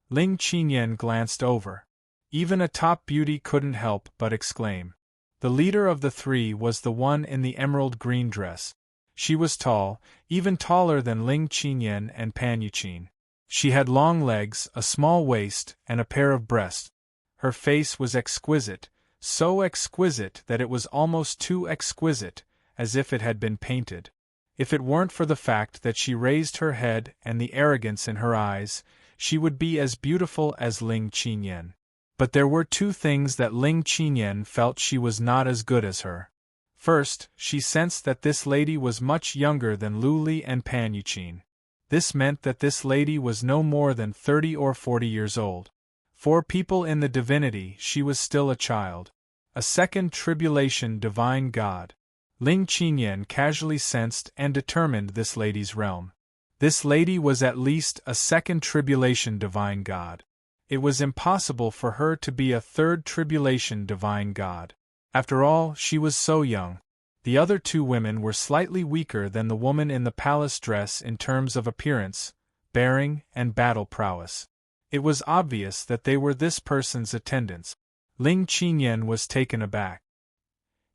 Ling Qingyan glanced over. Even a top beauty couldn't help but exclaim. The leader of the 3 was the one in the emerald green dress. She was tall, even taller than Ling Qingyan and Pan Yuqin. She had long legs, a small waist, and a pair of breasts. Her face was exquisite, so exquisite that it was almost too exquisite, as if it had been painted. If it weren't for the fact that she raised her head and the arrogance in her eyes, she would be as beautiful as Ling Qingyan. But there were 2 things that Ling Qingyan felt she was not as good as her. First, she sensed that this lady was much younger than Lu Li and Pan Yuqin. This meant that this lady was no more than 30 or 40 years old. For people in the divinity, she was still a child. A second tribulation divine god. Ling Qingyan casually sensed and determined this lady's realm. This lady was at least a second tribulation divine god. It was impossible for her to be a third tribulation divine god. After all, she was so young. The other 2 women were slightly weaker than the woman in the palace dress in terms of appearance, bearing, and battle prowess. It was obvious that they were this person's attendants. Ling Qingyan was taken aback.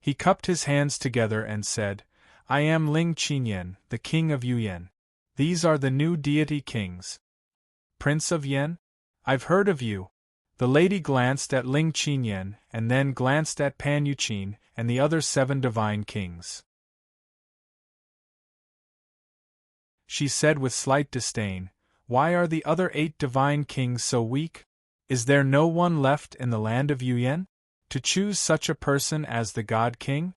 He cupped his hands together and said, "I am Ling Qingyan, the king of Yuyin. These are the new deity kings." "Prince of Yen? I've heard of you." The lady glanced at Ling Qingyan and then glanced at Pan Yuqin and the other 7 divine kings. She said with slight disdain, "Why are the other 8 divine kings so weak? Is there no one left in the land of Yuyin to choose such a person as the god king?"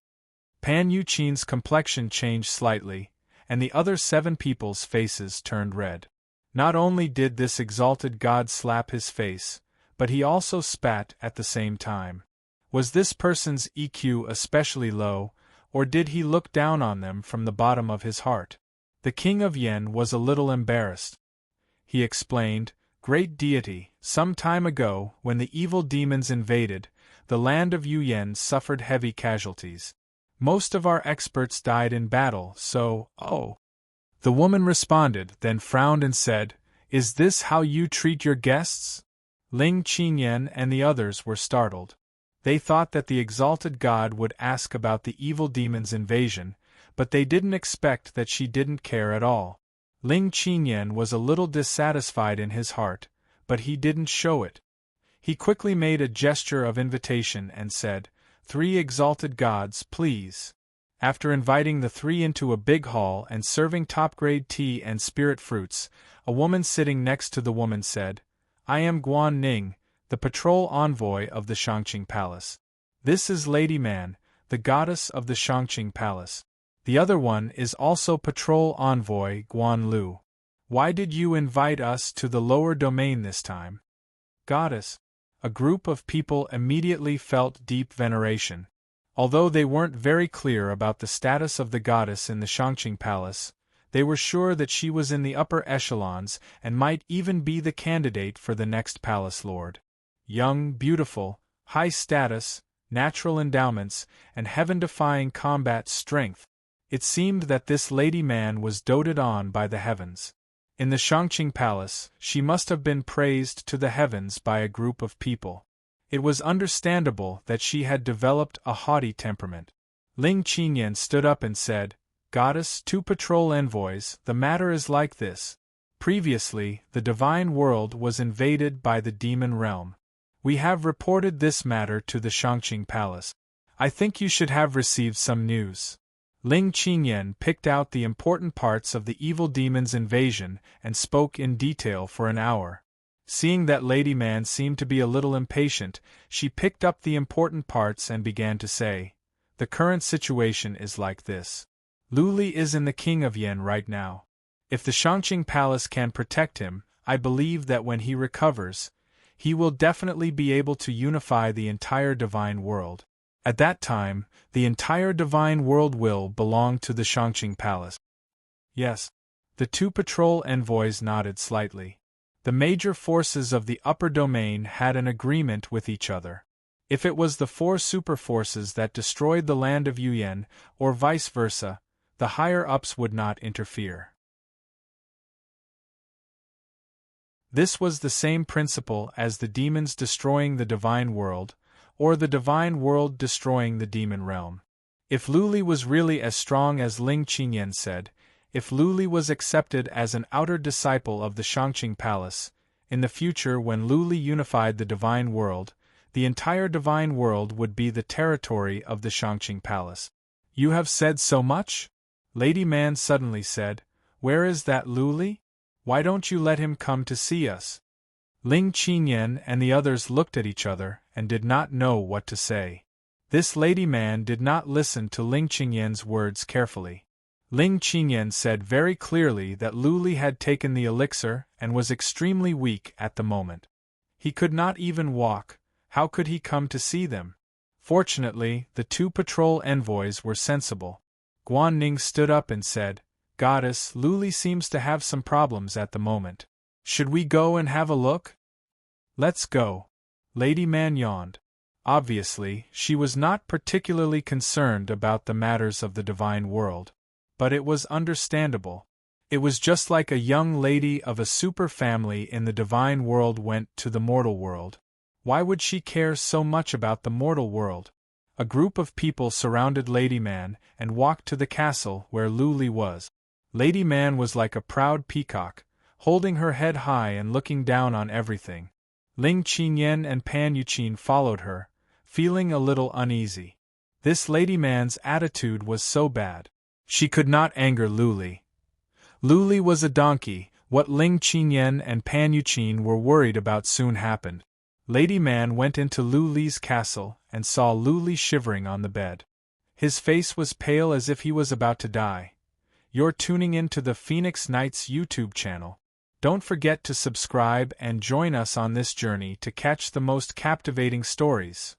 Pan Yuqin's complexion changed slightly, and the other 7 people's faces turned red. Not only did this exalted god slap his face, but he also spat at the same time. Was this person's EQ especially low, or did he look down on them from the bottom of his heart? The king of Yen was a little embarrassed. He explained, "Great deity, some time ago, when the evil demons invaded, the land of Yuyin suffered heavy casualties. Most of our experts died in battle, so, The woman responded, then frowned and said, "Is this how you treat your guests?" Ling Qingyan and the others were startled. They thought that the exalted god would ask about the evil demon's invasion, but they didn't expect that she didn't care at all. Ling Qingyan was a little dissatisfied in his heart, but he didn't show it. He quickly made a gesture of invitation and said, "3 exalted gods, please." After inviting the 3 into a big hall and serving top-grade tea and spirit fruits, a woman sitting next to the woman said, "I am Guan Ning, the patrol envoy of the Shangqing Palace. This is Lady Man, the goddess of the Shangqing Palace. The other one is also patrol envoy Guan Lu. Why did you invite us to the lower domain this time?" "Goddess." A group of people immediately felt deep veneration. Although they weren't very clear about the status of the goddess in the Shangqing Palace, they were sure that she was in the upper echelons and might even be the candidate for the next palace lord. Young, beautiful, high status, natural endowments, and heaven-defying combat strength. It seemed that this lady man was doted on by the heavens. In the Shangqing Palace, she must have been praised to the heavens by a group of people. It was understandable that she had developed a haughty temperament. Ling Qinyan stood up and said, "Goddess, 2 patrol envoys, the matter is like this. Previously, the divine world was invaded by the demon realm. We have reported this matter to the Shangqing Palace. I think you should have received some news." Ling Qinyan picked out the important parts of the evil demon's invasion and spoke in detail for an hour. Seeing that Lady Man seemed to be a little impatient, she picked up the important parts and began to say, "The current situation is like this. Lu Li is in the King of Yen right now. If the Shangqing Palace can protect him, I believe that when he recovers, he will definitely be able to unify the entire divine world. At that time, the entire divine world will belong to the Shangqing Palace." Yes. The 2 patrol envoys nodded slightly. The major forces of the upper domain had an agreement with each other. If it was the 4 super forces that destroyed the land of Yuyan, or vice versa, the higher-ups would not interfere. This was the same principle as the demons destroying the divine world, or the divine world destroying the demon realm. If Lu Li was really as strong as Ling Qinyan said, if Lu Li was accepted as an outer disciple of the Shangqing Palace, in the future when Lu Li unified the divine world, the entire divine world would be the territory of the Shangqing Palace. "You have said so much?" Lady Man suddenly said. "Where is that Lu Li? Why don't you let him come to see us?" Ling Qinyan and the others looked at each other and did not know what to say. This lady man did not listen to Ling Qinyan's words carefully. Ling Qinyan said very clearly that Lu Li had taken the elixir and was extremely weak at the moment. He could not even walk. How could he come to see them? Fortunately, the 2 patrol envoys were sensible. Guan Ning stood up and said, "Goddess, Lu Li seems to have some problems at the moment. Should we go and have a look?" "Let's go." Lady Man yawned. Obviously, she was not particularly concerned about the matters of the divine world. But it was understandable. It was just like a young lady of a super family in the divine world went to the mortal world. Why would she care so much about the mortal world? A group of people surrounded Lady Man and walked to the castle where Lu Li was. Lady Man was like a proud peacock, holding her head high and looking down on everything. Ling Qinyan and Pan Yuqin followed her, feeling a little uneasy. This lady man's attitude was so bad. She could not anger Lu Li. Lu Li was a donkey. What Ling Qinyan and Pan Yuqin were worried about soon happened. Lady Man went into Lu Li's castle and saw Lu Li shivering on the bed. His face was pale as if he was about to die. You're tuning in to the Phoenix Knights YouTube channel. Don't forget to subscribe and join us on this journey to catch the most captivating stories.